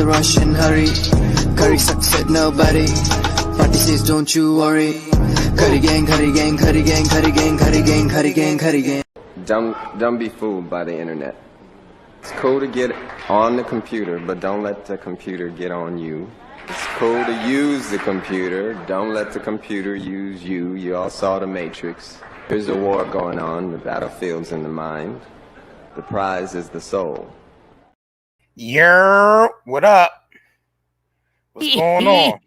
rush and hurry. Curry sucks at nobody. Party says don't you worry. Curry gang, curry gang, curry gang, curry gang, curry gang, curry gang, curry gang. Don't be fooled by the internet. It's cool to get on the computer, but don't let the computer get on you. It's cool to use the computer. Don't let the computer use you. You all saw The Matrix. There's a war going on. The battlefield's in the mind. The prize is the soul. Yo, what up? What's going on?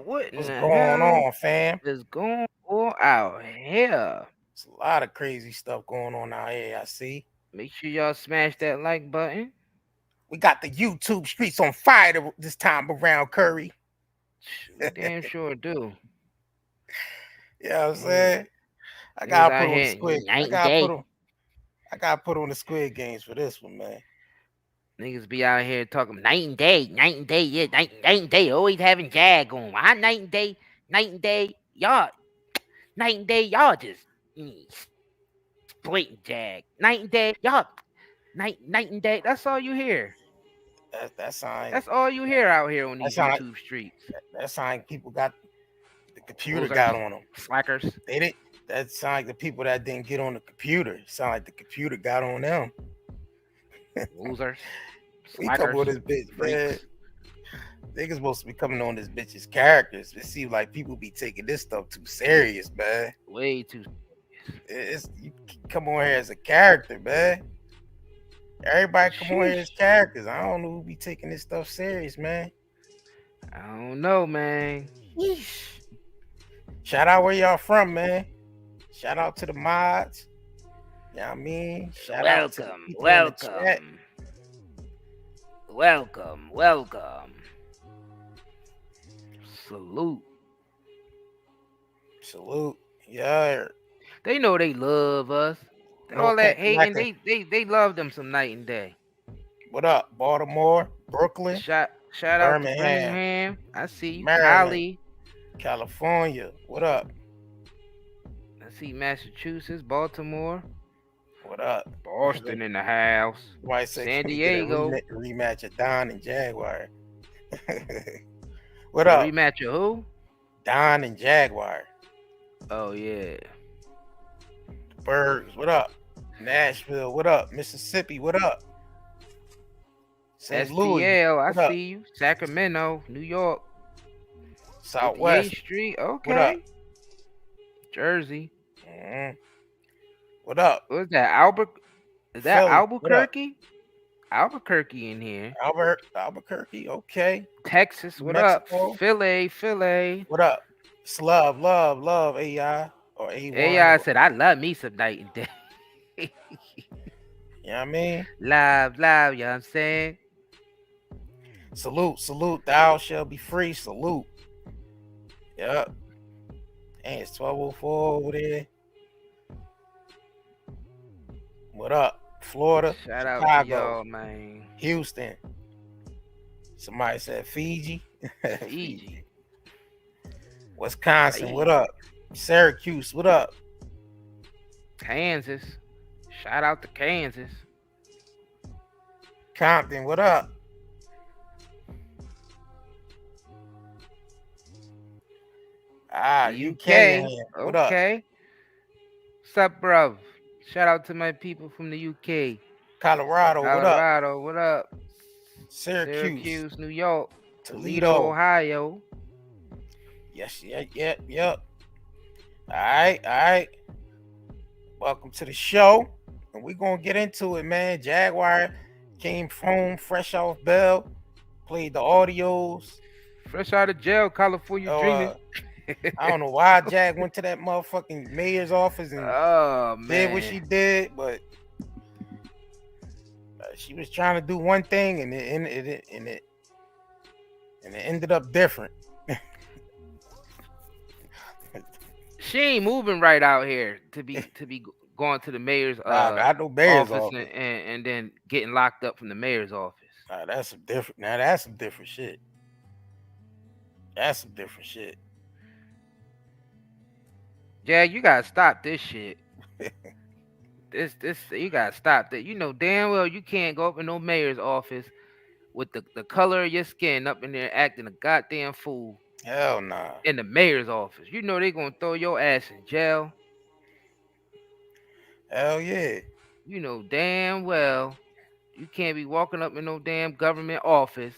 What's going on, fam? What's going on out here? There's a lot of crazy stuff going on out here, I see. Make sure y'all smash that like button. We got the YouTube streets on fire this time around, Curry. Damn sure do. You know what I'm saying? I gotta put on the squid. I gotta put on the Squid Games for this one, man. Niggas be out here talking night and day, yeah, night and day, always having Jag on. Why night and day, y'all, night and day, y'all just blatant Jag. Night and day, y'all, night and day. That's all you hear. That's all you hear out here on these YouTube streets. That sign people got the computer got on them. Slackers. They did. That sound like the people that didn't get on the computer. Sound like the computer got on them. Losers. We come on this bitch, man. Niggas supposed to be coming on this bitch's characters. It seems like people be taking this stuff too serious, man. Way too. You come on here as a character, man. Everybody come on here as characters. I don't know who be taking this stuff serious, man. I don't know, man. Yeesh. Shout out where y'all from, man. Shout out to the mods. You know what I mean? Shout out to the people in the chat. Welcome. Salute. Yeah. They know they love us. All that hating, they love them some night and day. What up, Baltimore, Brooklyn? Shout out to Birmingham. I see you. Maryland, California. What up? I see Massachusetts, Baltimore. What up? Boston in the house. San Diego. Rematch of Don and Jaguar. What up? Rematch of who? Don and Jaguar. Oh, yeah. Bergs, what up? Nashville, what up? Mississippi, what up? St. Louis, I see you. Sacramento, New York. Southwest Street, okay. What up? Jersey. What up? What's that? Is that Philly, Albuquerque? Albuquerque in here. Albuquerque, okay. Texas, what Mexico. up? Philly. What up? Love, AI or A1. AI said, I love me some night and day. You know what I mean? Live, you know what I'm saying? Salute, thou shall be free, salute. Yep. And it's 1204 over there. What up? Florida. Shout out Chicago, to y'all, man. Houston. Somebody said Fiji. Fiji. Wisconsin, what up? Syracuse, what up? Kansas. Shout out to Kansas. Compton, what up? UK. What up? What's up, bro? Shout out to my people from the UK. Colorado, what up? Syracuse, New York. Toledo, Ohio. Yes. All right. Welcome to the show. And we're going to get into it, man. Jaguar came home fresh off bail, played the audios. Fresh out of jail, California dreaming. I don't know why Jag went to that motherfucking mayor's office and did what she did, but she was trying to do one thing and it ended up different. She ain't moving right out here to be going to the mayor's office and then getting locked up from the mayor's office. That's some different shit. Yeah, you gotta stop this shit. This you gotta stop that. You know damn well you can't go up in no mayor's office with the color of your skin up in there acting a goddamn fool Hell nah. in the mayor's office. You know they gonna throw your ass in jail. Hell yeah. You know damn well you can't be walking up in no damn government office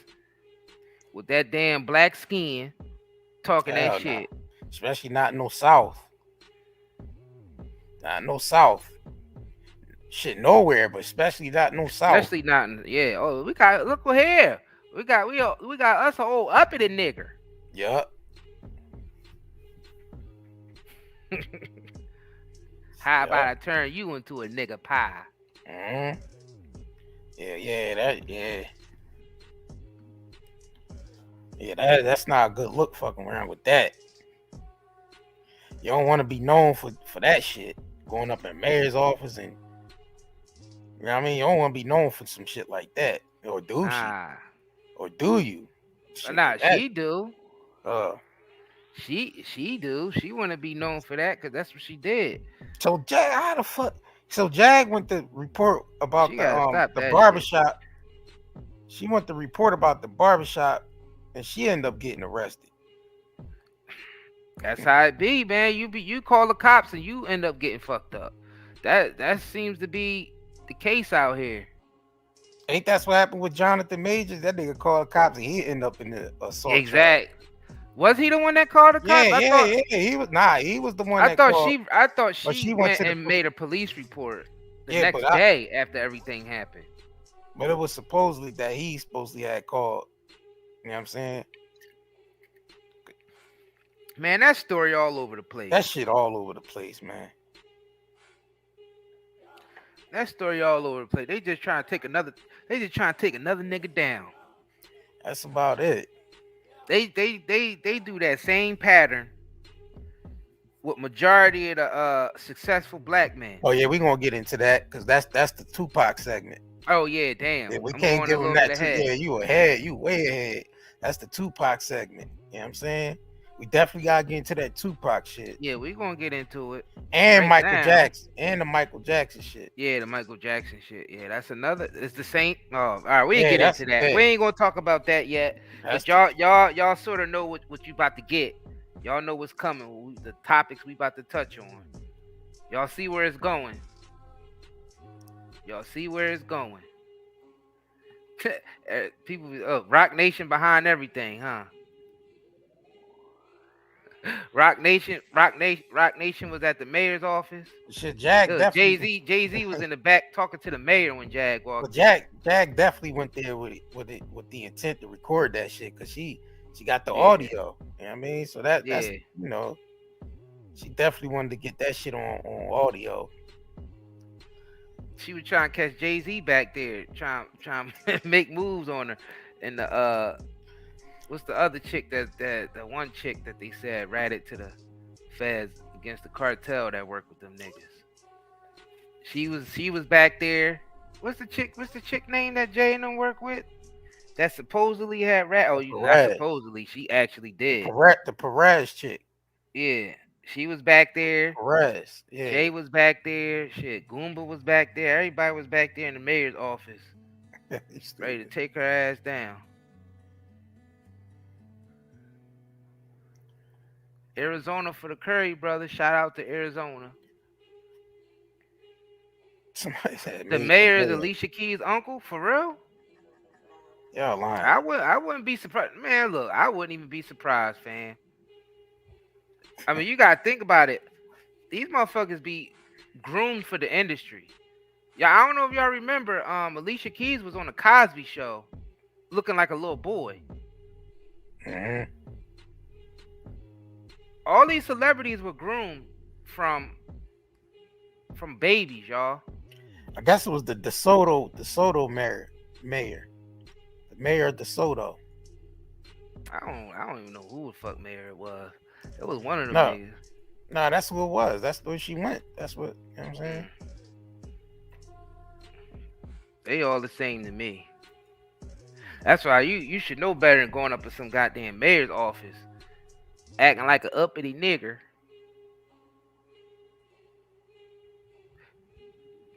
with that damn black skin talking that Hell nah. shit. Especially not no South. Not no South. Shit nowhere, but especially not no South. Especially not in, yeah. Oh, we got look here. We got us a old uppity nigger. Yup. How about I turn you into a nigga pie? Yeah, that's not a good look fucking around with that. You don't want to be known for that shit. Going up in mayor's office and you know what I mean? You don't want to be known for some shit like that. Or do she? Or do you? Shit Nah, like that. she do. She do. She want to be known for that because that's what she did. So Jag, how the fuck? So Jag went to report about the barbershop. She went to report about the barbershop, and she ended up getting arrested. That's how it be, man. You call the cops and you end up getting fucked up. That seems to be the case out here. Ain't that's what happened with Jonathan Majors? That nigga called the cops and he ended up in the assault. Exactly. Was he the one that called the cops? Yeah. He was the one. I thought she went and made a police report the next day after everything happened. But it was supposedly that he supposedly had called. You know what I'm saying? Man, that story all over the place. That shit all over the place, man. That story all over the place. They just trying to take another nigga down. That's about it. They do that same pattern with majority of the successful black men. Oh yeah, we gonna get into that because that's the Tupac segment. Oh yeah, damn. Yeah, we can't give him that. Yeah, you ahead. You way ahead. That's the Tupac segment. You know what I'm saying? We definitely gotta get into that Tupac shit. Yeah, we gonna get into it. And Michael Jackson. And the Michael Jackson shit. Yeah, the Michael Jackson shit. Yeah, that's another. It's the same. Oh, all right, we ain't get into that. We ain't gonna talk about that yet. But y'all sort of know what you about to get. Y'all know what's coming. The topics we about to touch on. Y'all see where it's going. People, Rock Nation behind everything, huh? Rock Nation was at the mayor's office. Shit, Jay-Z was in the back talking to the mayor when Jag walked. But Jag definitely went there with the intent to record that shit because she got the audio. You know what I mean? So that's you know, she definitely wanted to get that shit on audio. She was trying to catch Jay-Z back there, trying to make moves on her. And the what's the other chick the one chick that they said ratted to the feds against the cartel that worked with them niggas? She was back there. What's the chick name that Jay and them work with? That supposedly had rat. Oh, not supposedly. She actually did. The Perez chick. Yeah. She was back there. Perez. Yeah. Jay was back there. Shit. Goomba was back there. Everybody was back there in the mayor's office. Ready to take her ass down. Arizona for the Curry brothers. Shout out to Arizona. Somebody said the mayor is Alicia Keys' uncle, for real? Y'all lying. I wouldn't be surprised. Man, look, I wouldn't even be surprised, fam. I mean, you gotta think about it. These motherfuckers be groomed for the industry. Yeah, I don't know if y'all remember, Alicia Keys was on the Cosby Show looking like a little boy. Mm-hmm. All these celebrities were groomed from babies, y'all. I guess it was the DeSoto mayor. The mayor of DeSoto. I don't even know who the fuck mayor it was. It was one of them niggas. No, that's who it was. That's where she went. That's what, you know what I'm saying? They all the same to me. That's why you should know better than going up to some goddamn mayor's office acting like an uppity nigger.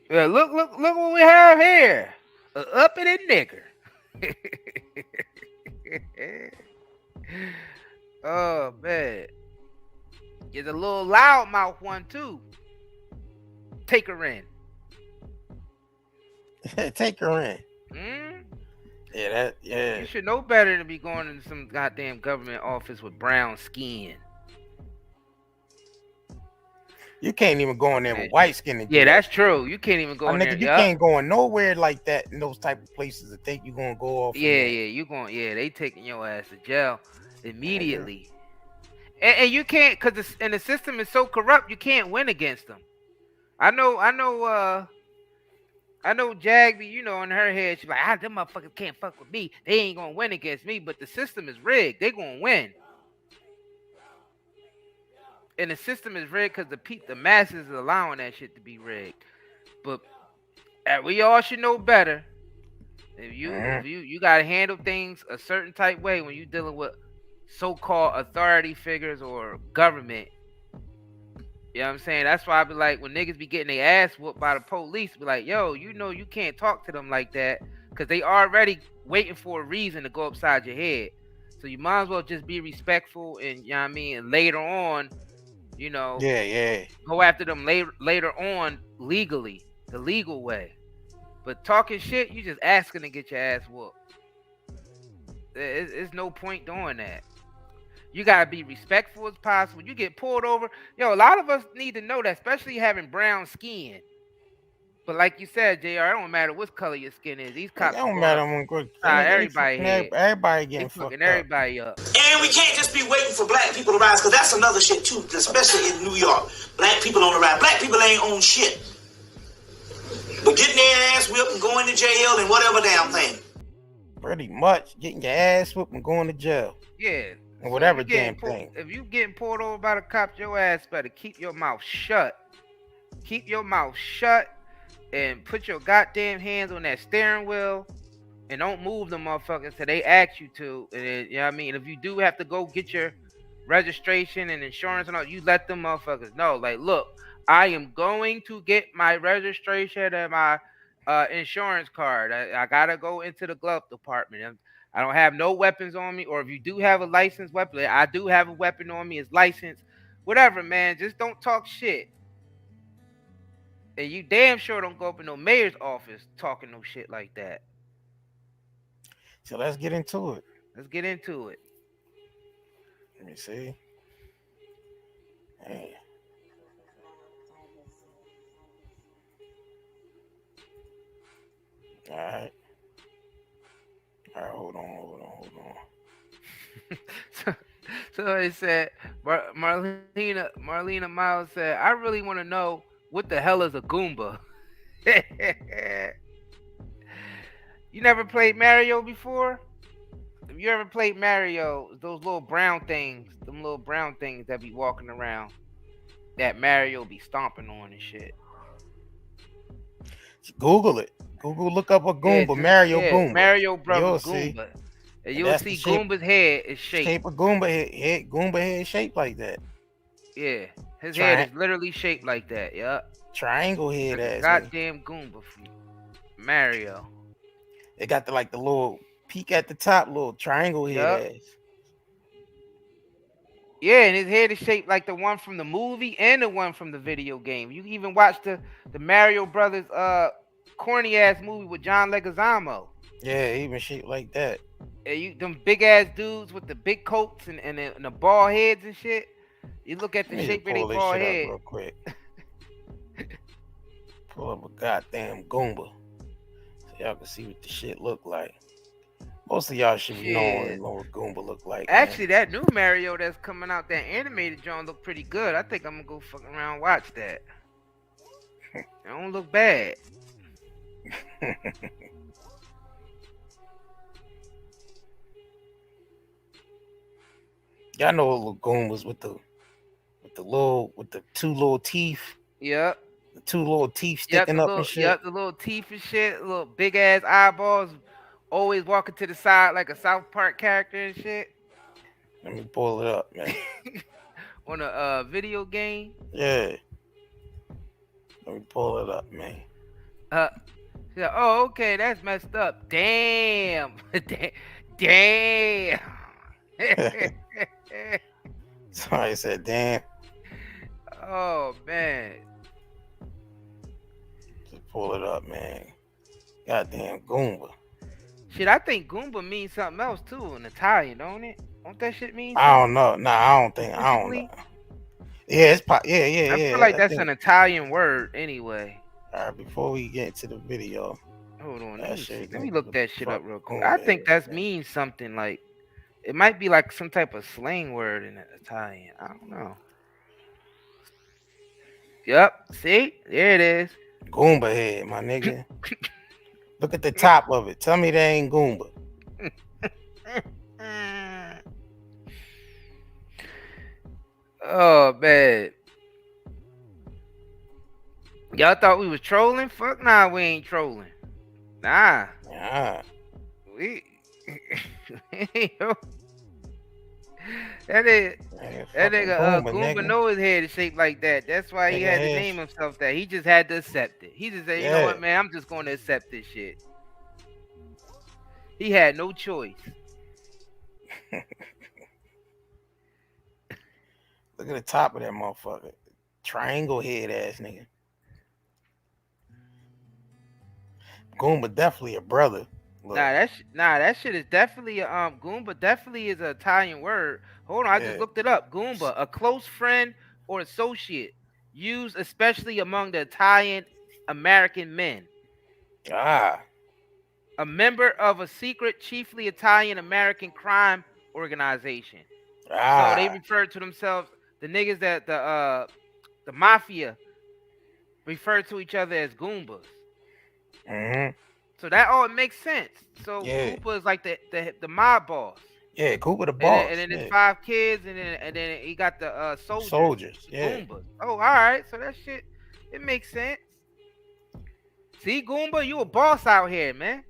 Yeah, look what we have here. An uppity nigger. Oh man, there's a little loudmouth one too. Take her in. Take her in. Mm? Yeah. You should know better than be going into some goddamn government office with brown skin. You can't even go in there with white skin. And Yeah, that's true. You can't even go in there. Nigga, you can't go in nowhere like that in those type of places to think you're gonna go off. Yeah, you going. Yeah, they taking your ass to jail immediately. And you can't, cause the system is so corrupt. You can't win against them. I know. Jagby, you know, in her head, she's like, them motherfuckers can't fuck with me. They ain't gonna win against me. But the system is rigged. They gonna win. And the system is rigged because the masses is allowing that shit to be rigged. But we all should know better. If you gotta handle things a certain type way when you dealing with so-called authority figures or government. You know what I'm saying? That's why I be like, when niggas be getting their ass whooped by the police, be like, yo, you know you can't talk to them like that because they already waiting for a reason to go upside your head. So you might as well just be respectful and, you know what I mean, and later on, you know, go after them later on legally, the legal way. But talking shit, you just asking to get your ass whooped. There's no point doing that. You gotta be respectful as possible. You get pulled over. Yo, a lot of us need to know that, especially having brown skin. But like you said, JR, it don't matter what color your skin is. These cops don't matter. Everybody getting fucking everybody up. And we can't just be waiting for black people to rise, because that's another shit too, especially in New York. Black people on the rise. Black people ain't own shit. But getting their ass whipped and going to jail and whatever damn thing. Pretty much getting your ass whipped and going to jail. Yeah. And whatever damn thing. If you getting pulled over by the cops, your ass better keep your mouth shut. Keep your mouth shut and put your goddamn hands on that steering wheel and don't move them motherfuckers till they ask you to. And you know what I mean? If you do have to go get your registration and insurance and all, you let them motherfuckers know. Like, look, I am going to get my registration and my insurance card. I gotta go into the glove department. I don't have no weapons on me, or if you do have a licensed weapon, I do have a weapon on me. It's licensed. Whatever, man. Just don't talk shit. And you damn sure don't go up in no mayor's office talking no shit like that. So let's get into it. Let's get into it. Let me see. Hey. All right. Hold on. So it said, Marlena Miles said, I really want to know what the hell is a Goomba. You never played Mario before? If you ever played Mario, those little brown things, that be walking around, that Mario be stomping on and shit. Google it. Look up a Goomba, Goomba. Mario Brothers Goomba. And you'll see Goomba's head is shaped. Shape of Goomba head shaped like that. Yeah. His head is literally shaped like that, yup. Triangle head ass. Goddamn Goomba from Mario. They got the little peak at the top, little triangle head ass. Yeah, and his head is shaped like the one from the movie and the one from the video game. You even watch the Mario Brothers corny ass movie with John Leguizamo. Yeah, even shaped like that. And them big ass dudes with the big coats and the bald heads and shit. You look at the shape of their bald head. Real quick. Pull up a goddamn Goomba so y'all can see what the shit look like. Most of y'all should be knowing what Goomba look like. Actually, that new Mario that's coming out, that animated John, look pretty good. I think I'm gonna go fucking around and watch that. It don't look bad. Y'all know little Goombas with the two little teeth. Yep. The two little teeth sticking up and shit. Yep, the little teeth and shit. Little big ass eyeballs. Always walking to the side like a South Park character and shit. Let me pull it up, man. On a video game. Yeah. Let me pull it up, man. She's like, oh, okay, that's messed up. Damn. Damn. Somebody said, damn. Oh, man. Just pull it up, man. Goddamn Goomba. Shit, I think Goomba means something else, too, in Italian, don't it? Don't that shit mean I don't know. Nah, I don't know. Yeah, it's yeah. I feel like that's an Italian word anyway. All right, before we get to the video. Hold on, That let me look that shit up real quick. Goomba I think that means something like, it might be like some type of slang word in Italian. I don't know. Yep, see? There it is. Goomba head, my nigga. Look at the top of it. Tell me that ain't Goomba. Oh, man. Y'all thought we was trolling? Fuck nah, we ain't trolling. Nah. Yeah. We that nigga Goomba know his head is shaped like that. That's why he had to name himself that. He just had to accept it. He just said, you know what, man, I'm just going to accept this shit. He had no choice. Look at the top of that motherfucker. Triangle head ass nigga. Goomba definitely a brother. Look. Nah, that shit is definitely Goomba definitely is an Italian word. Hold on, I just looked it up. Goomba, a close friend or associate, used especially among the Italian American men. Ah. A member of a secret, chiefly Italian American crime organization. Ah. So they refer to themselves, the niggas that the mafia refer to each other as Goombas. Mm-hmm. So that all makes sense. So Koopa is like the mob boss. Yeah, Koopa the boss. And then there's 5 kids, and then he got the soldiers. Soldiers, yeah. Goombas. Oh, all right. So that shit, it makes sense. See, Goomba, you a boss out here, man.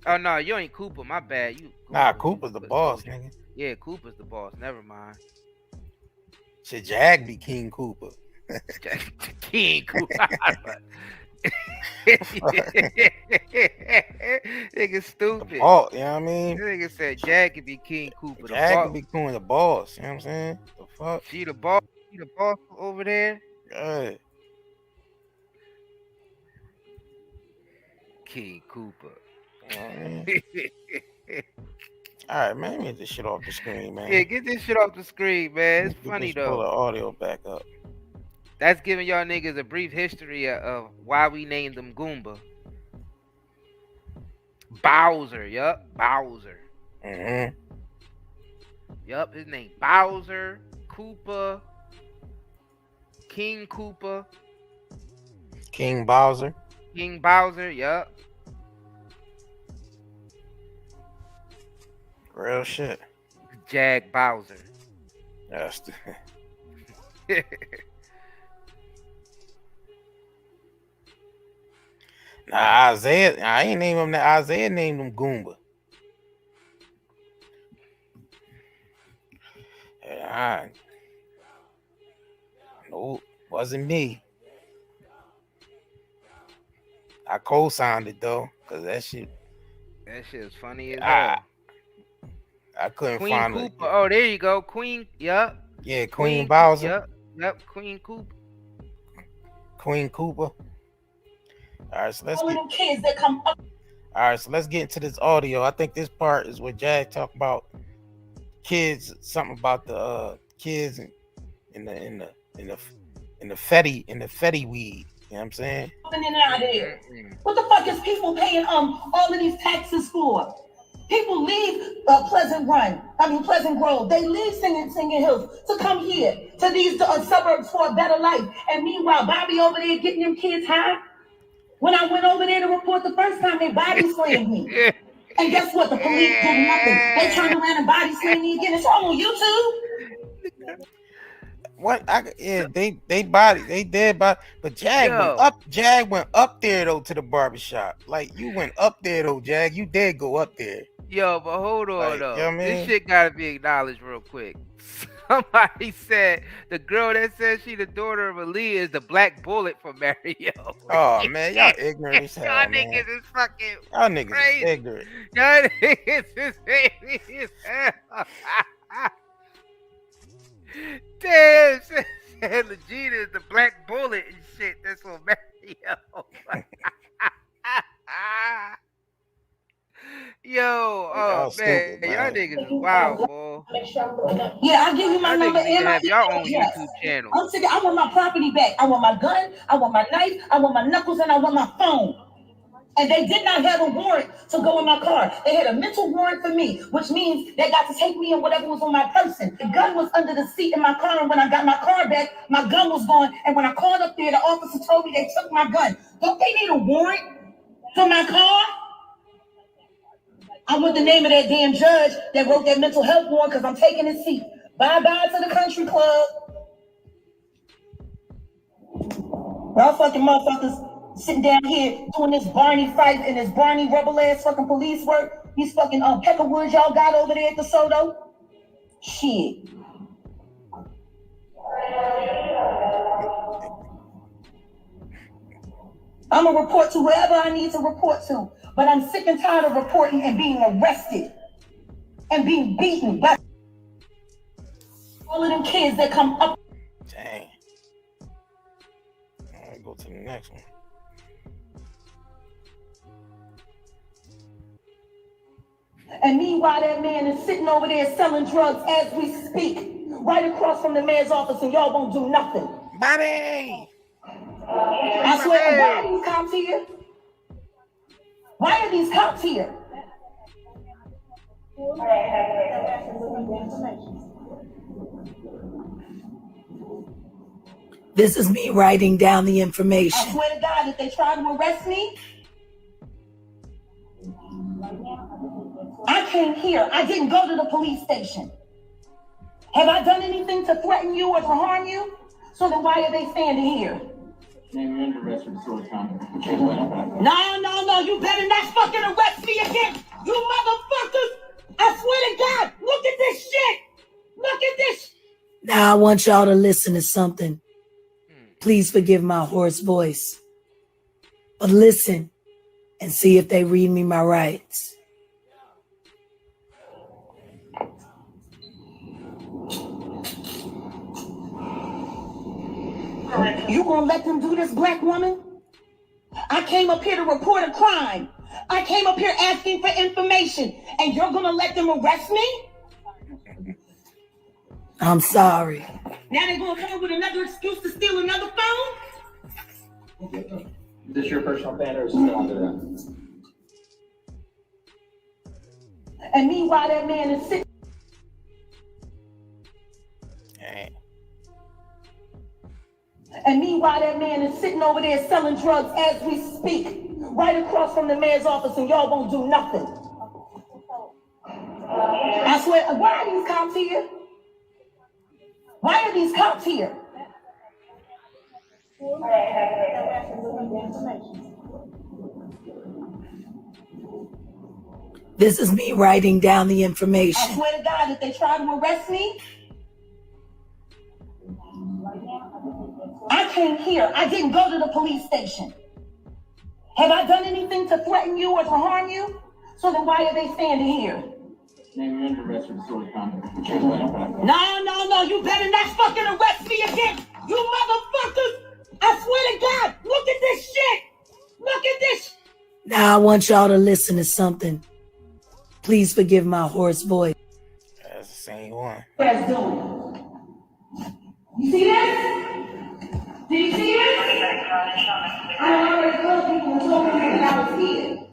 Oh no, you ain't Koopa. My bad. Koopa's the boss, nigga. Yeah, Koopa's the boss. Never mind. Should Jag be King Koopa? King Koopa. Nigga stupid. Oh, you know what I mean? Nigga said Jag could be King Koopa. Jag could be Queen the boss. You know what I'm saying? The fuck? She the boss. She the boss over there. Good. King Koopa. All right, man. Let me get this shit off the screen, man. Yeah, get this shit off the screen, man. It's funny though. Pull the audio back up. That's giving y'all niggas a brief history of why we named them Goomba. Bowser, yup, Bowser. Mm-hmm. Yup, his name Bowser, Koopa, King Koopa. King Bowser. King Bowser, yup. Real shit. Jag Bowser. That's Nah, Isaiah, I ain't name him that. Isaiah named him Goomba. No, wasn't me. I co-signed it though, cause that shit is funny as hell. I couldn't Queen find Koopa. it. Oh, there you go, Queen. Yup. Yeah, Queen Bowser. Yep, Queen Koopa. Queen Koopa. All right, so let's get, kids that come up. all right, so let's get into this audio. I think this part is where Jag talk about kids, something about the kids in the fetty weed. You know what I'm saying? In and out of there. What the fuck is people paying all of these taxes for? People leave Pleasant Grove. They leave Singing Hills to come here to these suburbs for a better life. And meanwhile, Bobby over there getting them kids high. When I went over there to report the first time, they body slammed me. And guess what? The police did nothing. They turned around and body slammed me again. It's all on YouTube. What? They dead body, but Jag went up there though to the barbershop. Like you went up there though, Jag. You did go up there. Yo, but hold on though. You know what I mean? This shit gotta be acknowledged real quick. Somebody said the girl that says she the daughter of Aaliyah is the black bullet for Mario. Oh man, y'all ignorant as hell, Y'all man. niggas is fucking Y'all niggas crazy. is ignorant. Y'all niggas is crazy as hell. Damn, said Legina is the black bullet and shit. That's for Mario. Yo, oh man, stupid, y'all man. niggas is wild, boy. Yeah, I'll give you my Y'all number niggas need and to my have y'all own email address. YouTube channel. I'm sick. I want my property back. I want my gun. I want my knife. I want my knuckles, and I want my phone. And they did not have a warrant to go in my car. They had a mental warrant for me, which means they got to take me and whatever was on my person. The gun was under the seat in my car, and when I got my car back, my gun was gone. And when I called up there, the officer told me they took my gun. Don't they need a warrant for my car? I want the name of that damn judge that wrote that mental health warrant because I'm taking his seat. Bye-bye to the country club. Y'all fucking motherfuckers sitting down here doing this Barney fight and this Barney rubble ass fucking police work. These fucking peckerwoods y'all got over there at the Soto. Shit. I'm gonna report to whoever I need to report to. But I'm sick and tired of reporting and being arrested and being beaten by all of them kids that come up. Dang. All right, go to the next one. And meanwhile, that man is sitting over there selling drugs as we speak, right across from the mayor's office, and y'all won't do nothing. Bobby! I swear, why are these cops here? Why are these cops here? This is me writing down the information. I swear to God, if they try to arrest me, I came here. I didn't go to the police station. Have I done anything to threaten you or to harm you? So then why are they standing here? No, you better not fucking arrest me again, you motherfuckers! I swear to God, look at this shit! Look at this! Now I want y'all to listen to something. Please forgive my hoarse voice. But listen and see if they read me my rights. You gonna let them do this, black woman? I came up here to report a crime. I came up here asking for information, and you're gonna let them arrest me? I'm sorry. Now they're gonna come up with another excuse to steal another phone? Is this your personal fan or is it still under them? And meanwhile, that man is sitting. Dang. And meanwhile, that man is sitting over there selling drugs as we speak, right across from the mayor's office, and y'all won't do nothing. I swear, why are these cops here? Why are these cops here? This is me writing down the information. I swear to God, if they try to arrest me, I came here. I didn't go to the police station. Have I done anything to threaten you or to harm you? So then why are they standing here? No, you better not fucking arrest me again, you motherfuckers! I swear to God, look at this shit! Look at this! Now I want y'all to listen to something. Please forgive my hoarse voice. That's the same one. What that's doing? You see this? Do you see this? I already told people and told me that I was here.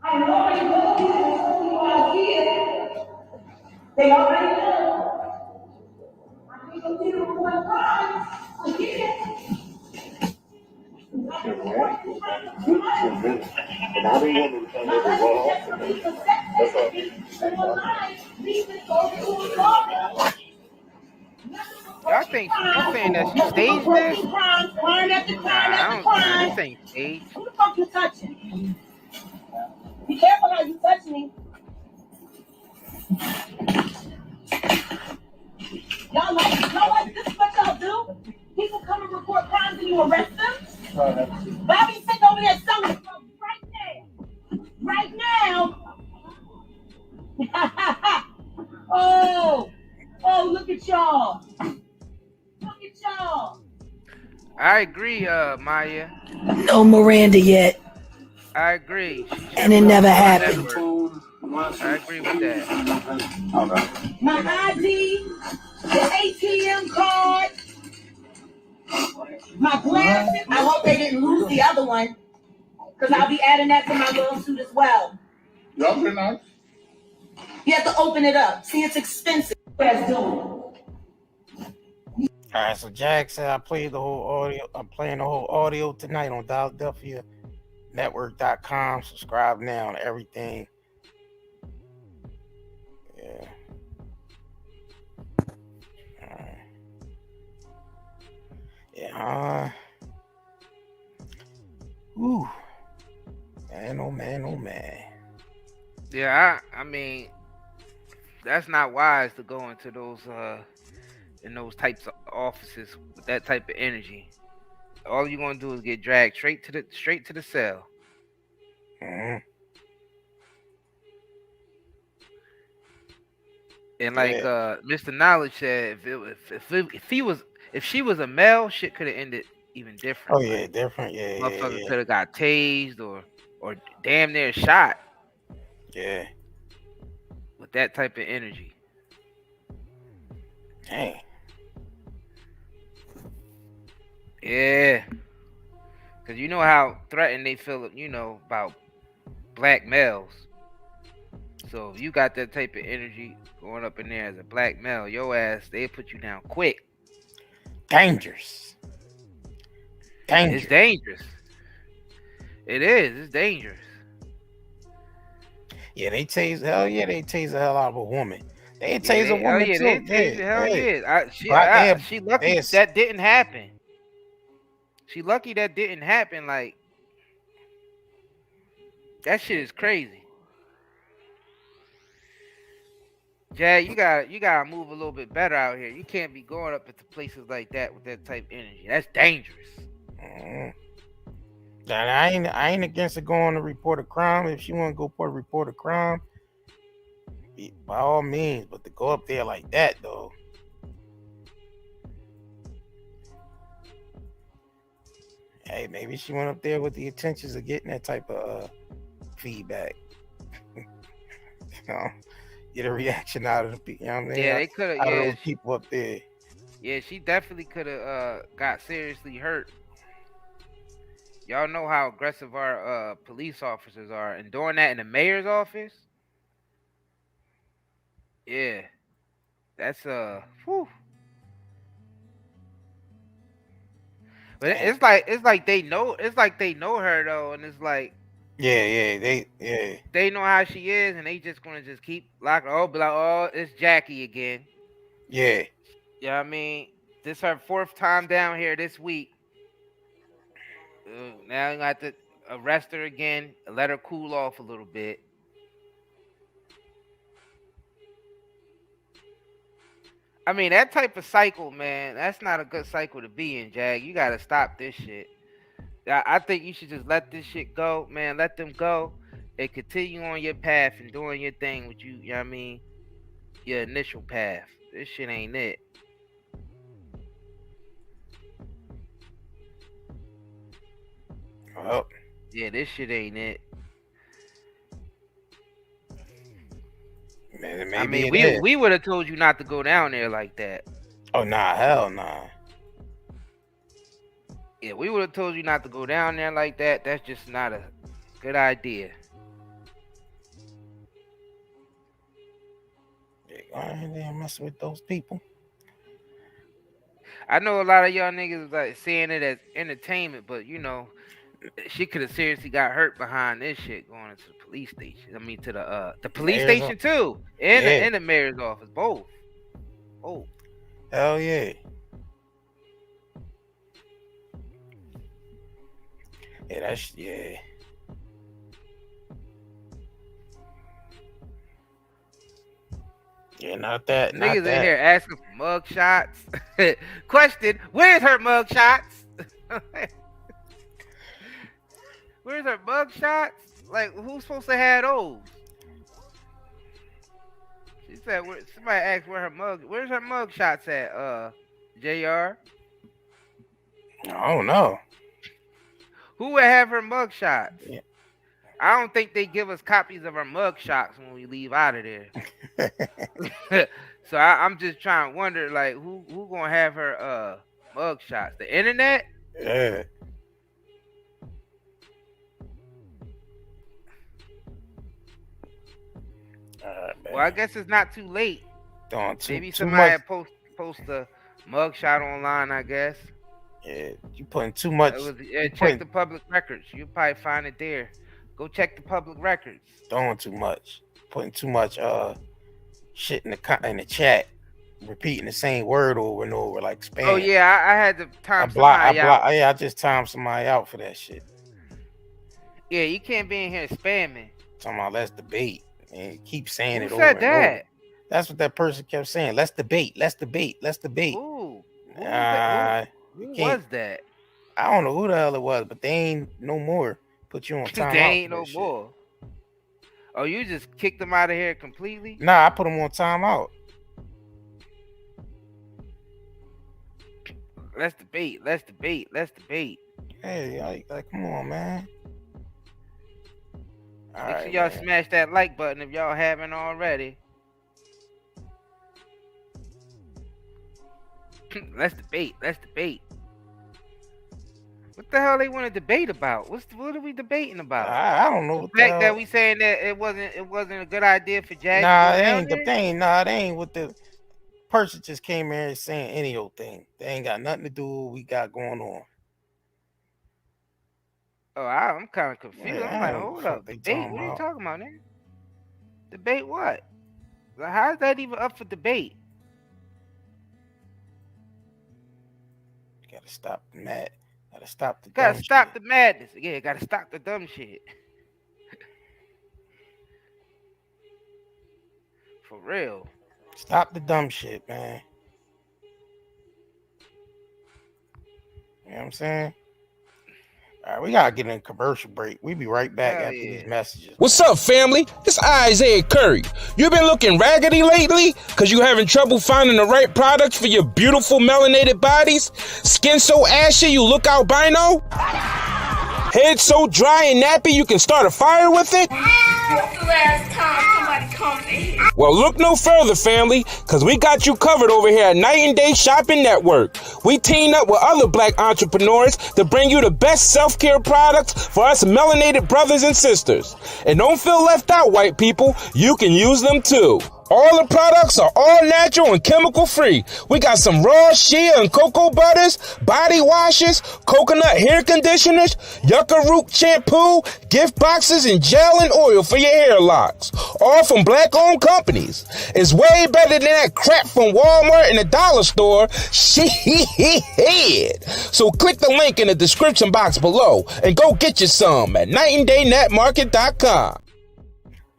I already told people and told me I was here. They already know. I think I'm here for one time. I get it. Y'all saying that she staged this? Nah, this ain't staged. Who the fuck you touching? Be careful how you touch me. you arrest them? Bobby's sitting over there selling drugs right now. Oh, look at y'all. Look at y'all. I agree, Maya. No Miranda yet. I agree. And it never happened. I agree with that. My ID, the ATM card, my glasses. I hope they didn't lose the other one, because I'll be adding that to my lawsuit as well. Y'all pretty nice. You have to open it up. See, it's expensive. That's doing. All right, so Jag said I played the whole audio. I'm playing the whole audio tonight on DialDelphiaNetwork.com. Subscribe now to everything. Yeah. All right. Yeah. Ooh. Man, oh man, oh man. Yeah, I mean, that's not wise to go into those in those types of offices with that type of energy. All you're gonna do is get dragged straight to the cell. Mm-hmm. And like Mr. Knowledge said, if she was a male, shit could have ended even different. Oh yeah, different. Yeah, motherfucker could have got tased or damn near shot. Yeah. With that type of energy. Dang. Yeah. Because you know how threatened they feel, about black males. So if you got that type of energy going up in there as a black male, your ass, they'll put you down quick. Dangerous. It's dangerous. It is. It's dangerous. Yeah, they tase. Hell yeah, they tase the hell out of a woman. They tase a woman too. They tase the hell yeah. She lucky that didn't happen. She lucky that didn't happen. Like, that shit is crazy. Jag, you gotta move a little bit better out here. You can't be going up into places like that with that type of energy. That's dangerous. Mm-hmm. I ain't against it going to report a crime. If she want to go report a crime, by all means. But to go up there like that, though. Hey, maybe she went up there with the intentions of getting that type of feedback. Get a reaction out of the people. You know what I mean? Yeah, they could have. Yeah, those people up there. Yeah, she definitely could have got seriously hurt. Y'all know how aggressive our police officers are, and doing that in the mayor's office. Yeah, that's whew. But it's like they know her though, and it's like they know how she is, and they just gonna just keep locking her. Be like, oh, it's Jackie again. Yeah. Yeah, I mean, this her 4th time down here this week. Now you got to arrest her again, let her cool off a little bit. I mean, that type of cycle, man, that's not a good cycle to be in, Jag. You got to stop this shit. I think you should just let this shit go, man. Let them go and continue on your path and doing your thing with you know what I mean? Your initial path. This shit ain't it. Well, yeah, this shit ain't it. Man, I mean, we would have told you not to go down there like that. Oh, nah, hell nah. Yeah, we would have told you not to go down there like that. That's just not a good idea. Yeah, go ahead and mess with those people. I know a lot of y'all niggas like seeing it as entertainment, but she could have seriously got hurt behind this shit going into the police station. I mean, to the police station too, and the mayor's office, both. Oh, hell yeah. Yeah, that's yeah. Yeah, not that. Niggas in here asking for mug shots. Question: where's her mug shots? Where's her mug shots? Like, who's supposed to have those? She said, somebody asked where's her mug shots at, JR? I don't know. Who would have her mug shots? Yeah. I don't think they give us copies of our mug shots when we leave out of there. So I'm just trying to wonder, like, who gonna have her mug shots? The internet? Yeah. Well, I guess it's not too late. Too Maybe somebody much. post a mug shot online, I guess. Yeah, you putting too much. Check the public records. You'll probably find it there. Go check the public records. Doing too much. Putting too much shit in the chat. Repeating the same word over and over like spam. Oh yeah, I had to time somebody out. I just timed somebody out for that shit. Yeah, you can't be in here spamming. Talking about let's debate. And keep saying Who it said over and that? over. That's what that person kept saying. Let's debate. Let's debate. Let's debate. Ooh. Who was that? I don't know who the hell it was, but they ain't no more. Put you on timeout. They ain't no more. Oh, you just kicked them out of here completely? Nah, I put them on timeout. Let's debate. Let's debate. Let's debate. Hey, like come on, man. Make sure y'all smash that like button if y'all haven't already. Let's debate. Let's debate. What the hell they want to debate about? What are we debating about? I don't know. The fact that we saying that it wasn't a good idea for Jaguar. Nah, they ain't what the person just came here and saying any old thing. They ain't got nothing to do with what we got going on. Oh, I'm kind of confused. Yeah, I'm like, hold up. Debate? What are you talking about, nigga? Debate what? Like, how is that even up for debate? Gotta stop the mad. Gotta stop the the madness. Yeah, gotta stop the dumb shit. For real. Stop the dumb shit, man. You know what I'm saying? All right, we gotta get in a commercial break. We be right back after these messages. What's up, family? It's Isaiah Curry. You been looking raggedy lately? Cause you having trouble finding the right products for your beautiful melanated bodies? Skin so ashy you look albino? Head so dry and nappy you can start a fire with it? Last time somebody comes in here. Well, look no further, family, because we got you covered over here at Night and Day Shopping Network. We team up with other black entrepreneurs to bring you the best self-care products for us melanated brothers and sisters. And don't feel left out, white people. You can use them too. All the products are all natural and chemical free. We got some raw shea and cocoa butters, body washes, coconut hair conditioners, yucca root shampoo, gift boxes, and gel and oil for your hair locks. All from black-owned companies. It's way better than that crap from Walmart and the dollar store. Shit. So click the link in the description box below and go get you some at nightanddayNetmarket.com.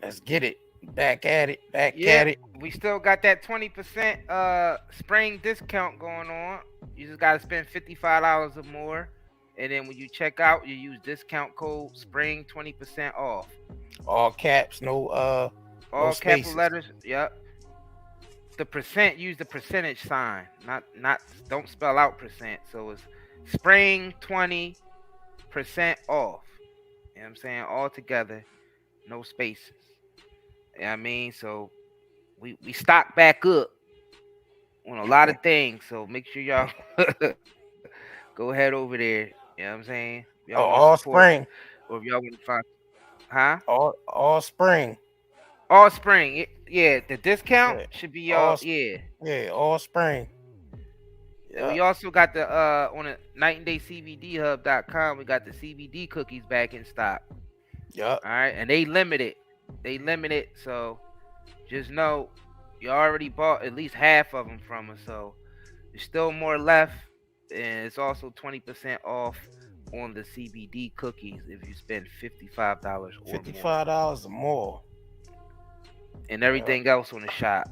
Let's get it. Back at it. We still got that 20% spring discount going on. You just gotta spend $55 or more, and then when you check out, you use discount code SPRING 20% off. All caps, no all no capital letters. Yep. The percent, use the percentage sign, not don't spell out percent. So it's SPRING 20% off. You know what I'm saying? All together, no spaces. You know what I mean? So we stock back up on a lot of things. So make sure y'all go ahead over there. You know what I'm saying? All spring. Or if y'all want to find, huh? All spring. All spring. Yeah, the discount should be all all spring. Yeah. We also got the on the nightanddaycbdhub.com, we got the CBD cookies back in stock. Yep. All right, and they limited. So just know you already bought at least half of them from us. So there's still more left, and it's also 20% off on the CBD cookies if you spend $55 or more. $55 or more. And everything else on the shop.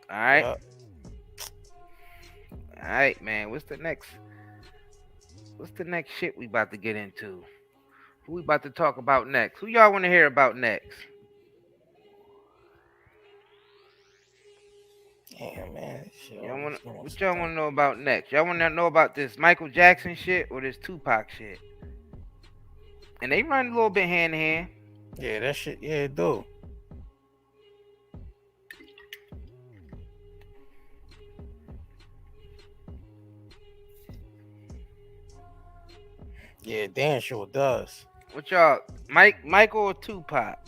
All right. Yep. All right, man. What's the next What's the next shit we about to get into? Who we about to talk about next? Who y'all want to hear about next? Damn, man. What y'all want to know about next? Y'all want to know about this Michael Jackson shit or this Tupac shit? And they run a little bit hand in hand. Yeah, that shit. Yeah, it do. Yeah, damn sure does. What y'all, Michael or Tupac?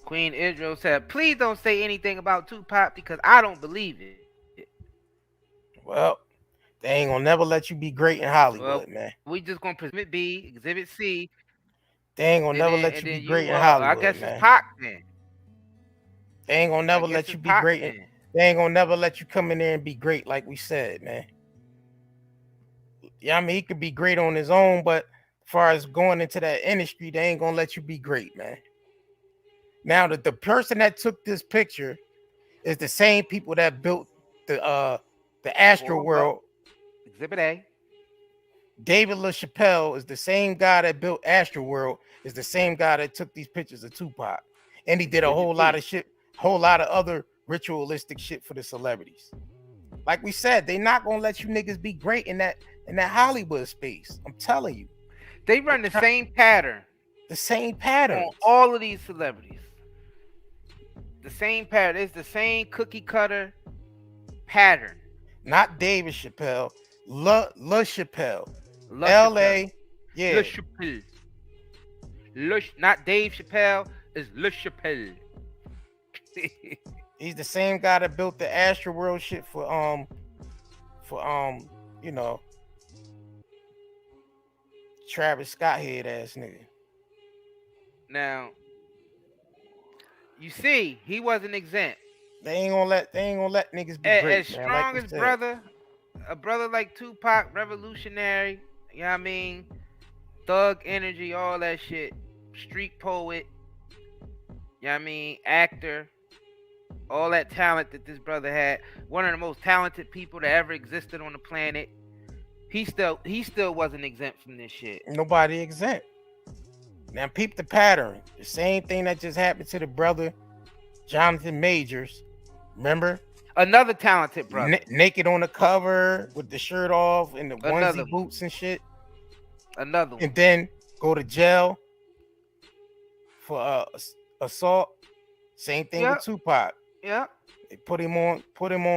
Queen Israel said, please don't say anything about Tupac because I don't believe it. Well, they ain't gonna never let you be great in Hollywood, man. We just gonna present B, Exhibit C. They ain't gonna never let you be great in Hollywood, I guess man. it's Pac then. They ain't gonna never let you be great. They ain't gonna never let you come in there and be great, like we said, man. Yeah, I mean, he could be great on his own, but as far as going into that industry, they ain't gonna let you be great, man. Now that the person that took this picture is the same people that built the Astro World. Exhibit A. David LaChapelle is the same guy that built Astro World, is the same guy that took these pictures of Tupac. And he did a whole lot of shit, whole lot of other ritualistic shit for the celebrities. Like we said, they not gonna let you niggas be great in that Hollywood space. I'm telling you. They run the same pattern. The same pattern. On all of these celebrities. The same pattern. It's the same cookie cutter pattern. Not David Chappelle. LaChapelle. L.A. Yeah. LaChapelle. Not Dave Chappelle. It's LaChapelle. He's the same guy that built the Astro World shit for you know, Travis Scott head ass nigga. Now, you see, he wasn't exempt. They ain't gonna let niggas be great. As strong as brother, a brother like Tupac, revolutionary, you know what I mean? Thug energy, all that shit. Street poet, you know what I mean? Actor, all that talent that this brother had. One of the most talented people that ever existed on the planet. He still wasn't exempt from this shit. Nobody exempt. Now peep the pattern. The same thing that just happened to the brother Jonathan Majors. Remember? Another talented brother. Naked on the cover with the shirt off and the onesie boots and shit. Another one. And then go to jail for assault. Same thing with Tupac. Yeah. They put him on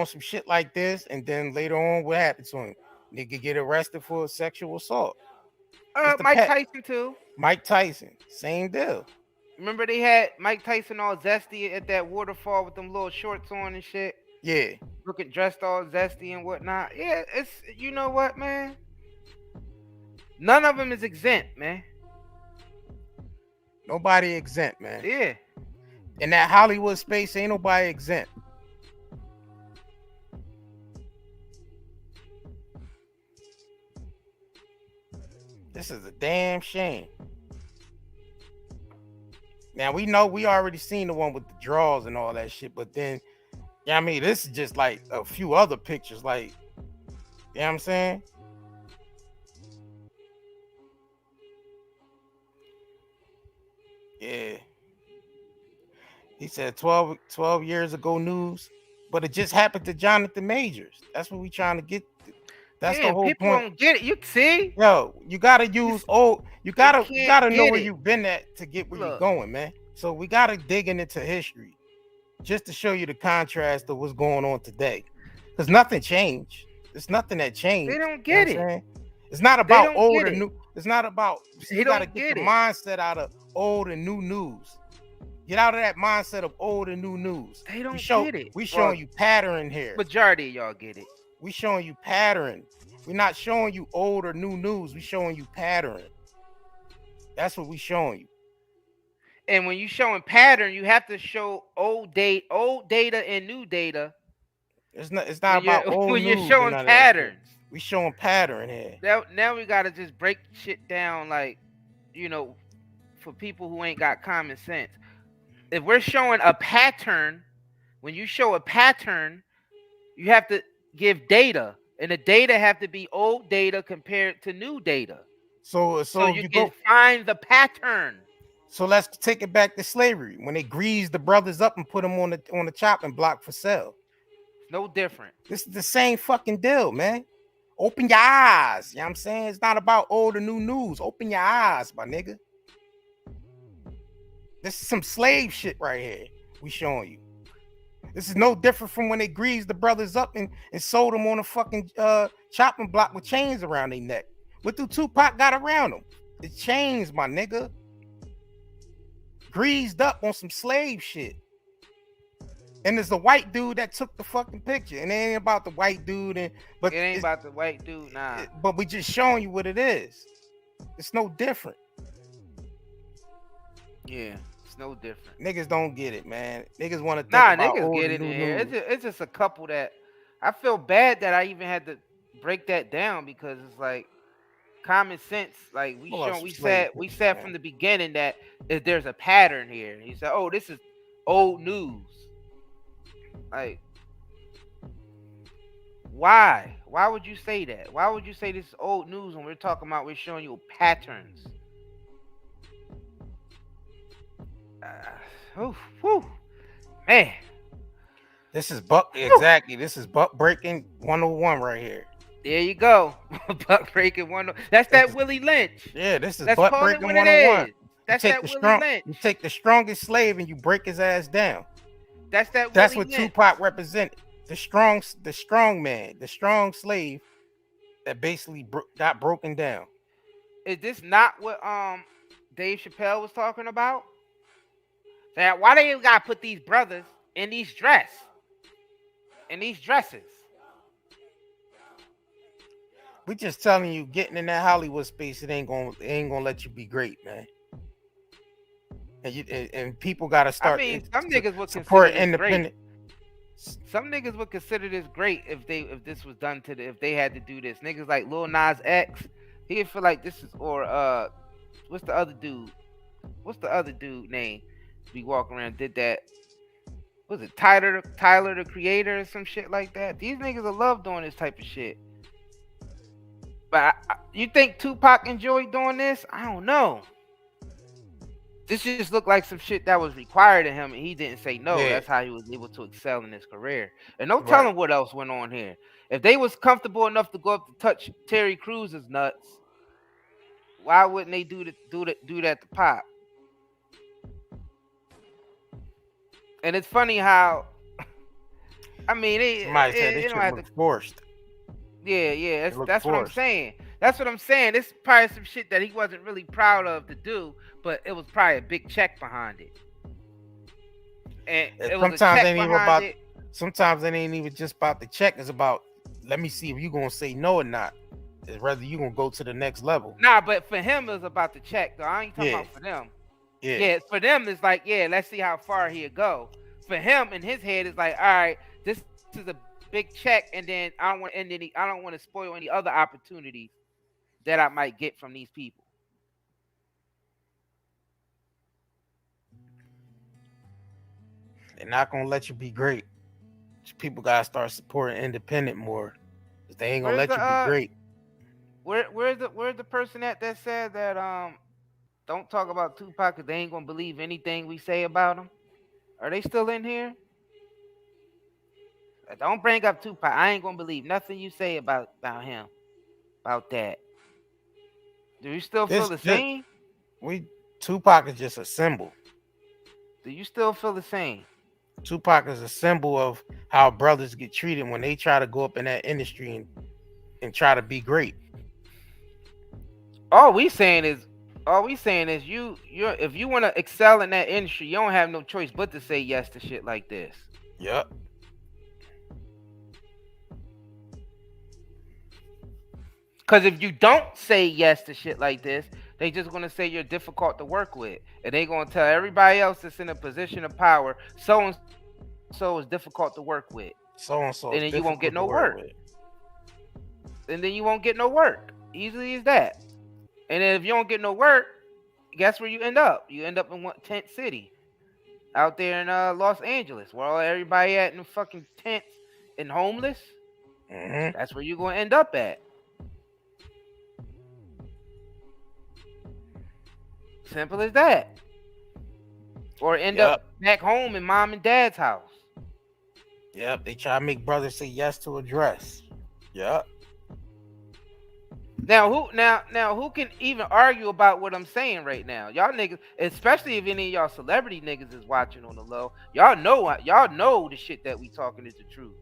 some shit like this, and then later on, what happened to him? Nigga get arrested for sexual assault. Mike Tyson too. Mike Tyson, same deal. Remember they had Mike Tyson all zesty at that waterfall with them little shorts on and shit. Yeah. Looking dressed all zesty and whatnot. Yeah, it's, you know what, man? None of them is exempt, man. Nobody exempt, man. Yeah. In that Hollywood space, ain't nobody exempt. This is a damn shame. Now we know we already seen the one with the draws and all that shit, but then, yeah, I mean, this is just like a few other pictures, like, you know what I'm saying? Yeah. He said 12 years ago news, but it just happened to Jonathan Majors. That's what we trying to get. That's the whole people point. Don't get it. You see? Yo, you gotta use old. You gotta know where you've been at to get where you're going, man. So we gotta dig into history, just to show you the contrast of what's going on today. Because nothing changed. There's nothing that changed. They don't get it. It's not about old or new. It's not about. You gotta get the mindset out of old and new news. Get out of that mindset of old and new news. They don't get it. We showing you pattern here. Majority of y'all get it. We showing you pattern. We're not showing you old or new news. We showing you pattern. That's what we showing you. And when you showing pattern, you have to show old data and new data. It's not about old when news. You're showing patterns. We showing pattern here. Now we gotta just break shit down, like, you know, for people who ain't got common sense. if we're showing a pattern, when you show a pattern, you have to give data, and the data have to be old data compared to new data. So you can find the pattern. So let's take it back to slavery when they greased the brothers up and put them on the chopping block for sale. No different. This is the same fucking deal, man. Open your eyes. You know what I'm saying? It's not about old or new news. Open your eyes, my nigga. This is some slave shit right here we showing you. This is no different from when they greased the brothers up and sold them on a fucking chopping block with chains around their neck. What do Tupac got around them? The chains, my nigga. Greased up on some slave shit. And there's the white dude that took the fucking picture. And it ain't about the white dude. But it ain't about the white dude, nah. But we just showing you what it is. It's no different. Yeah, it's no different. Niggas don't get it, man. Niggas want to think about niggas get it in here. It's just a couple that I feel bad that I even had to break that down, because it's like common sense. Like we said from the beginning that if there's a pattern here. He said, "Oh, this is old news." Like, why? Why would you say that? Why would you say this is old news when we're talking about we're showing you patterns? Man. This is exactly. This is buck breaking 101 right here. There you go. Buck breaking 101. That's that Willie Lynch. Yeah, this is buck breaking 101. That's that Willie Lynch. You take the strongest slave and you break his ass down. That's what Lynch. Tupac represented. The strong man, the strong slave that basically got broken down. Is this not what Dave Chappelle was talking about? That why they gotta put these brothers in these dresses? We just telling you, getting in that Hollywood space, it ain't gonna let you be great, man. And people gotta start. I mean, some niggas would support consider independent. Some niggas would consider this great if this was done if they had to do this. Niggas like Lil Nas X, he'd feel like this is, or what's the other dude? What's the other dude name? We walk around did that. Was it Tyler the Creator or some shit like that? These niggas will love doing this type of shit. But you think Tupac enjoyed doing this? I don't know. This just looked like some shit that was required of him, and he didn't say no. Yeah. That's how he was able to excel in his career. And no telling what else went on here. If they was comfortable enough to go up to touch Terry Cruz's nuts, why wouldn't they do that to Pop? And it's funny how, I mean, they don't have to forced. Yeah, that's what I'm saying. That's what I'm saying. This is probably some shit that he wasn't really proud of to do, but it was probably a big check behind it. And sometimes it ain't even just about the check. It's about, let me see if you gonna say no or not. It's whether you gonna go to the next level. Nah, but for him it was about the check, though. I ain't talking about for them. Yeah, for them it's like, yeah, let's see how far he'll go. For him in his head it's like, all right, this is a big check, and then I don't want to spoil any other opportunities that I might get from these people. They're not gonna let you be great. People gotta start supporting independent more. They ain't gonna let you be great. Where's the person that said that don't talk about Tupac because they ain't gonna believe anything we say about him? Are they still in here? Don't bring up Tupac. I ain't gonna believe nothing you say about him. About that. Do you still feel the same? Tupac is just a symbol. Do you still feel the same? Tupac is a symbol of how brothers get treated when they try to go up in that industry and try to be great. All we saying is you if you want to excel in that industry, you don't have no choice but to say yes to shit like this. Yep. Because if you don't say yes to shit like this, they just gonna say you're difficult to work with, and they gonna tell everybody else that's in a position of power, so and so is difficult to work with. So and so, and then you won't get no work. And then you won't get no work. Easily as that. And then if you don't get no work, guess where you end up? You end up in Tent City. out there in Los Angeles, where all everybody at in the fucking tents and homeless. Mm-hmm. That's where you're gonna end up at. Simple as that. Or end up back home in mom and dad's house. Yep, they try to make brothers say yes to a dress. Yep. Now who can even argue about what I'm saying right now? Y'all niggas, especially if any of y'all celebrity niggas is watching on the low, y'all know the shit that we talking is the truth.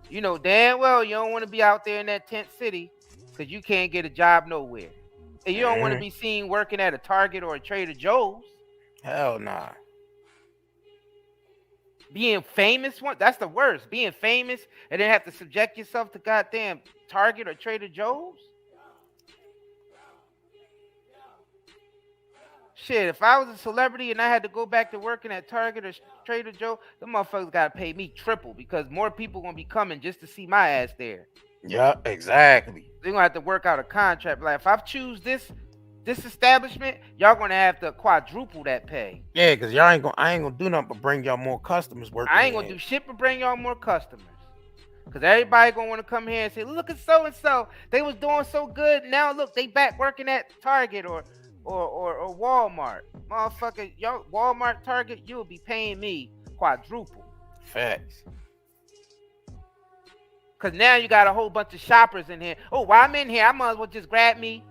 You know damn well you don't want to be out there in that tent city because you can't get a job nowhere. And you don't want to be seen working at a Target or a Trader Joe's. Hell nah. Being famous, that's the worst. Being famous and then have to subject yourself to goddamn Target or Trader Joe's. Shit, if I was a celebrity and I had to go back to working at Target or Trader Joe, the motherfuckers gotta pay me triple because more people gonna be coming just to see my ass there. Yeah, exactly. They're gonna have to work out a contract. Like if I choose this establishment, y'all gonna have to quadruple that pay. Yeah, because I ain't gonna do nothing but bring y'all more customers working. I ain't gonna do shit but bring y'all more customers. Cause everybody gonna want to come here and say, look at so and so. They was doing so good. Now look, they back working at Target or Walmart. Motherfucker, y'all Walmart, Target, you'll be paying me quadruple. Facts. Cause now you got a whole bunch of shoppers in here. Oh, while I'm in here, I might as well just grab me.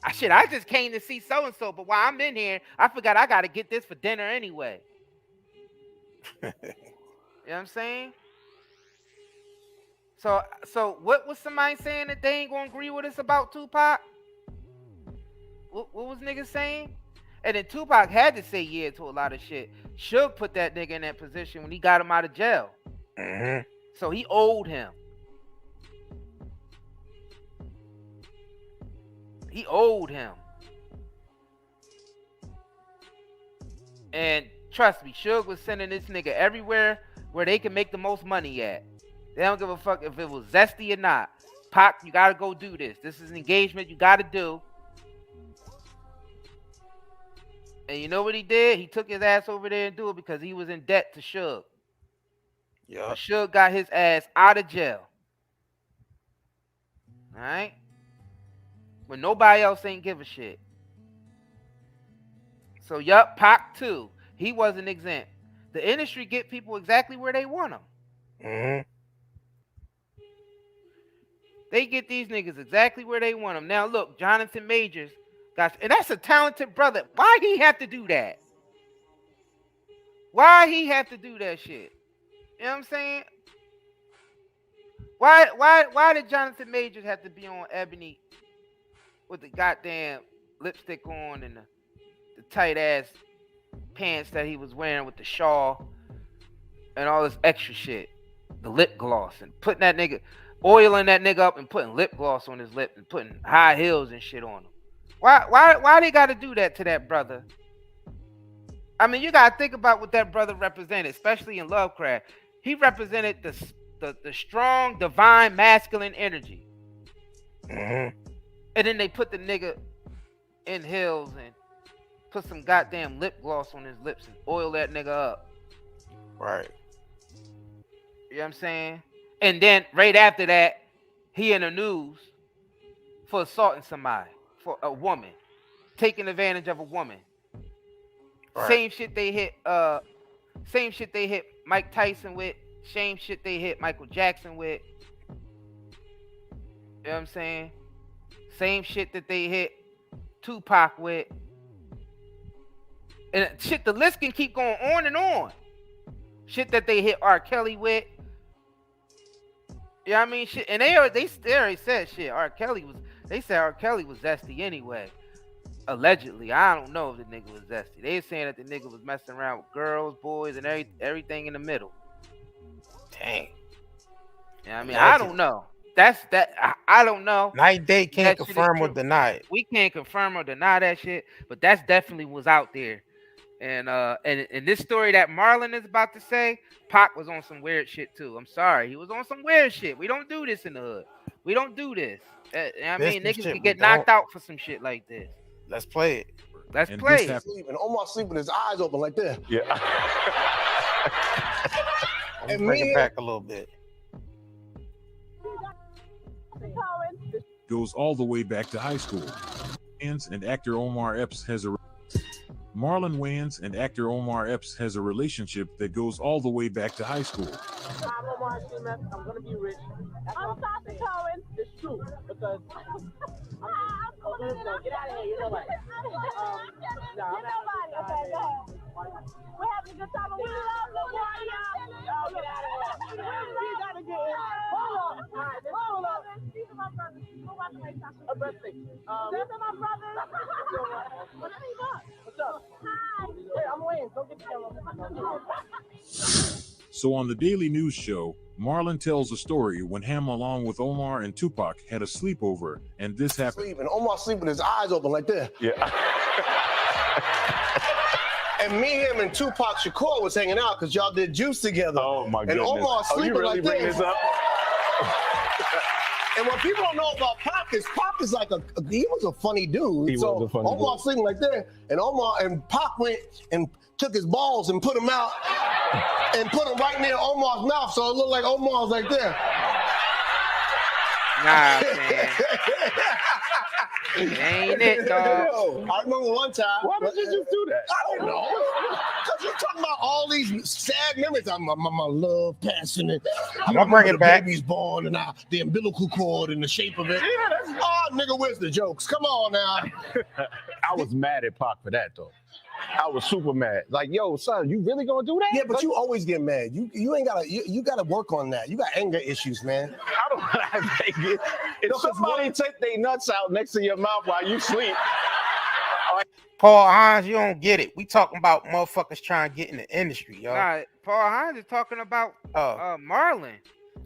I just came to see so and so, but while I'm in here, I forgot I gotta get this for dinner anyway. You know what I'm saying? So what was somebody saying that they ain't gonna agree with us about Tupac? What was niggas saying? And then Tupac had to say yeah to a lot of shit. Suge put that nigga in that position when he got him out of jail. Mm-hmm. So he owed him. He owed him. And trust me, Suge was sending this nigga everywhere where they can make the most money at. They don't give a fuck if it was Zèsty or not. Pac, you gotta go do this. This is an engagement you gotta do. And you know what he did? He took his ass over there and do it because he was in debt to Suge. Yeah. Suge got his ass out of jail. Alright? When nobody else ain't give a shit. So yup, Pac too. He wasn't exempt. The industry get people exactly where they want them. Mm-hmm. They get these niggas exactly where they want them. Now look, Jonathan Majors, and that's a talented brother. Why he have to do that? Why he have to do that shit? You know what I'm saying? Why did Jonathan Majors have to be on Ebony with the goddamn lipstick on and the tight ass pants that he was wearing with the shawl and all this extra shit? The lip gloss and putting that nigga, oiling that nigga up and putting lip gloss on his lip and putting high heels and shit on him. Why they gotta do that to that brother? I mean, you gotta think about what that brother represented, especially in Lovecraft. He represented the strong, divine, masculine energy. Mm-hmm. And then they put the nigga in heels and put some goddamn lip gloss on his lips and oil that nigga up. Right. You know what I'm saying? And then right after that, he in the news for assaulting somebody, for a woman, taking advantage of a woman. Right. Same shit they hit Mike Tyson with, same shit they hit Michael Jackson with. You know what I'm saying? Same shit that they hit Tupac with. And shit, the list can keep going on and on. Shit that they hit R. Kelly with. You know what I mean? Shit, and they already said shit. They said R. Kelly was Zèsty anyway. Allegedly. I don't know if the nigga was Zèsty. They saying that the nigga was messing around with girls, boys, and everything in the middle. Dang. You know what I mean? I don't know. I don't know. Night Day can't confirm or deny it. We can't confirm or deny that shit, but that's definitely was out there. And in this story that Marlon is about to say, Pac was on some weird shit too. I'm sorry, he was on some weird shit. We don't do this in the hood. We don't do this. I mean, niggas can get knocked out for some shit like this. Let's play it. Let's And play this it. happened- Sleeping, Omar sleeping with his eyes open like that. Yeah. Let's bring it back a little bit. goes all the way back to high school. Wayans and actor Omar Epps has a Marlon Wayans and actor Omar Epps has a relationship that goes all the way back to high school. I'm Omar Epps. I'm gonna be rich. I'm Tasha Cohen. It's true because I'm gonna get out of here. You know what? Nobody. Okay, go ahead. We're having a good time, and we love the y'all. Y'all get out of here. We gotta get in. Hold on. Hold on. These are my brothers. Who about to make something? A birthday. These are my brothers. What are you doing? What's up? Hi. Hey, I'm Wayne. Don't get the camera. So on the Daily News show, Marlon tells a story when him along with Omar and Tupac had a sleepover, and this happened. Sleeping, Omar sleeping with his eyes open like that. Yeah. And me, him, and Tupac Shakur was hanging out because y'all did Juice together. Oh my goodness. And Omar sleeping you really like bring this. this up? And what people don't know about Pac is like he was a funny dude. He was a funny Omar dude. sleeping like that, and Omar and Pac went and took his balls and put them out and put them right near Omar's mouth, so it looked like Omar's like that. Nah, man. Ain't it, dog? Yo, I remember one time. Why did you just do that? I don't know. Because you're talking about all these sad memories. My love, passionate. I'm gonna bring it back. The baby's born and the umbilical cord and the shape of it. Yeah, Oh, nigga, where's the jokes? Come on now. I was mad at Pac for that though. I was super mad. Like, yo, son, you really gonna do that? Yeah, but like, you always get mad. You ain't gotta. You gotta work on that. You got anger issues, man. I don't have anger. If somebody take their nuts out next to your mouth while you sleep. Paul Hines, you don't get it. We talking about motherfuckers trying to get in the industry, yo. Nah, Paul Hines is talking about Marlon.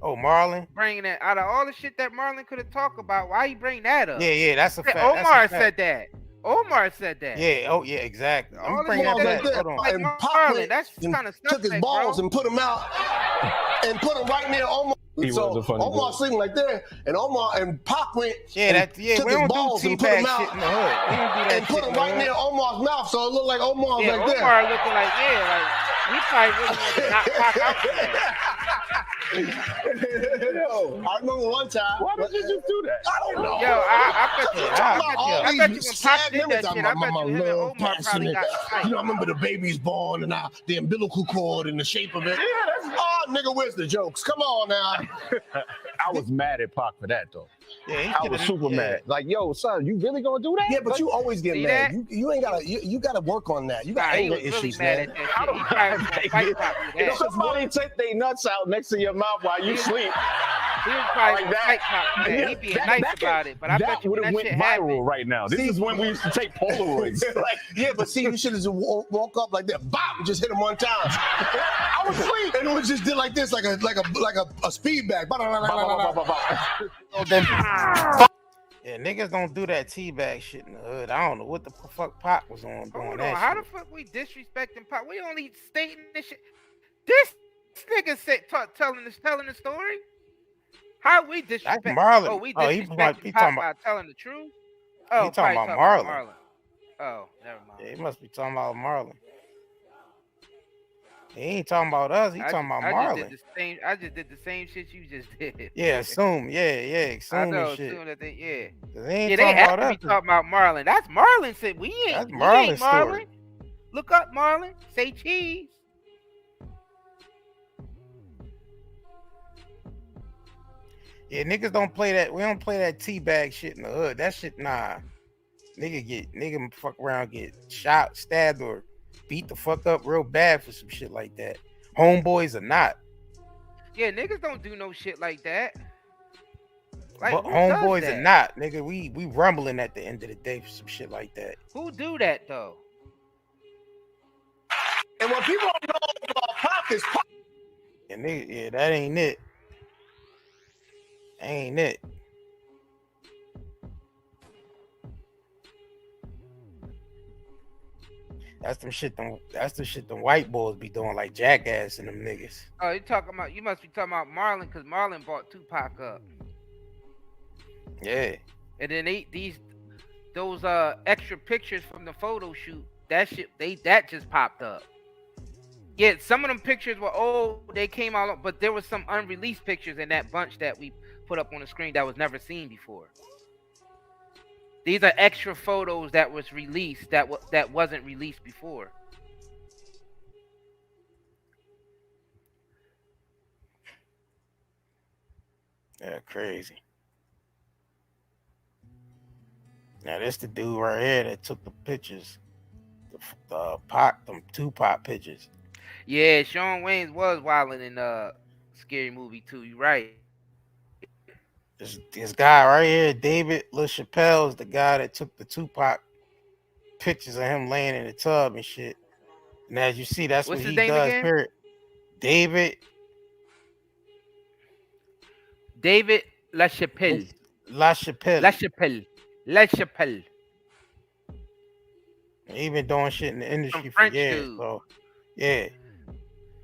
Oh, Marlon? Bringing that out of all the shit that Marlon could have talked about. Why you bring that up? Yeah, that's a fact. Omar said that. Omar said that. Yeah, oh yeah, exactly. I'm All bringing the that shit back. Hold on. Like And Marlon, Pac went that's and kind of took his balls and put them out and put them right near Omar. He So was a funny Omar dude. sleeping like that, and Omar and Pac went Yeah, took we his don't balls do and put them teabag shit out in the hood. We don't do that and put shit them in the right hood. near Omar's mouth, so it looked like Omar's Yeah, like Omar that. looking like, like we probably really wanted to knock Pac out for that. Yo, I remember one time. Why did you just do that? I don't know. Yo, I bet you, I I bet you when Pac did that shit, I bet you him and love, Omar probably passionate. got in a fight. You know, I remember the baby's born and the umbilical cord and the shape of it. Yeah, Oh, nigga, where's the jokes? Come on now. I was mad at Pac for that though. Yeah, I was super mad. Like, yo, son, you really gonna do that? Yeah, but like, you always get See mad. that? You ain't gotta. You gotta work on that. You got Nah, he anger was really issues, mad man. at that I shit. don't He probably was have gonna fight anger. Pac for If that. somebody take their nuts out next to your mouth while you sleep, He was probably like gonna fight Pac for that. He being nice about it, but I bet that you would when have that went shit viral happened. right now. This is when we used to take Polaroids. Like, Yeah, but see, you should have just woke up like that. Bop, and just hit him one time. I was asleep, and it was just did like this, like a speed bag. So then, yeah, niggas don't do that teabag shit in the hood. I don't know what the fuck Pac was on doing Hold that on, how shit. the fuck we disrespecting Pac? We only stating this shit. This nigga said telling the story. How we disrespect? Marlon. Oh, we Oh, he disrespecting might be Pac talking by about- telling the truth. He Oh, talking probably about Marlon. Oh, never mind. Yeah, he must be talking about Marlon. He ain't talking about us. He talking about Marlon. I just did the same shit you just did. Yeah, assume. Yeah, I assume know. and shit. Assume that they, yeah. 'Cause they ain't Yeah, they talking have about to us. be talking about Marlon. That's Marlon said. We ain't. That's we Marlon's ain't Marlon. story. Look up Marlon. Say cheese. Yeah, niggas don't play that. We don't play that teabag shit in the hood. That shit, nah. Nigga fuck around, get shot, stabbed, or beat the fuck up real bad for some shit like that. Homeboys or not. Yeah, niggas don't do no shit like that. Like, But who does homeboys that? or not, nigga, we rumbling at the end of the day for some shit like that. Who do that though? And what people don't know about Pac is Pac. And nigga, yeah, that ain't it. Ain't it. That's the shit the white boys be doing, like Jackass and them niggas. Oh, you must be talking about Marlon, because Marlon bought Tupac up. Yeah. And then these those extra pictures from the photo shoot, that just popped up. Yeah, some of them pictures were old, they came out, but there was some unreleased pictures in that bunch that we put up on the screen that was never seen before. These are extra photos that was released that wasn't released before. Yeah, crazy. Now this the dude right here that took the pictures, them Tupac pictures. Yeah, Shawn Wayans was wilding in Scary Movie 2. You right. This guy right here, David LaChapelle, is the guy that took the Tupac pictures of him laying in the tub and shit. And as you see, that's What's what his he name does. again? Period. David LaChapelle. He been doing shit in the industry for French years. dude. So yeah.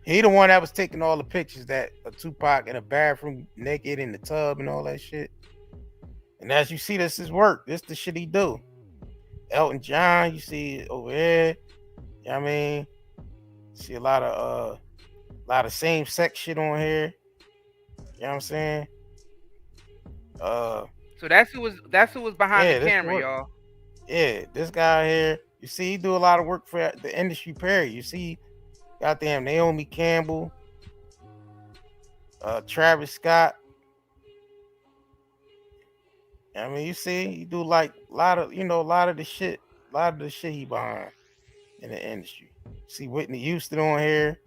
He the one that was taking all the pictures that of Tupac in the bathroom naked in the tub and all that shit. And as you see, this is work. This the shit he do. Elton John, you see over here. You know what I mean? See a lot of same sex shit on here. You know what I'm saying? So that's who was behind the camera, y'all. Yeah, this guy here. You see, he do a lot of work for the industry. Period. You see, goddamn Naomi Campbell, Travis Scott. I mean, you see, he do like a lot of the shit he behind in the industry. See Whitney Houston on here.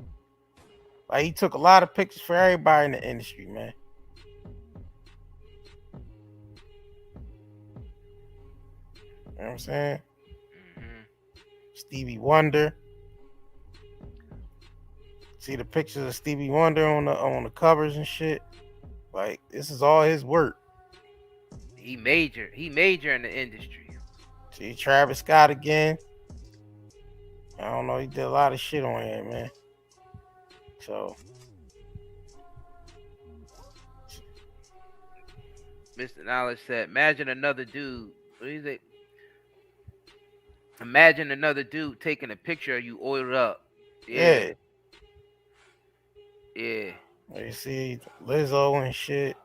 Like, he took a lot of pictures for everybody in the industry, man. You know what I'm saying? Stevie Wonder. See the pictures of Stevie Wonder on the covers and shit. Like, this is all his work. He major in the industry. See Travis Scott again. I don't know, he did a lot of shit on here, man. So Mr. Knowledge said, imagine another dude. What is it? Imagine another dude taking a picture of you oiled up. Yeah. Yeah. You see Lizzo and shit.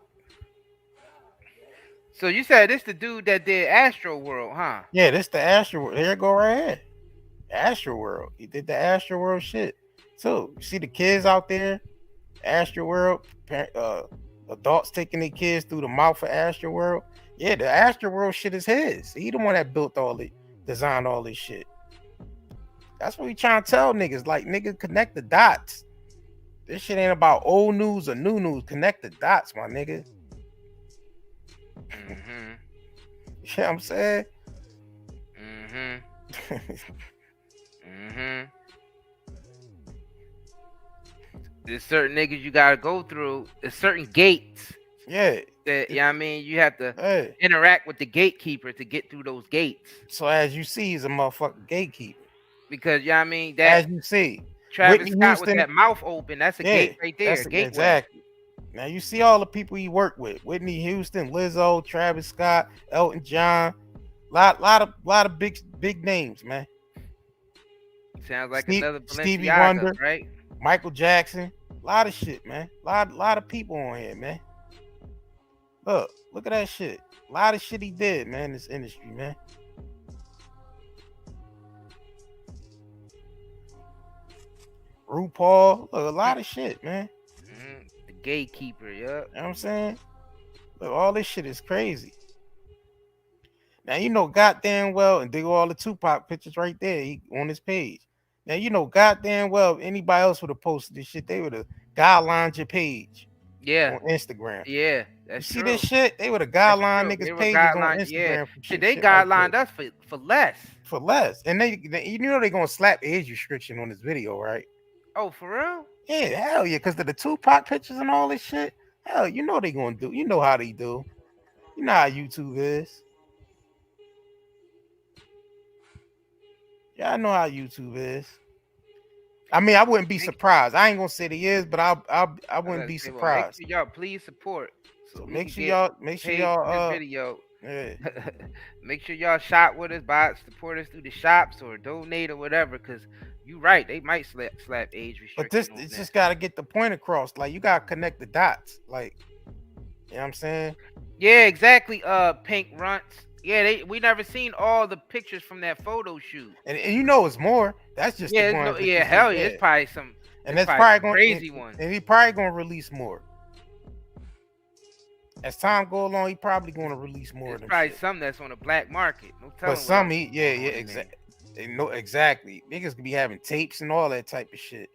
So you said this the dude that did Astro World, huh? Yeah, this the Astro World. Here it go right here. Astro World. He did the Astro World shit. So you see the kids out there, Astro World, adults taking their kids through the mouth of Astro World. Yeah, the Astro World shit is his. He the one that built all it, designed all this shit. That's what we trying to tell niggas. Like, nigga, connect the dots. This shit ain't about old news or new news. Connect the dots, my nigga. Mm-hmm. You know what I'm saying? Mm-hmm. Mm-hmm. There's certain niggas you gotta go through. There's certain gates. Yeah. That, you know what I mean? You have to interact with the gatekeeper to get through those gates. So as you see, he's a motherfucking gatekeeper. Because, you know what I mean? That, as you see, Travis Whitney Scott Houston, with that mouth open, that's a gate right there. Gateway. Exactly. Now you see all the people he worked with: Whitney Houston, Lizzo, Travis Scott, Elton John, lot of big names, man. Sounds like another Stevie Balenciaga, Wonder, right? Michael Jackson, a lot of shit, man. Lot of people on here, man. Look at that shit. A lot of shit he did, man, in this industry, man. RuPaul, look, a lot of shit, man. The gatekeeper, yeah. You know what I'm saying? Look, all this shit is crazy. Now, you know goddamn well, and dig all the Tupac pictures right there on his page. Now, you know goddamn well, if anybody else would have posted this shit, they would have guidelined your page. Yeah. On Instagram. Yeah, that's you see true. this shit? They would have guidelined niggas' pages on Instagram. Yeah. For shit, they shit guidelined like us for less. For less. And they you know they're gonna slap age restriction on this video, right? Oh, for real? Yeah, hell yeah, because of the Tupac pictures and all this shit. Hell, you know they gonna do. You know how they do. You know how YouTube is. Yeah, I know how YouTube is. I mean, I wouldn't be surprised. I ain't gonna say he is, but I wouldn't be surprised. Make sure y'all please support. So make sure y'all video. Yeah. Make sure y'all shop with us, support us through the shops or donate or whatever. Cause you right, they might slap age But restriction on it's that. just gotta get the point across. Like you gotta connect the dots. Like, you know what I'm saying? Yeah, exactly. Pink Runts. Yeah, we never seen all the pictures from that photo shoot. And you know it's more. That's just Yeah, the ones. hell yeah, it's probably some. And that's probably going crazy one. And he probably gonna release more. As time go along, he probably gonna release more. It's probably some that's on the black market. No telling. But some exactly. No, exactly. Niggas could be having tapes and all that type of shit.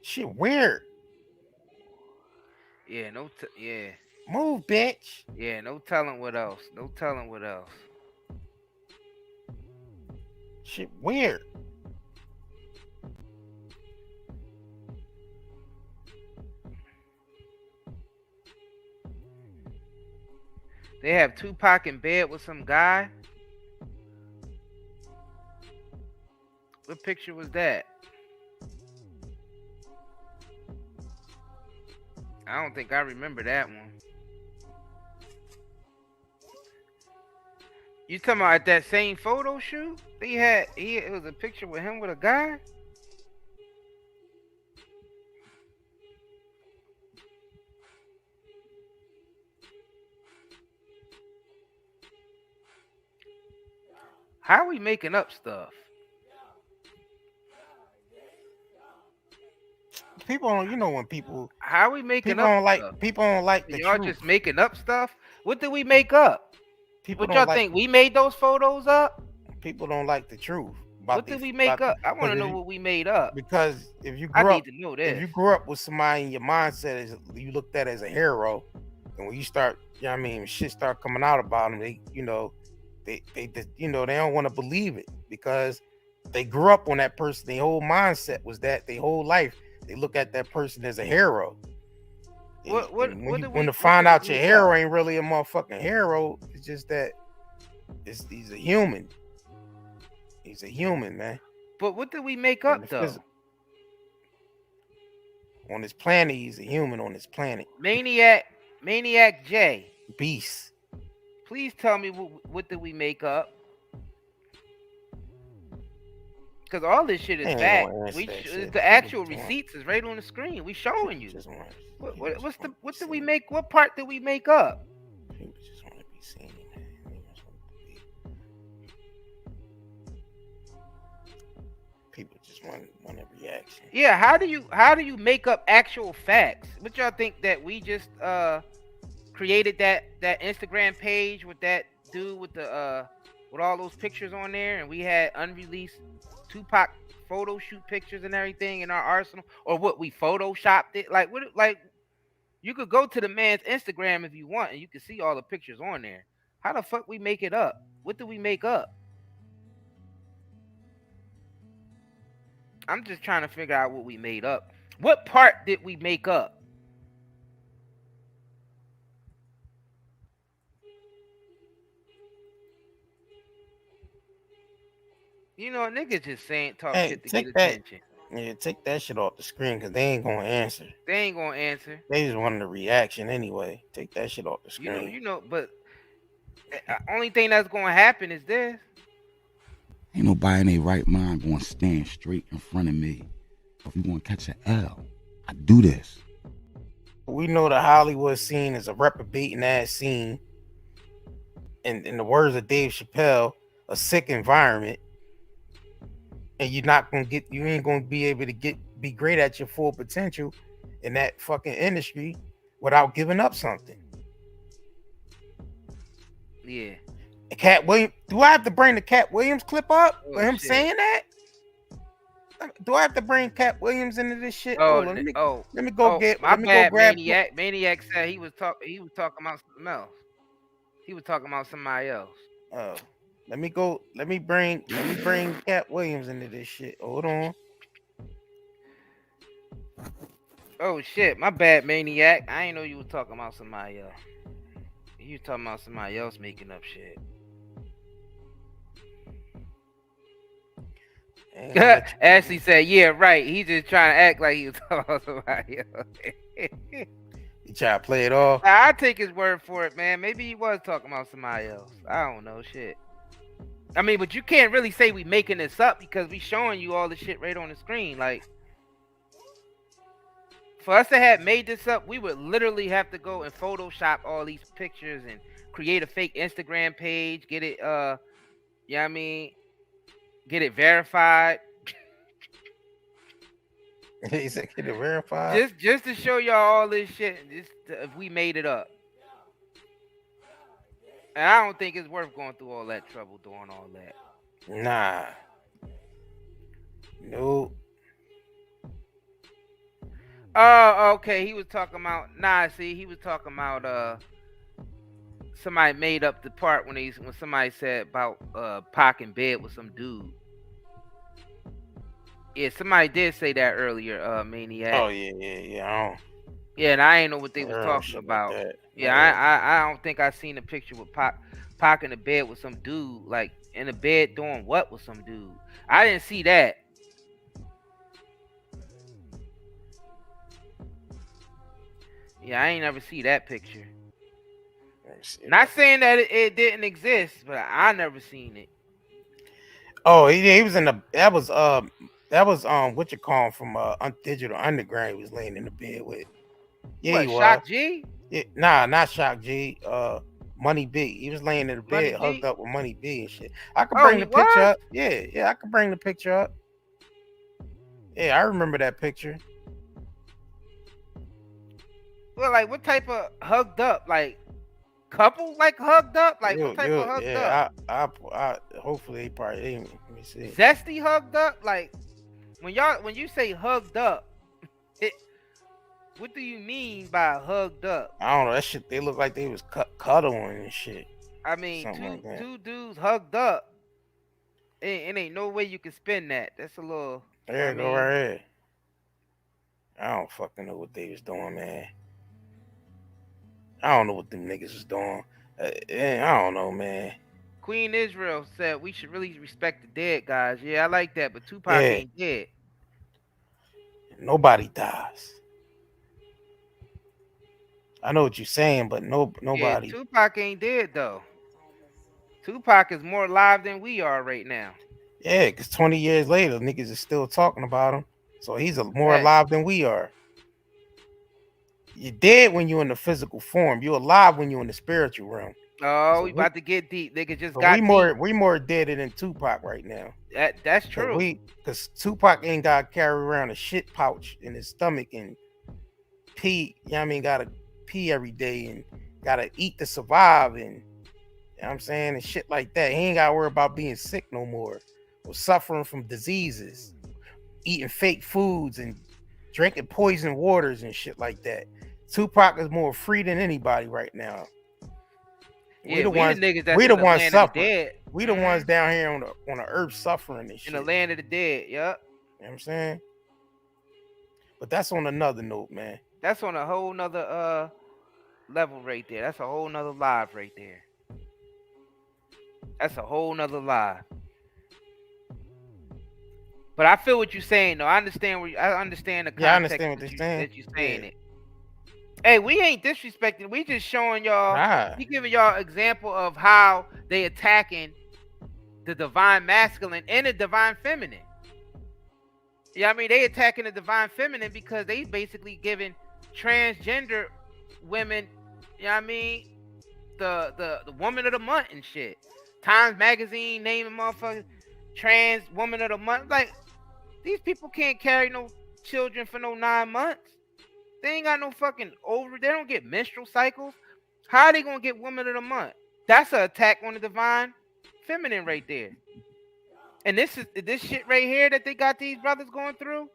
Shit weird. Yeah, yeah. Move, bitch. Yeah, no telling what else. No telling what else. Shit weird. They have Tupac in bed with some guy. What picture was that? I don't think I remember that one. You talking about at that same photo shoot? It was a picture with him with a guy? How are we making up stuff? People don't, when people. How are we making people up don't like stuff? people don't like the Y'all truth. just making up stuff? What did we make up? People What y'all think? We made those photos up? People don't like the truth. What did we make up? I want to know what we made up. Because if you I grew need up, to know this. if you grew up with somebody in your mindset as you looked at as a hero, and when you start, shit start coming out about them, they don't want to believe it because they grew up on that person. Their whole mindset was that their whole life they look at that person as a hero. When to find out your hero ain't really a motherfucking hero, it's just that he's a human. He's a human, man. But what did we make up though? On this planet, he's a human on this planet. Maniac J. Beast. Please tell me what did we make up? Because all this shit is fact. The actual receipts is right on the screen. We showing you. What did we make? What part did we make up? People just want to be seen, man. People just want a reaction. Yeah, how do you make up actual facts? What y'all think that we just created that Instagram page with that dude with the with all those pictures on there, and we had unreleased Tupac photo shoot pictures and everything in our arsenal, or what we photoshopped it? Like what? Like you could go to the man's Instagram if you want, and you can see all the pictures on there. How the fuck we make it up? What do we make up? I'm just trying to figure out what we made up. What part did we make up? Niggas just talk shit to get attention. Yeah, take that shit off the screen because they ain't gonna answer. They just wanted a reaction anyway. Take that shit off the screen. But the only thing that's gonna happen is this. Ain't nobody in their right mind gonna stand straight in front of me. If you gonna catch an L, I do this. We know the Hollywood scene is a reprobating ass scene. And in the words of Dave Chappelle, a sick environment. And you ain't gonna be able to be great at your full potential in that fucking industry without giving up something. Yeah. Cat Williams. Do I have to bring the Cat Williams clip up for him saying that? Do I have to bring Cat Williams into this shit? Let me go grab. Maniac said he was talking about something else. He was talking about somebody else. Oh. Let me bring Cat Williams into this shit. Hold on. Oh shit, my bad, Maniac. I ain't know you was talking about somebody else. You was talking about somebody else making up shit. Ashley said, "Yeah, right. He just trying to act like he was talking about somebody else." try to play it off. I take his word for it, man. Maybe he was talking about somebody else. I don't know, shit. I mean, but you can't really say we making this up because we showing you all the shit right on the screen. Like, for us to have made this up, we would literally have to go and Photoshop all these pictures and create a fake Instagram page, get it, you know what I mean? Get it verified. He said, get it verified? Just to show y'all all this shit, if we made it up. And I don't think it's worth going through all that trouble doing all that. Nah. Nope. Oh, okay. He was talking about he was talking about somebody made up the part when somebody said about Pac in bed with some dude. Yeah, somebody did say that earlier, Maniac. Oh yeah. Yeah, and I ain't know what they was talking about. Like yeah, I don't think I seen a picture with Pac in the bed with some dude, like in the bed doing what with some dude. I didn't see that. Yeah, I ain't never see that picture. Not saying that it didn't exist, but I never seen it. Oh, he was in the that was what you call him from Digital Underground. He was laying in the bed with. Yeah, what, he was. Shock G? Yeah, nah, not Shock G. Money B. He was laying in the bed, hugged up with Money B and shit. I could bring the picture up. Yeah, I could bring the picture up. Yeah, I remember that picture. Well, like what type of hugged up? Like couple like hugged up? Like what type of hugged up? I hopefully he probably let me see. Zèsty hugged up? Like when you say hugged up, what do you mean by hugged up? I don't know. That shit, they look like they was cuddling and shit. I mean, two dudes hugged up. It ain't no way you can spin that. That's a little. There you go, right here. I don't fucking know what they was doing, man. I don't know what them niggas was doing. I don't know, man. Queen Israel said we should really respect the dead guys. Yeah, I like that, but Tupac ain't dead. Nobody dies. I know what you're saying, but nobody. Yeah, Tupac ain't dead though. Tupac is more alive than we are right now. Yeah, because 20 years later, niggas is still talking about him. So he's more alive than we are. You're dead when you're in the physical form. You're alive when you're in the spiritual realm. Oh, so we about to get deep. Nigga just got deep. We more dead than Tupac right now. That's true. Because Tupac ain't got to carry around a shit pouch in his stomach and pee. You know what I mean? Got to pee every day and got to eat to survive and, you know what I'm saying? And shit like that. He ain't got to worry about being sick no more or suffering from diseases, eating fake foods and drinking poison waters and shit like that. Tupac is more free than anybody right now. We the ones suffering. We the ones down here on the earth suffering and shit. In the land of the dead, yep. You know what I'm saying? But that's on another note, man. That's on a whole nother level right there. That's a whole nother live right there. That's a whole nother live. But I feel what you're saying, though. I understand the context. I understand what that you're saying it. Hey, we ain't disrespecting. We just showing y'all. We giving y'all example of how they attacking the divine masculine and the divine feminine. Yeah, I mean they attacking the divine feminine because they basically giving transgender women, you know what I mean, the woman of the month and shit. Times Magazine naming motherfuckers trans woman of the month. Like these people can't carry no children for no 9 months. They ain't got no fucking they don't get menstrual cycles. How are they gonna get woman of the month? That's an attack on the divine feminine right there. And this shit right here that they got these brothers going through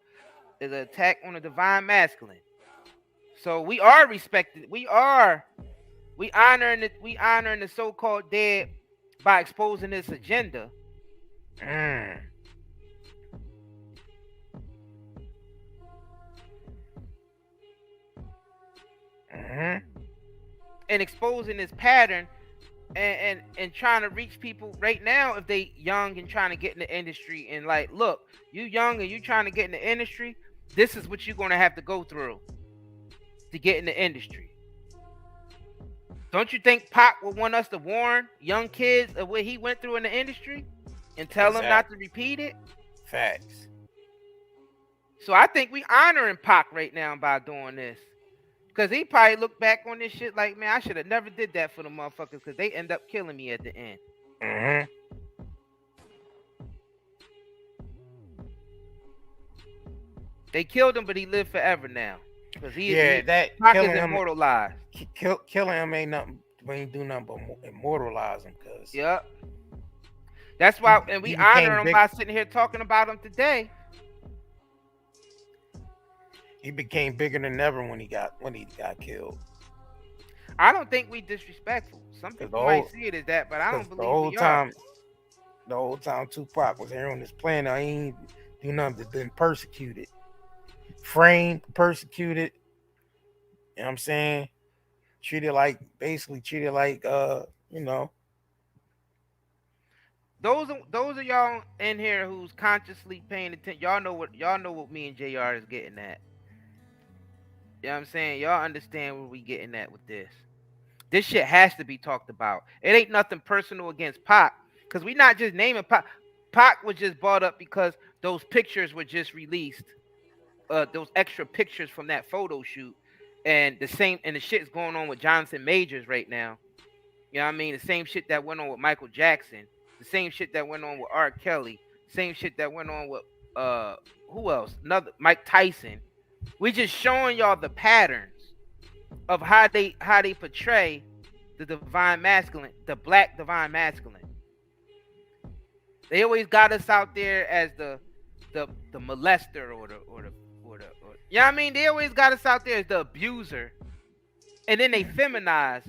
is an attack on the divine masculine. So we are respected. We honoring the so-called dead by exposing this agenda. And exposing this pattern and trying to reach people right now if they young and trying to get in the industry and like, look, you young and you trying to get in the industry, this is what you're going to have to go through to get in the industry. Don't you think Pac would want us to warn young kids of what he went through in the industry and tell them not to repeat it? Facts. So I think we honoring Pac right now by doing this. Because he probably looked back on this shit like, man, I should have never did that for the motherfuckers because they end up killing me at the end. Mm-hmm. They killed him, but he lived forever now. Because Pac is immortalized. Killing him ain't do nothing but immortalize him. Yep. That's why, and we honor him by sitting here talking about him today. He became bigger than ever when he got killed. I don't think we disrespectful. Some people might see it as that, but I don't believe we are. The whole time Tupac was here on this planet, he ain't do nothing but been persecuted. Framed, persecuted. You know what I'm saying? Treated like you know. Those are y'all in here who's consciously paying attention. Y'all know what me and JR is getting at. You know what I'm saying? Y'all understand where we getting at with this. This shit has to be talked about. It ain't nothing personal against Pac. Because we not just naming Pac. Pac was just brought up because those pictures were just released. Those extra pictures from that photo shoot. And the shit's going on with Jonathan Majors right now. You know what I mean? The same shit that went on with Michael Jackson. The same shit that went on with R. Kelly. Same shit that went on with who else? Mike Tyson. We just showing y'all the patterns of how they portray the divine masculine, the black divine masculine. They always got us out there as the molester or the you know what I mean? They always got us out there as the abuser, and then they feminize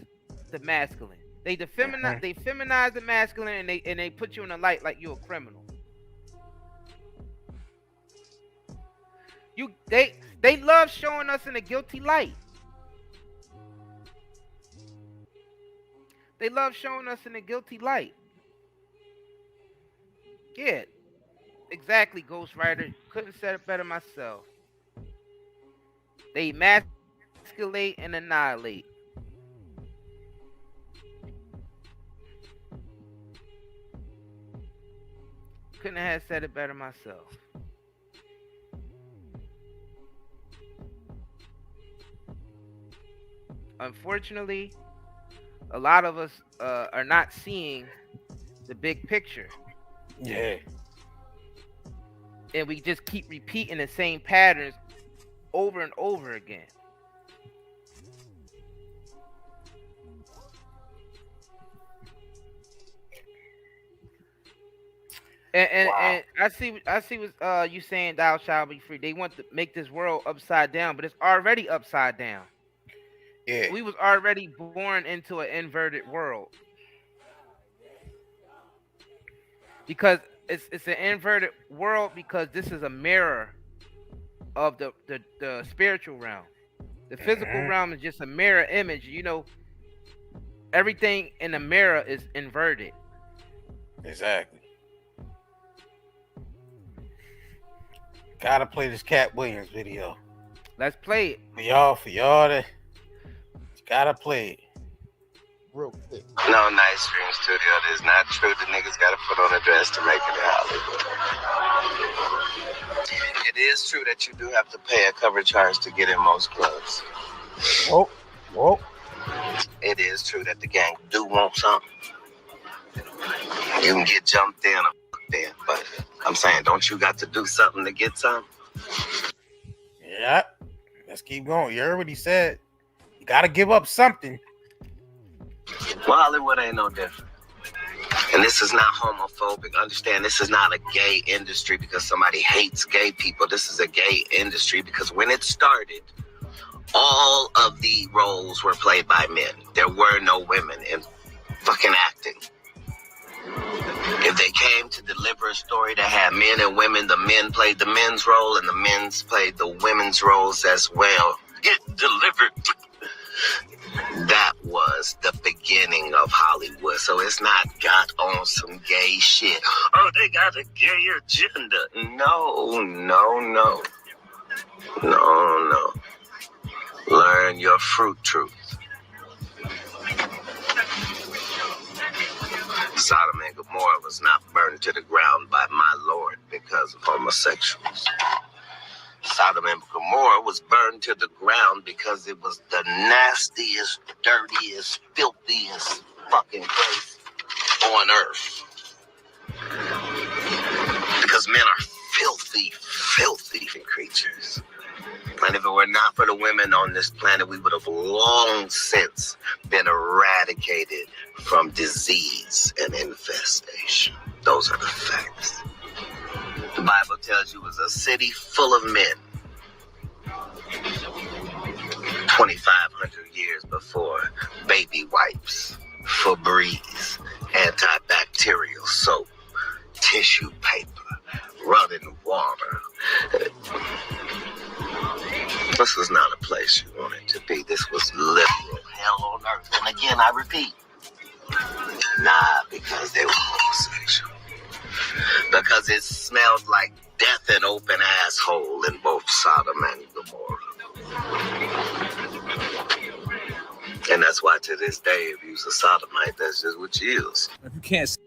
the masculine. They feminize the masculine, and they put you in the light like you're a criminal. They love showing us in a guilty light. They love showing us in a guilty light. Yeah, exactly, Ghostwriter. Couldn't said it better myself. They emasculate and annihilate. Couldn't have said it better myself. Unfortunately, a lot of us are not seeing the big picture. Yeah. And we just keep repeating the same patterns over and over again. And I see what you saying, thou shalt be free. They want to make this world upside down, but it's already upside down. Yeah. We was already born into an inverted world. Because it's an inverted world because this is a mirror of the spiritual realm. The physical realm is just a mirror image. You know, everything in the mirror is inverted. Exactly. Gotta play this Cat Williams video. Let's play it. For y'all to gotta play it. Real quick. No, Nice Dream Studio. It is not true. The niggas gotta put on a dress to make it in Hollywood. It is true that you do have to pay a cover charge to get in most clubs. Whoa. It is true that the gang do want something. You can get jumped in or there, but I'm saying, don't you got to do something to get something? Yeah. Let's keep going. You heard what he said. You gotta give up something. Well, Hollywood ain't no different. And this is not homophobic. Understand, this is not a gay industry because somebody hates gay people. This is a gay industry because when it started, all of the roles were played by men. There were no women in fucking acting. If they came to deliver a story that had men and women, the men played the men's role and the men's played the women's roles as well. It delivered. That was the beginning of Hollywood. So it's not got on some gay shit. Oh, they got a gay agenda. No. Learn your fruit truth. Sodom and Gomorrah was not burned to the ground by my Lord because of homosexuals. Sodom and Gomorrah was burned to the ground because it was the nastiest, dirtiest, filthiest fucking place on earth. Because men are filthy, filthy creatures. And if it were not for the women on this planet, we would have long since been eradicated from disease and infestation. Those are the facts. The Bible tells you it was a city full of men 2,500 years before baby wipes, Febreze, antibacterial soap, tissue paper, running water. This was not a place you wanted to be. This was literal hell on earth. And again, I repeat, because they were homosexual. Because it smelled like death and open asshole in both Sodom and Gomorrah. And that's why to this day, if you're a sodomite, that's just what you is. If you can't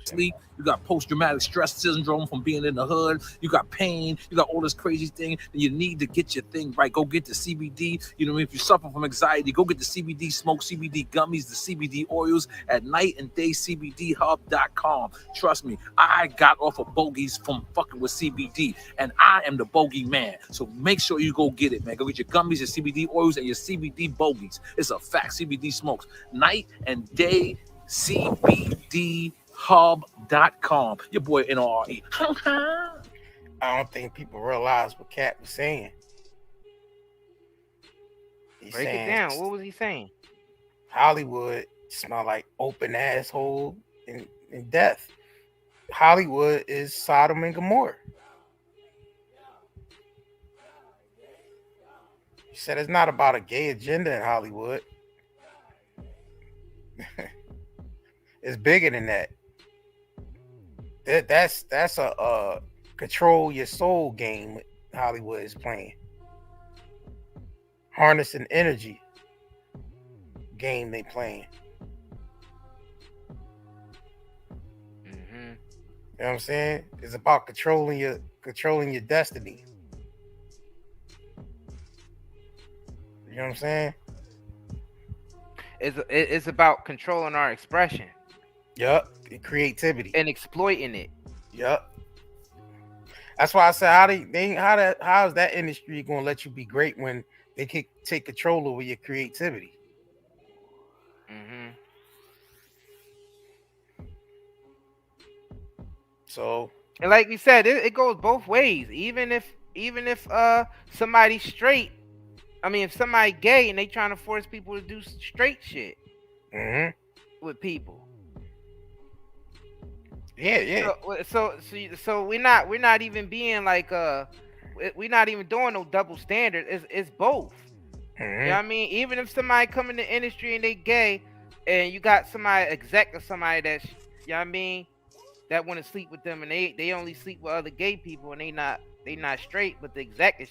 sleep, you got post-traumatic stress syndrome from being in the hood, you got pain, you got all this crazy thing, then you need to get your thing right. Go get the CBD. You know, if you suffer from anxiety, go get the CBD smoke, CBD gummies, the CBD oils at nightanddayscbdhub.com. Trust me, I got off of bogeys from fucking with CBD, and I am the bogey man. So make sure you go get it, man. Go get your gummies, your CBD oils, and your CBD bogeys. It's a fact. CBD smokes. Night and Day CBD hub.com. Your boy NRE. I don't think people realize what Cat was saying. Break it down. What was he saying? Hollywood smell like open asshole and death. Hollywood is Sodom and Gomorrah. He said it's not about a gay agenda in Hollywood. It's bigger than that. That's a control your soul game Hollywood is playing. Harnessing energy game they playing. Mm-hmm. You know what I'm saying? It's about controlling your destiny. You know what I'm saying? It's about controlling our expression. Yup. Creativity and exploiting it. Yup. That's why I said how is that industry gonna let you be great when they can take control over your creativity? Mm-hmm. So, and like you said, it goes both ways. Even if somebody's straight, I mean, if somebody gay and they trying to force people to do straight shit with people. Yeah. So we're not even being like we're not even doing no double standard. It's both. You know what I mean? Even if somebody come in the industry and they gay, and you got somebody exec or somebody that's, you know what I mean, that want to sleep with them, and they only sleep with other gay people, and they not straight, but the exec is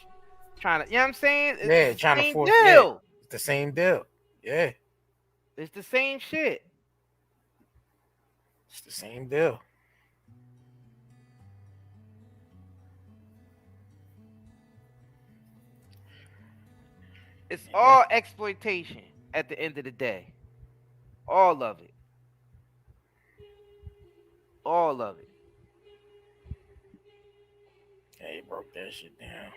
trying to, you know what I'm saying? It's trying to force deal. Yeah, it's the same deal. Yeah. It's the same shit. It's the same deal. It's all exploitation at the end of the day. All of it. All of it. Yeah, he broke that shit down.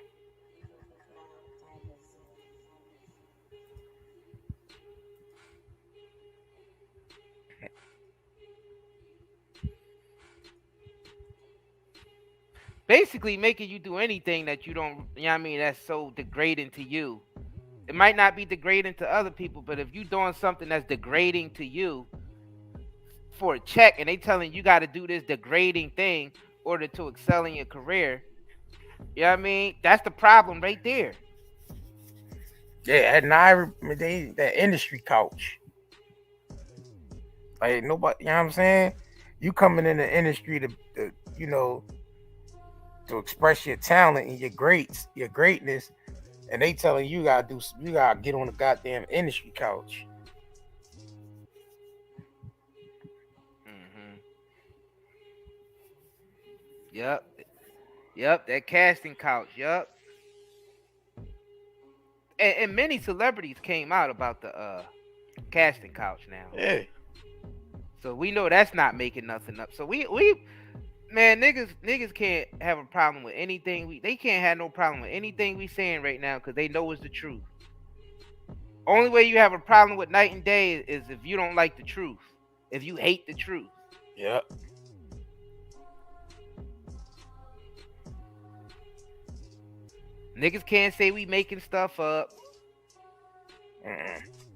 Basically making you do anything that you don't, you know what I mean, that's so degrading to you. It might not be degrading to other people, but if you're doing something that's degrading to you for a check, and they telling you got to do this degrading thing in order to excel in your career, you know what I mean? That's the problem right there. Yeah, that industry couch. Like nobody, you know what I'm saying? You coming in the industry to you know, to express your talent and your greatness, and they telling you gotta get on the goddamn industry couch. Yep. Yep, that casting couch. Yep. And many celebrities came out about the casting couch now. Yeah. So we know that's not making nothing up. So we man, niggas can't have a problem with anything. They can't have no problem with anything we saying right now because they know it's the truth. Only way you have a problem with night and day is if you don't like the truth. If you hate the truth. Yep. Niggas can't say we making stuff up.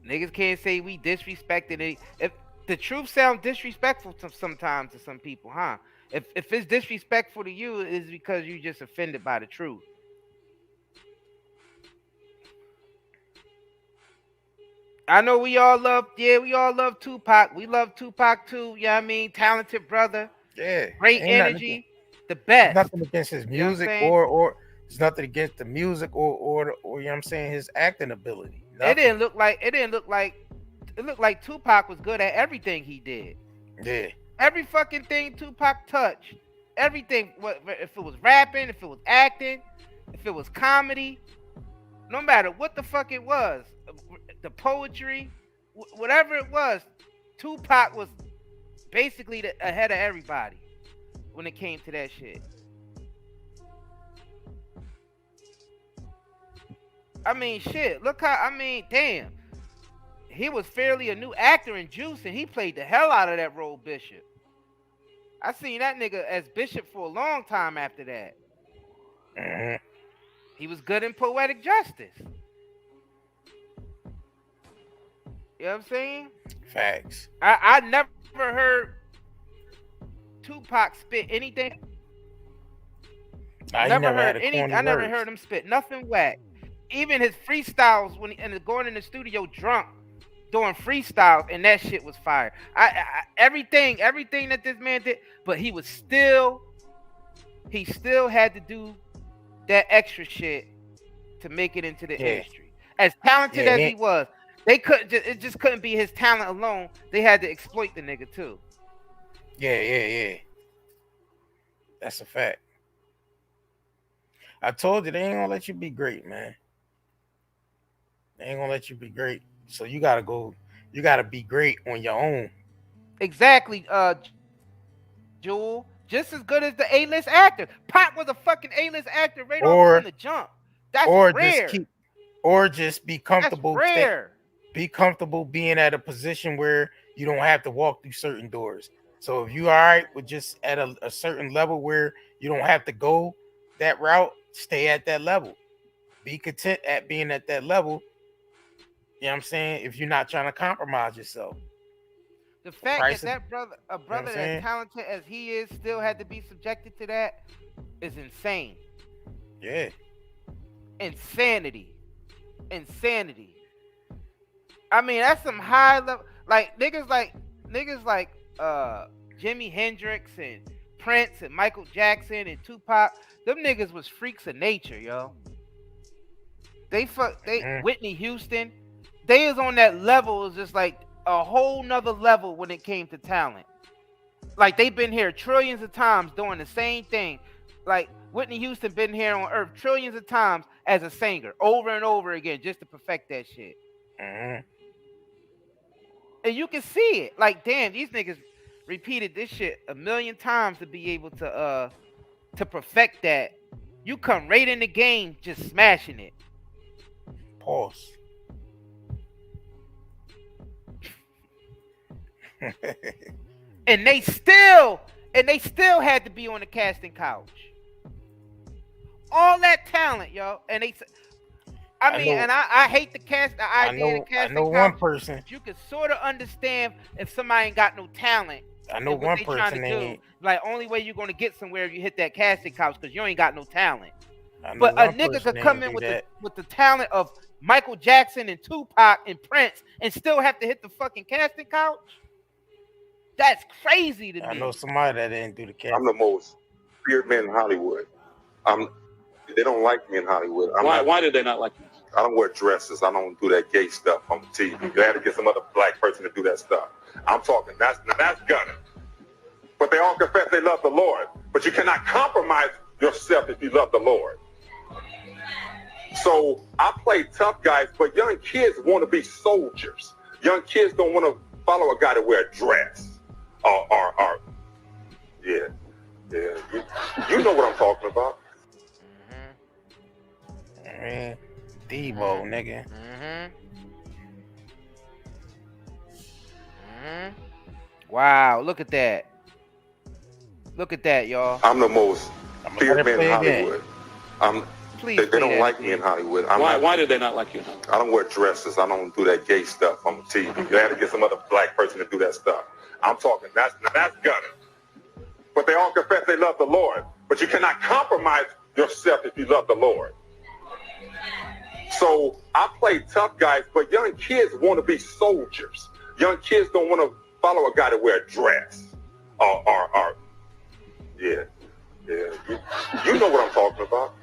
Niggas can't say we disrespecting it. If the truth sounds disrespectful sometimes to some people, huh? If it's disrespectful to you, it's because you just offended by the truth. I know we all love Tupac. We love Tupac too. You know what I mean? Talented brother. Yeah. Great energy. The best. Nothing against his music or it's nothing against the music or you know what I'm saying, his acting ability. Nothing. It looked like Tupac was good at everything he did. Yeah. Every fucking thing Tupac touched. Everything. If it was rapping, if it was acting, if it was comedy, no matter what the fuck it was, the poetry, whatever it was, Tupac was basically ahead of everybody when it came to that shit. I mean, shit. Look how, I mean, damn. He was fairly a new actor in Juice, and he played the hell out of that role, Bishop. I seen that nigga as Bishop for a long time after that. He was good in Poetic Justice. You know what I'm saying? Facts. I never heard Tupac spit anything. I never heard him spit nothing whack. Even his freestyles when going in the studio drunk doing freestyles, and that shit was fire. Everything that this man did, but he still had to do that extra shit to make it into the industry. As talented as he was, it just couldn't be his talent alone. They had to exploit the nigga too. Yeah. That's a fact. I told you they ain't gonna let you be great, man. They ain't gonna let you be great. So you gotta be great on your own. Exactly, Jewel. Just as good as the A-list actor. Pac was a fucking A-list actor right off from the jump. That's rare. Just be comfortable. That's rare. Be comfortable being at a position where you don't have to walk through certain doors. So if you all right with just at a certain level where you don't have to go that route, stay at that level. Be content at being at that level. You know what I'm saying? If you're not trying to compromise yourself. The fact that a brother as talented as he is still had to be subjected to that is insane. Yeah. Insanity. I mean, that's some high level, like niggas like Jimi Hendrix and Prince and Michael Jackson and Tupac. Them niggas was freaks of nature, yo. Whitney Houston. They is on that level, is just like a whole nother level when it came to talent. Like they've been here trillions of times doing the same thing. Like Whitney Houston been here on earth trillions of times as a singer over and over again just to perfect that shit. And you can see it. Like, damn, these niggas repeated this shit a million times to be able to perfect that. You come right in the game just smashing it. Pause. and they still had to be on the casting couch. All that talent, yo, and I hate the idea of the casting couch. I know one person. You can sort of understand if somebody ain't got no talent. I know one person ain't. Like, only way you're gonna get somewhere if you hit that casting couch because you ain't got no talent. But a nigga could come in with the talent of Michael Jackson and Tupac and Prince and still have to hit the fucking casting couch. That's crazy to me. I know somebody that didn't do the casting. I'm the most feared man in Hollywood. They don't like me in Hollywood. Why do they not like you? I don't wear dresses. I don't do that gay stuff on TV. You had to get some other black person to do that stuff. I'm talking, that's gunning. But they all confess they love the Lord. But but you cannot compromise yourself if you love the Lord. So I play tough guys, but young kids want to be soldiers. Young kids don't want to follow a guy to wear a dress. Yeah. You know what I'm talking about. Debo, nigga. Wow, look at that. Look at that, y'all. I'm the most feared man in play Hollywood. They don't like me in Hollywood. Why do they not like you? I don't wear dresses. I don't do that gay stuff on TV. You have to get some other black person to do that stuff. I'm talking, that's gunning. But they all confess they love the Lord. But you cannot compromise yourself if you love the Lord. So I play tough guys, but young kids want to be soldiers. Young kids don't want to follow a guy to wear a dress. Yeah. You know what I'm talking about.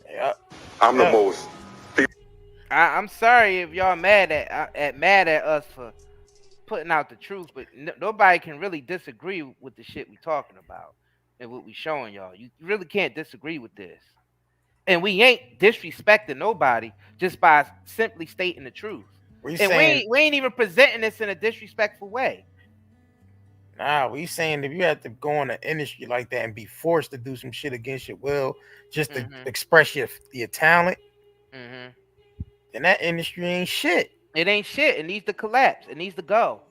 Yep. I'm the most. I'm sorry if y'all mad at us for putting out the truth, but nobody can really disagree with the shit we talking about and what we showing y'all. You really can't disagree with this, and we ain't disrespecting nobody just by simply stating the truth. We ain't even presenting this in a disrespectful way. Nah, we saying if you have to go in an industry like that and be forced to do some shit against your will just to express your talent, then that industry ain't shit. It ain't shit. It needs to collapse. It needs to go.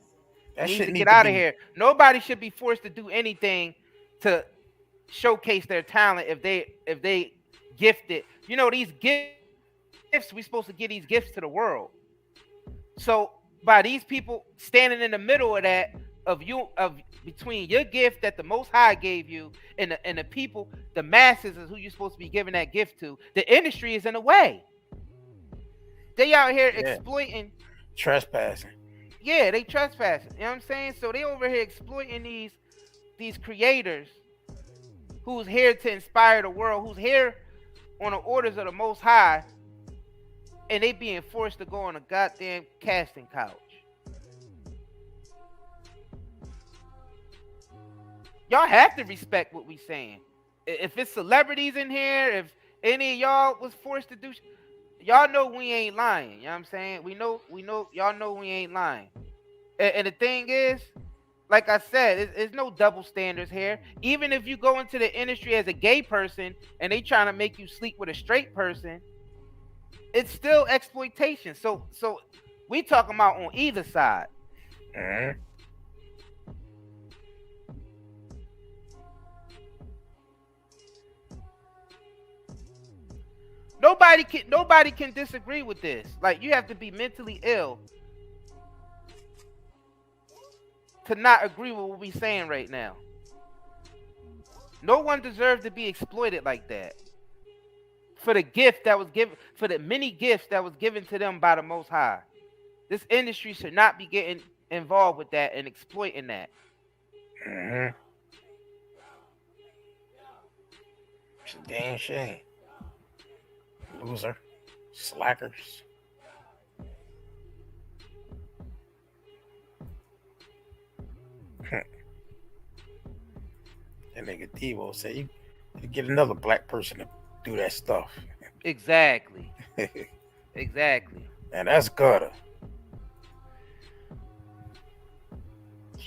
It needs to get out out of here. Nobody should be forced to do anything to showcase their talent if they gifted. You know, these gifts, we supposed to give these gifts to the world. So by these people standing in the middle of that, between your gift that the Most High gave you and the people, the masses is who you're supposed to be giving that gift to, the industry is in the way. They out here exploiting, trespassing. Yeah, they trespassing. You know what I'm saying? So they over here exploiting these creators who's here to inspire the world, who's here on the orders of the Most High, and they being forced to go on a goddamn casting couch. Y'all have to respect what we saying. If it's celebrities in here, if any of y'all was forced to do, y'all know we ain't lying. You know what I'm saying? We know, y'all know we ain't lying. And the thing is, like I said, there's no double standards here. Even if you go into the industry as a gay person and they trying to make you sleep with a straight person, it's still exploitation. So we talking about on either side. Nobody can disagree with this. Like, you have to be mentally ill to not agree with what we're saying right now. No one deserves to be exploited like that. For the gift that was given, for the many gifts that was given to them by the Most High. This industry should not be getting involved with that and exploiting that. It's a damn shame. Loser. Slackers. That nigga Debo said you get another black person to do that stuff. Exactly. Exactly. And that's gutter.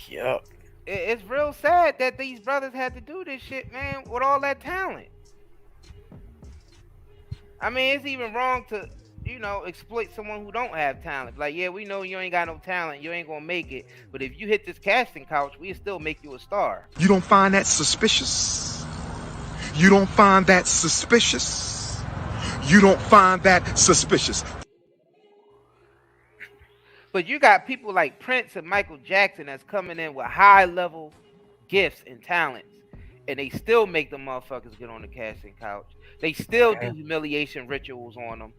Yup. It's real sad that these brothers had to do this shit, man, with all that talent. I mean, it's even wrong to, exploit someone who don't have talent. Like, yeah, we know you ain't got no talent. You ain't gonna make it. But if you hit this casting couch, we'll still make you a star. You don't find that suspicious? You don't find that suspicious? You don't find that suspicious? But you got people like Prince and Michael Jackson that's coming in with high-level gifts and talents. And they still make the motherfuckers get on the casting couch. They still do humiliation rituals on them.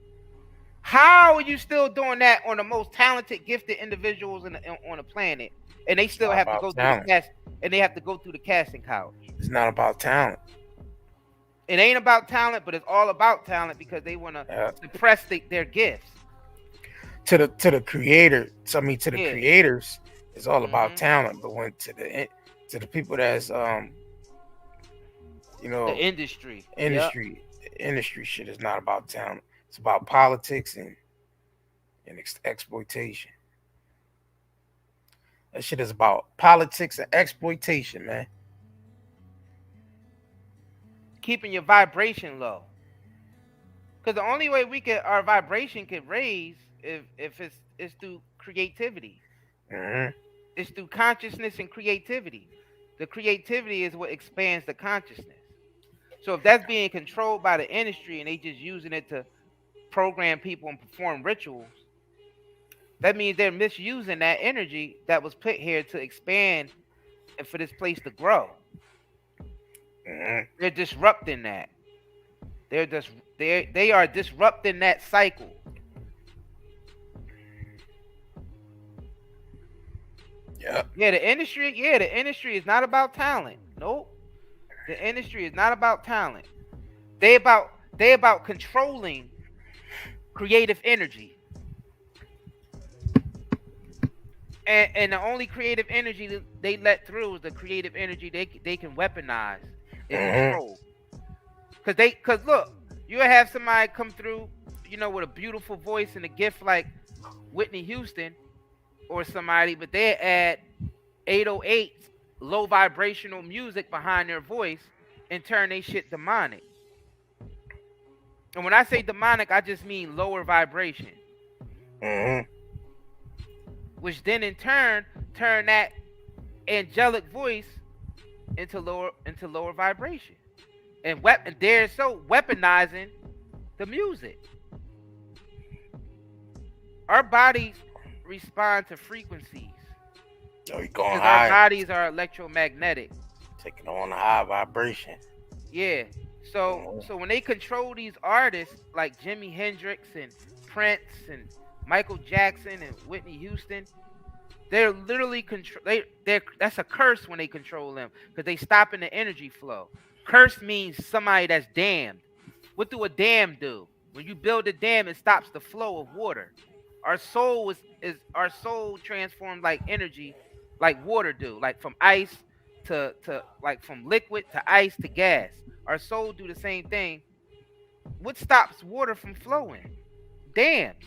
How are you still doing that on the most talented, gifted individuals on the planet? And they still have to go through the casting couch. It's not about talent. It ain't about talent, but it's all about talent because they want to suppress their gifts. To the creator, to the Yeah. creators, it's all about talent. But when to the people that's you know, The industry. industry shit is not about talent. It's about politics and exploitation. That shit is about politics and exploitation, man. Keeping your vibration low. Because the only way our vibration can raise if it's through creativity. It's through consciousness and creativity. The creativity is what expands the consciousness. So if that's being controlled by the industry and they just using it to program people and perform rituals, that means they're misusing that energy that was put here to expand and for this place to grow. They're disrupting that. They are disrupting that cycle. Yeah, the industry is not about talent. Nope. The industry is not about talent. They about controlling creative energy. And the only creative energy that they let through is the creative energy they can weaponize and control. Cause look, you have somebody come through, with a beautiful voice and a gift like Whitney Houston or somebody, but they add 808 low vibrational music behind their voice and turn they shit demonic. And when I say demonic, I just mean lower vibration. Which then in turn that angelic voice into lower vibration. And they're so weaponizing the music. Our bodies respond to frequencies. You're going Because high. our bodies are electromagnetic. Taking on a high vibration. Yeah. So when they control these artists like Jimi Hendrix and Prince and Michael Jackson and Whitney Houston, they're literally that's a curse when they control them because they stopping the energy flow. Curse means somebody that's damned. What do a dam do? When you build a dam, it stops the flow of water. Our soul is our soul transformed like energy, like water do, like from ice to like from liquid to ice to gas. Our soul do the same thing. What stops water from flowing? Dams.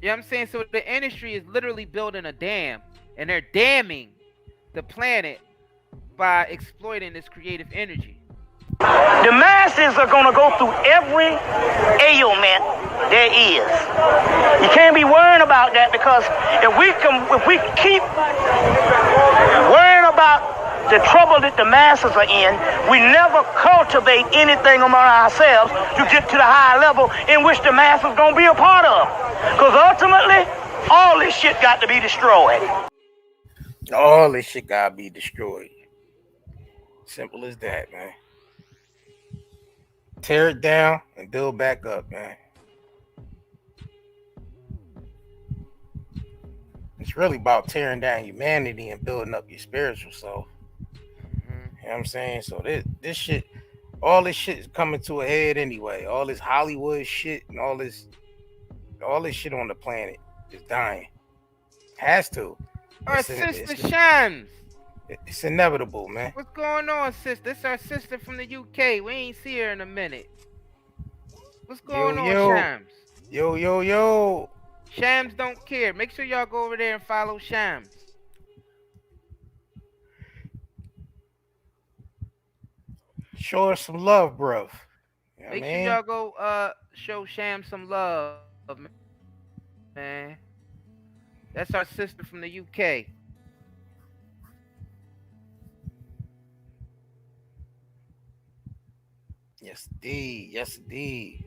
You know what I'm saying? So the industry is literally building a dam, and they're damming the planet by exploiting this creative energy. The masses are going to go through every ailment there is. You can't be worrying about that because if we keep worrying about the trouble that the masses are in, we never cultivate anything among ourselves to get to the higher level in which the masses going to be a part of. Because ultimately, all this shit got to be destroyed. All this shit got to be destroyed. Simple as that, man. Tear it down and build back up, man. It's really about tearing down humanity and building up your spiritual self. You know what I'm saying? So this shit, all this shit is coming to a head anyway. All this Hollywood shit and all this shit on the planet is dying. Has to. Our sister Shams. It's inevitable, man. What's going on, sister? This is our sister from the UK. We ain't see her in a minute. What's going on, Shams? Yo. Shams don't care. Make sure y'all go over there and follow Shams. Show her some love, bruv. You know Make sure y'all go show Shams some love, man. That's our sister from the UK. Yes, indeed. Yes, indeed.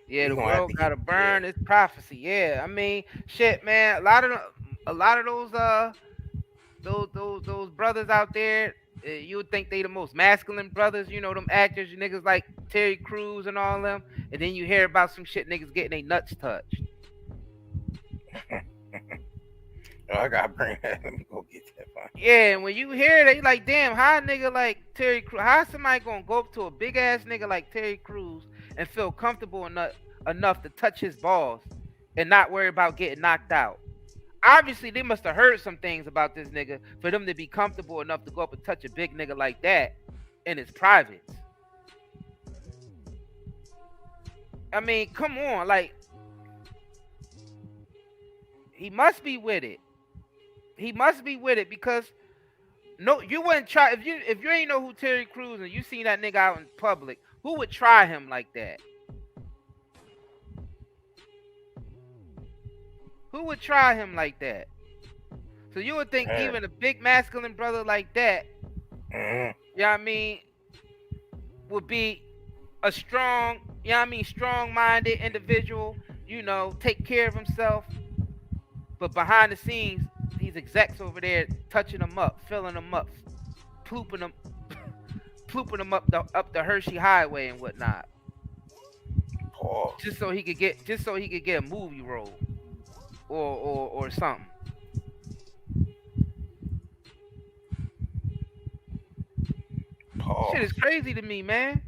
Yeah, the world gotta burn. It's prophecy. Yeah, I mean, shit, man. A lot of those brothers out there, you would think they the most masculine brothers. You know, them actors, you niggas like Terry Crews and all them. And then you hear about some shit niggas getting their nuts touched. Oh, I gotta bring that. Let me go get that. Yeah, and when you hear that, you like, damn, how a nigga like Terry Crews, how somebody gonna go up to a big ass nigga like Terry Crews and feel comfortable enough to touch his balls and not worry about getting knocked out? Obviously, they must have heard some things about this nigga for them to be comfortable enough to go up and touch a big nigga like that in his privates. I mean, come on, like, he must be with it. He must be with it because no, you wouldn't try if you ain't know who Terry Crews and you seen that nigga out in public, who would try him like that? Who would try him like that? So you would think even a big masculine brother like that, you know what I mean, would be a strong, you know what I mean, strong-minded individual, you know, take care of himself. But behind the scenes, these execs over there touching them up, filling them up, plooping them up the Hershey Highway and whatnot. Just so he could get a movie role or something. Shit is crazy to me, man.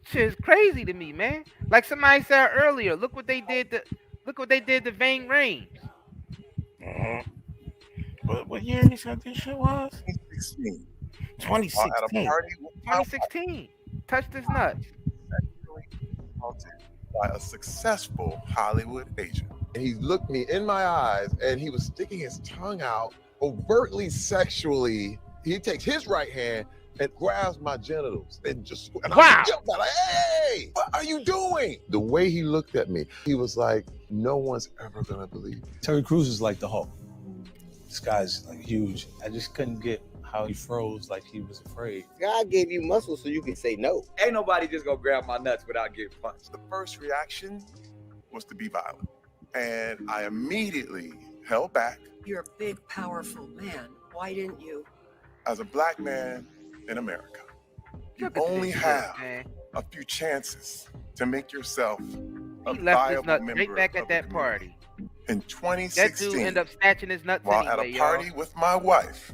Shit is crazy to me, man. Like somebody said earlier, look what they did to Vane Rames. What year he said this shit was? 2016. 2016. At a party with 2016. Touched his nuts. Sexually assaulted by a successful Hollywood agent. And he looked me in my eyes and he was sticking his tongue out overtly sexually. He takes his right hand and grabs my genitals and I jumped out like, hey, what are you doing? The way he looked at me, he was like, no one's ever gonna believe me. Terry Crews is like the Hulk. This guy's like huge. I just couldn't get how he froze like he was afraid. God gave you muscles so you can say no. Ain't nobody just gonna grab my nuts without getting punched. The first reaction was to be violent. And I immediately held back. You're a big, powerful man. Why didn't you? As a black man in America, you only have a few chances to make yourself a viable member right back at that party. In 2016, that dude ended up snatching his nuts while anyway, at a party with my wife,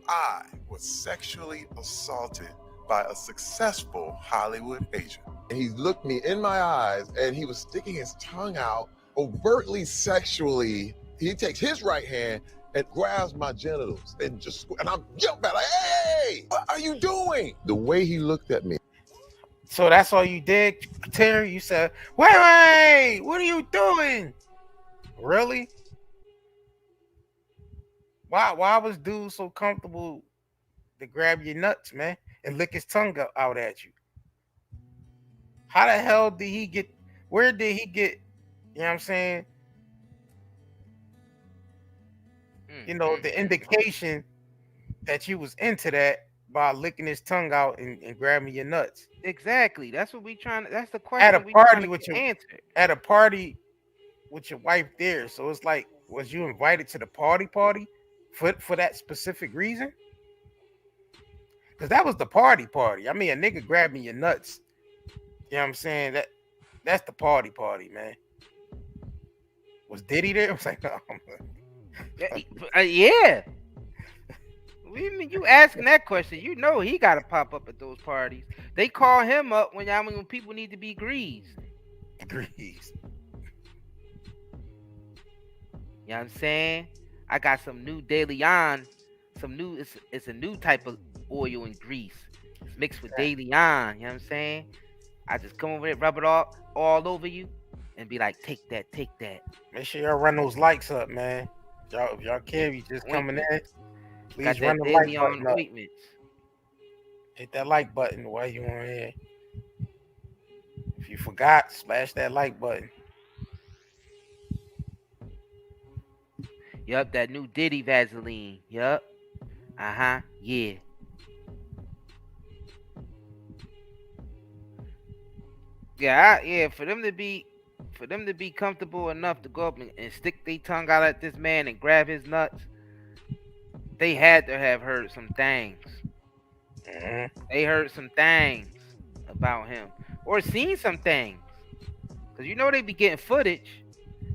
I was sexually assaulted by a successful Hollywood agent. And he looked me in my eyes and he was sticking his tongue out overtly sexually. He takes his right hand and grabs my genitals and I jumped out like, hey, what are you doing? The way he looked at me. So that's all you did, Terry? You said, wait, what are you doing? Really? Why was dude so comfortable to grab your nuts, man, and lick his tongue out at you? How the hell did he get, where did he get, you know what I'm saying? You know, the indication that you was into that by licking his tongue out and grabbing your nuts. Exactly. That's what that's the question. At a party with your wife there. So it's like, was you invited to the party for that specific reason? Because that was the party. I mean, a nigga grabbing your nuts. You know what I'm saying? That's the party, man. Was Diddy there? I was like, no. Yeah. You asking that question, you know he got to pop up at those parties. They call him up when people need to be greased. Greased. You know what I'm saying? I got some new De Leon, it's a new type of oil and grease. It's mixed with De Leon, you know what I'm saying? I just come over there, rub it all over you, and be like, take that. Make sure y'all run those likes up, man. If y'all care, you just coming in. Please run the like button up. Hit that like button while you on here. If you forgot, smash that like button. Yup, that new Diddy Vaseline. Yup. Yeah. Yeah, for them to be comfortable enough to go up and stick their tongue out at this man and grab his nuts, they had to have heard some things. They heard some things about him or seen some things. Because you know they be getting footage.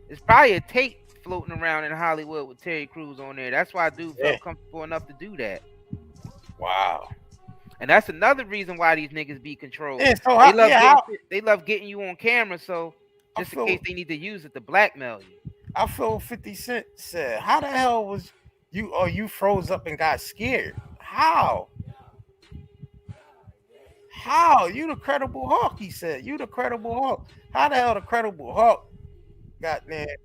It's probably a tape floating around in Hollywood with Terry Crews on there. That's why I do felt comfortable enough to do that. Wow. And that's another reason why these niggas be controlled. Yeah, so they love getting you on camera, so just in case they need to use it to blackmail you. I feel 50 Cent said, how the hell was you you froze up and got scared? How? How? You the Credible Hulk, he said. You the Credible Hulk. How the hell the Credible Hulk got there?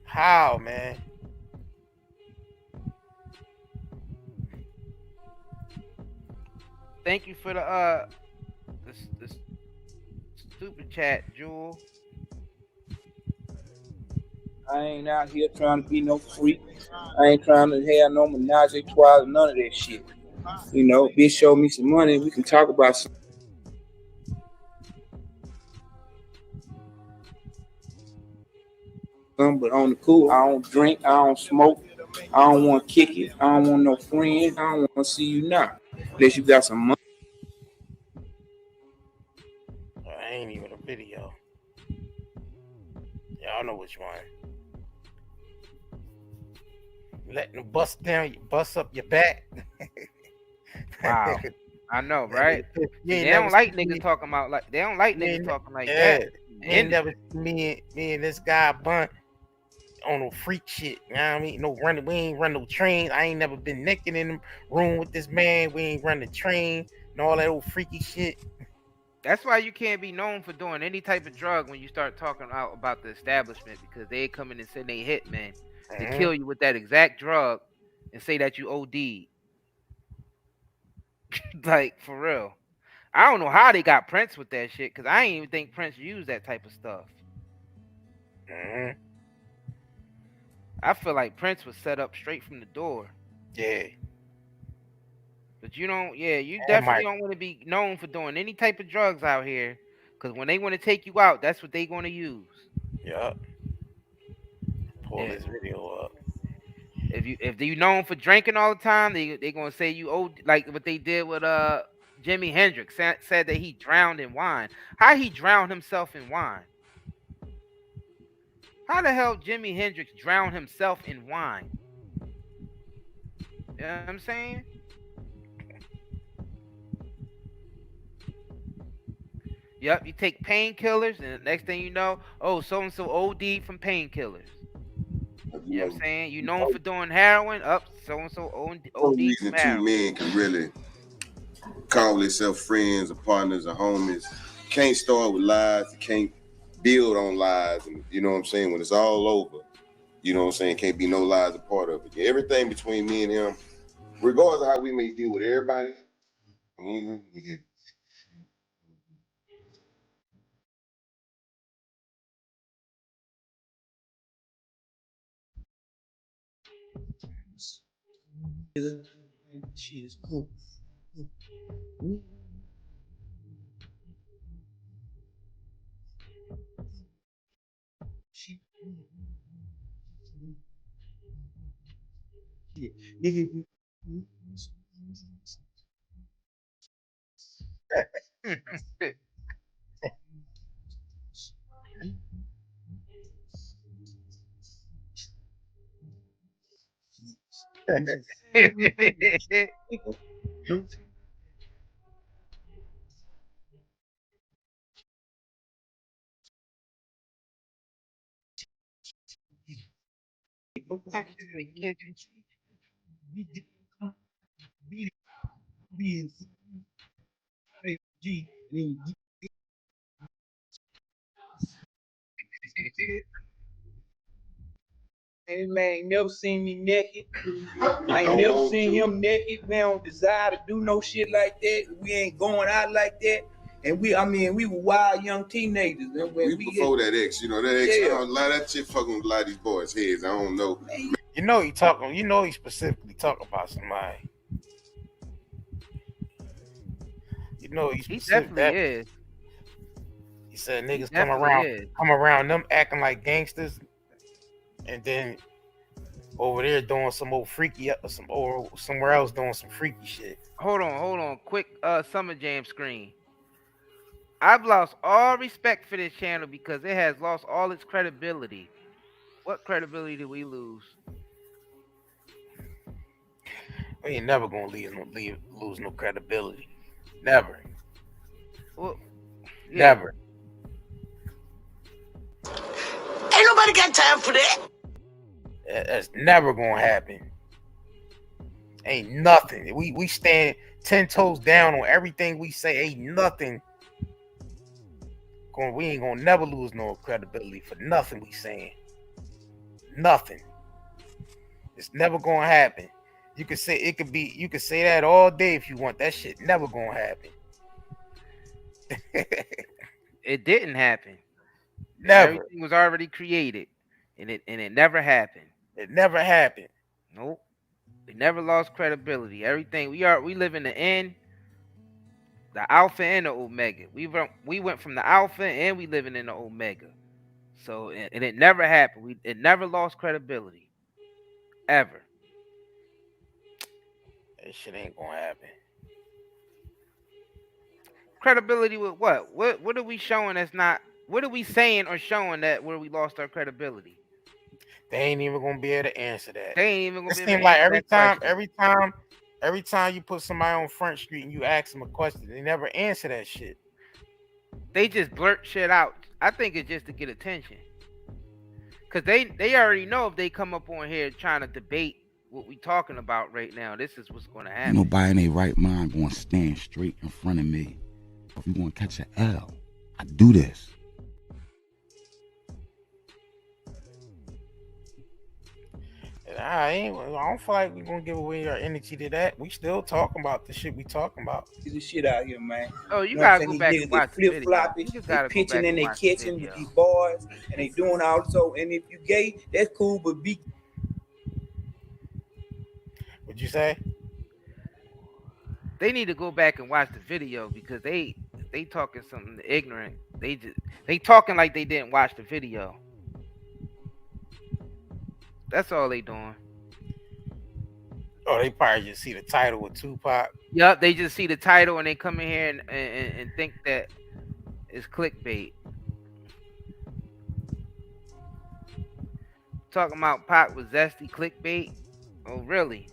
How, man? Thank you for the stupid chat, Jewel. I ain't out here trying to be no freak. I ain't trying to have no menage a trois, none of that shit. You know, bitch, show me some money, we can talk about some. But on the cool, I don't drink, I don't smoke, I don't want to kick it, I don't want no friends, I don't want to see you now. Unless you got some money. I ain't even a video. Y'all know which one. Letting them bust up your back. Wow. I know, right? They don't like niggas talking about like they don't like niggas talking like that. And never me and this guy Bun on no freak shit. You know what I mean? No running, we ain't run no trains. I ain't never been naked in the room with this man. We ain't run the train and all that old freaky shit. That's why you can't be known for doing any type of drug when you start talking out about the establishment, because they come in and send they hitman to kill you with that exact drug and say that you OD'd. Like, for real. I don't know how they got Prince with that shit, because I ain't even think Prince used that type of stuff. I feel like Prince was set up straight from the door. Yeah. But you don't, you definitely don't want to be known for doing any type of drugs out here, because when they want to take you out, that's what they going to use. Yup. Pull this video up. If you known for drinking all the time, they gonna say you old, like what they did with Jimi Hendrix. Said that he drowned in wine. How he drowned himself in wine? How the hell Jimi Hendrix drowned himself in wine? You know what I'm saying? Yep, you take painkillers, and the next thing you know, oh, so and so OD from painkillers. You know what I'm saying? You known for doing heroin, so and so OD reason from two heroin. men can really call themselves friends or partners or homies. You can't start with lies. You can't build on lies. And you know what I'm saying? When it's all over, you know what I'm saying? Can't be no lies a part of it. Everything between me and him, regardless of how we may deal with everybody, Shit is cool. This man ain't never seen me naked. I ain't never seen him naked. We don't desire to do no shit like that. We ain't going out like that. And we were wild young teenagers. And when we before that ex, you know, that ex, I don't lie, that shit fucking with a lot of these boys' heads. I don't know. You know he specifically talking about somebody. You know he definitely is. He said niggas come around them acting like gangsters, and then over there doing some old freaky, somewhere else doing some freaky shit. Hold on. Quick Summer Jam screen. I've lost all respect for this channel because it has lost all its credibility. What credibility did we lose? We ain't never gonna lose no credibility. Never. Well, yeah. Never. Ain't nobody got time for that. That's never gonna happen. Ain't nothing. We stand 10 toes down on everything we say. Ain't nothing. We ain't gonna never lose no credibility for nothing we saying. Nothing. It's never gonna happen. You can say you can say that all day if you want. That shit never gonna happen. It didn't happen. Never. Everything was already created, and it never happened. It never happened. Nope. We never lost credibility. Everything we live in the end, the alpha and the omega. We went from the alpha and we living in the omega. So and it never happened. It never lost credibility. Ever. That shit ain't gonna happen. Credibility with what? What are we showing that's not? What are we saying or showing that where we lost our credibility? They ain't even gonna be able to answer that. They ain't even gonna be able to like answer every time you put somebody on Front Street and you ask them a question, they never answer that shit. They just blurt shit out. I think it's just to get attention. Cause they already know if they come up on here trying to debate what we talking about right now, this is what's gonna happen. Ain't nobody in their right mind gonna stand straight in front of me. If you gonna catch an L, I do this. I don't feel like we're gonna give away our energy to that. We still talking about the shit we talking about. The shit out here, man. Oh, you gotta go back and watch the video. Flip-flopping, they pitching in their kitchen with these boys, and they doing all so. And if you gay, that's cool, but be. What'd you say? They need to go back and watch the video because they talking something ignorant. They talking like they didn't watch the video. That's all they doing. Oh, they probably just see the title with Tupac. Yup, they just see the title and they come in here and think that it's clickbait. Talking about Pac was Zèsty clickbait? Oh, really?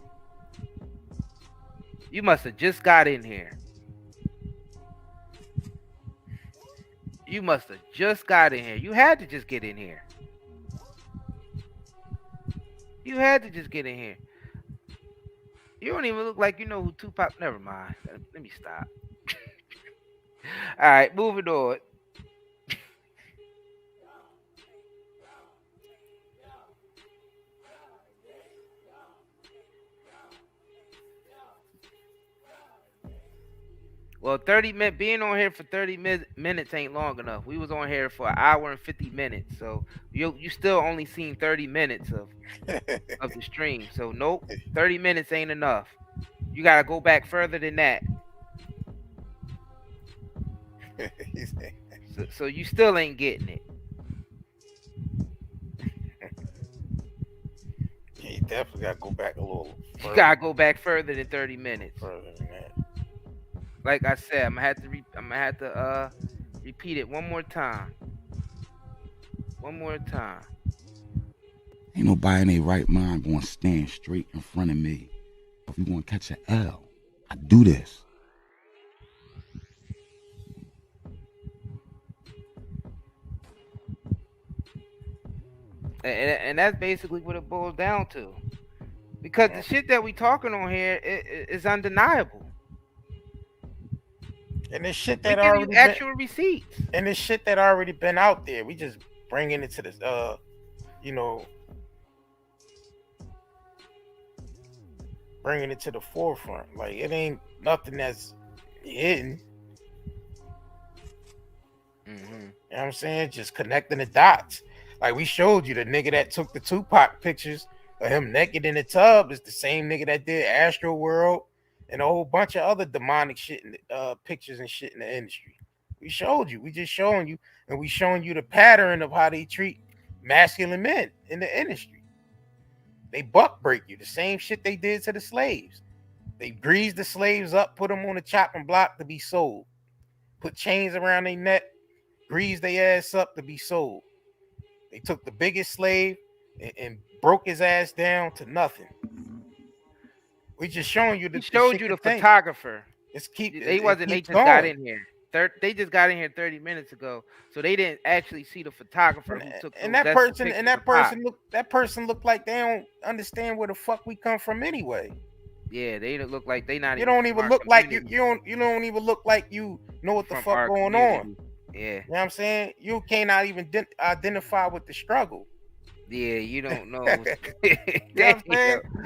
You must have just got in here. You must have just got in here. You had to just get in here. You had to just get in here. You don't even look like you know who Tupac. Never mind. Let me stop. All right, moving on. Well, 30 minutes being on here for 30 minutes ain't long enough. We was on here for an hour and 50 minutes, so you still only seen 30 minutes of the stream. So nope, 30 minutes ain't enough. You gotta go back further than that. So you still ain't getting it. Yeah, you definitely gotta go back a little further. You gotta go back further than 30 minutes. Further than that. Like I said, I'm gonna have to repeat it one more time. One more time. Ain't nobody in their right mind gonna stand straight in front of me. If you gonna catch an L, I do this. And that's basically what it boils down to. Because the shit that we talking on here is undeniable. And this shit that already actual receipts. And this shit that already been out there. We just bringing it to this bringing it to the forefront. Like it ain't nothing that's hidden. You know what I'm saying? Just connecting the dots. Like we showed you, the nigga that took the Tupac pictures of him naked in the tub is the same nigga that did Astro World and a whole bunch of other demonic shit in pictures and shit in the industry. We showed you. We just showing you, and we showing you the pattern of how they treat masculine men in the industry. They buck break you. The same shit they did to the slaves. They greased the slaves up, put them on the chopping block to be sold. Put chains around their neck, greased their ass up to be sold. They took the biggest slave and broke his ass down to nothing. We just showing you the He showed you the photographer. They just got in here. They just got in here 30 minutes ago, so they didn't actually see the photographer who took. And that person looked like they don't understand where the fuck we come from anyway. Yeah, they don't look like they not. You don't even look like you don't even look like you know what the fuck going on. Yeah, you know what I'm saying? You cannot even identify with the struggle. Yeah, you don't know. You know what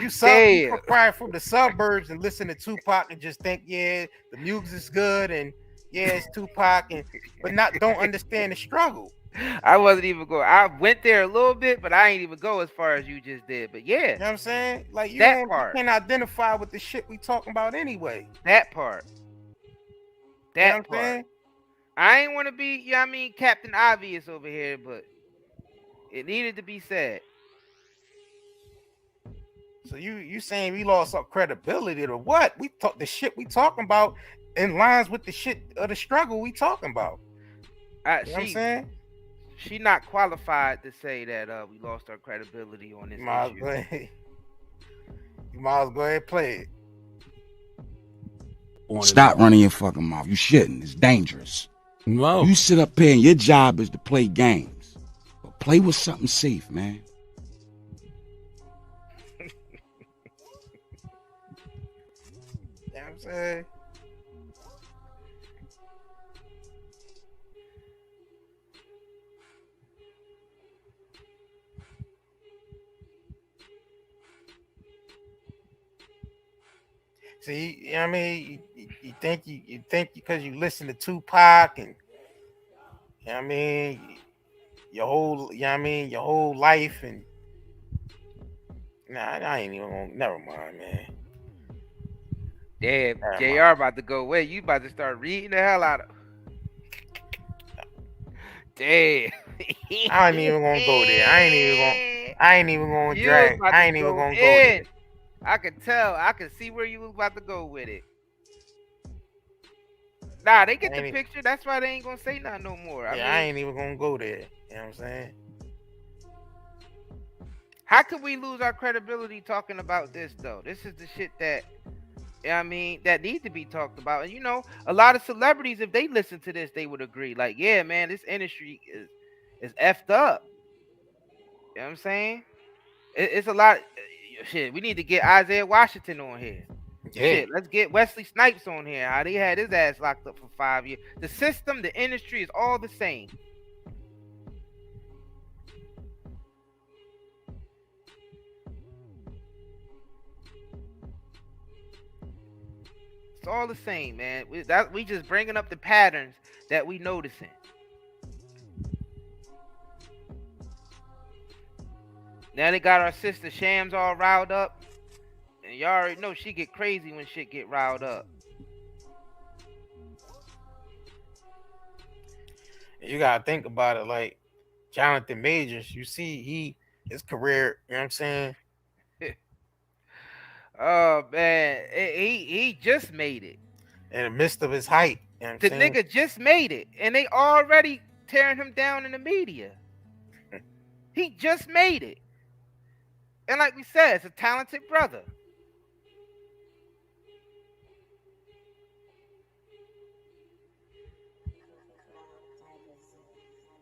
I'm saying? You probably from the suburbs and listen to Tupac and just think, yeah, the music's good and yeah, it's Tupac, but don't understand the struggle. I wasn't even going. I went there a little bit, but I ain't even go as far as you just did. But yeah, you know what I'm saying? Like you that part. You can't identify with the shit we talking about anyway. That part. That you know what part. I'm saying? I ain't want to be, you know what I mean, Captain Obvious over here, but it needed to be said. So you saying we lost our credibility to what? We talk the shit we talking about in lines with the shit of the struggle we talking about. You know what I'm saying? She not qualified to say that we lost our credibility on this issue. You might as well go ahead and play it. Stop running your fucking mouth. You shouldn't. It's dangerous. No. You sit up here and your job is to play games. But play with something safe, man. You know what I'm saying? See, you know what I mean? You think because you listen to Tupac and you know what I mean, your whole life and I ain't even gonna, never mind, man. Damn, JR about to go away. You about to start reading the hell out of. Damn. I ain't even gonna go there. I ain't even gonna drag. I ain't even gonna go there. I can tell. I can see where you was about to go with it. Nah, they get the picture. That's why they ain't gonna say nothing no more. I ain't even gonna go there. You know what I'm saying? How could we lose our credibility talking about this though? This is the shit that that need to be talked about. And you know, a lot of celebrities, if they listen to this, they would agree. Like, yeah, man, this industry is effed up. You know what I'm saying? It's a lot. Shit, we need to get Isaiah Washington on here. Yeah. Shit, let's get Wesley Snipes on here. How they had his ass locked up for 5 years. The system, the industry is all the same. It's all the same, man. We just bringing up the patterns that we noticing. Now they got our sister Shams all riled up. And y'all already know she get crazy when shit get riled up. You gotta think about it like Jonathan Majors. You see his career, you know what I'm saying? Oh man, he just made it. In the midst of his height. You know what I'm saying? Nigga just made it. And they already tearing him down in the media. He just made it. And like we said, it's a talented brother.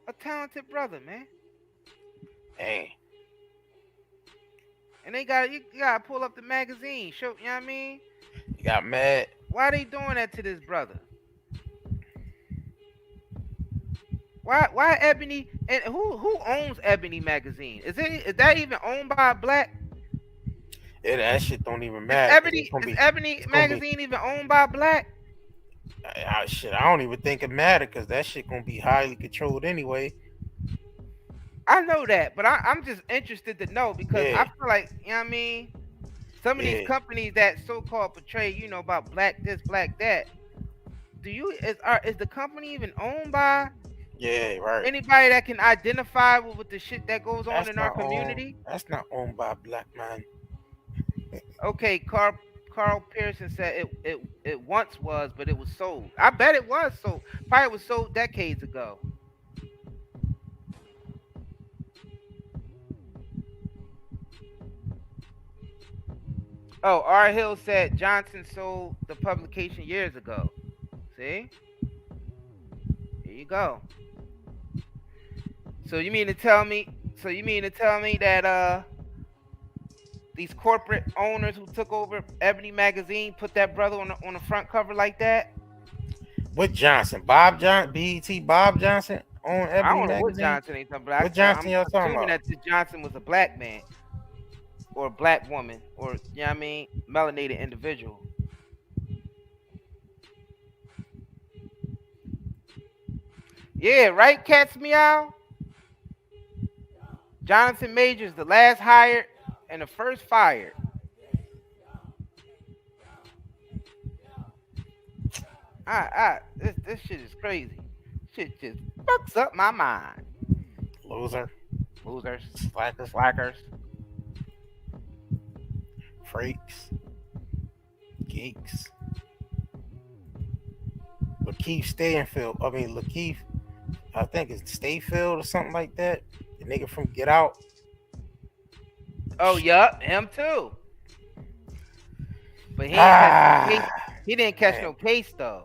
A talented brother, man. Hey. And you gotta pull up the magazine. Show, you know what I mean? You got mad. Why they doing that to this brother? Why Ebony, and who owns Ebony magazine? Is that even owned by a black? Yeah, that shit don't even matter. Is Ebony magazine even owned by a black? Shit, I don't even think it matter because that shit gonna be highly controlled anyway. I know that, but I'm just interested to know because I feel like, you know what I mean? Some of these companies that so-called portray, you know, about black this, black that. Is the company even owned by Yeah, right. Anybody that can identify with the shit that goes on That's in our not community? That's not owned by a black man. Okay, Carl Pearson said it once was, but it was sold. I bet it was sold. Probably was sold decades ago. Oh, R. Hill said Johnson sold the publication years ago. See? Here you go. So you mean to tell me that these corporate owners who took over Ebony magazine put that brother on the front cover like that? What Johnson? Bob Johnson? BET Bob Johnson on Ebony I don't know magazine? what Johnson ain't talking about. What Johnson I'm y'all talking assuming about? that this Johnson was a black man or a black woman or, you know what I mean, melanated individual. Yeah, right, Cats Meow? Jonathan Majors, the last hired and the first fired. This shit is crazy. Shit just fucks up my mind. Losers. Slackers. Freaks. Geeks. Lakeith Stanfield. Lakeith, I think it's Stayfield or something like that. The nigga from Get Out. Oh, yup, him too. But he didn't catch no case though.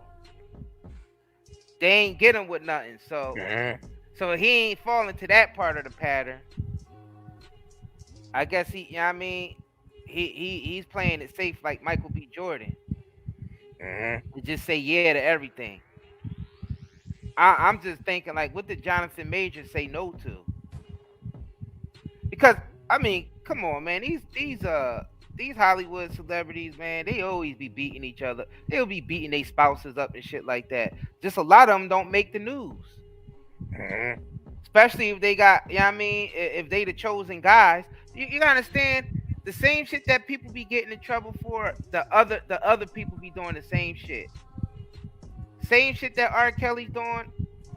They ain't get him with nothing, so he ain't falling to that part of the pattern. I guess he's playing it safe like Michael B. Jordan. To just say yeah to everything. I'm just thinking, like, what did Jonathan Majors say no to? Because come on, man, these Hollywood celebrities, man, they always be beating each other. They'll be beating their spouses up and shit like that. Just a lot of them don't make the news. Especially if they got, if they the chosen guys. You gotta understand, the same shit that people be getting in trouble for, the other people be doing the same shit. Same shit that R. Kelly's doing,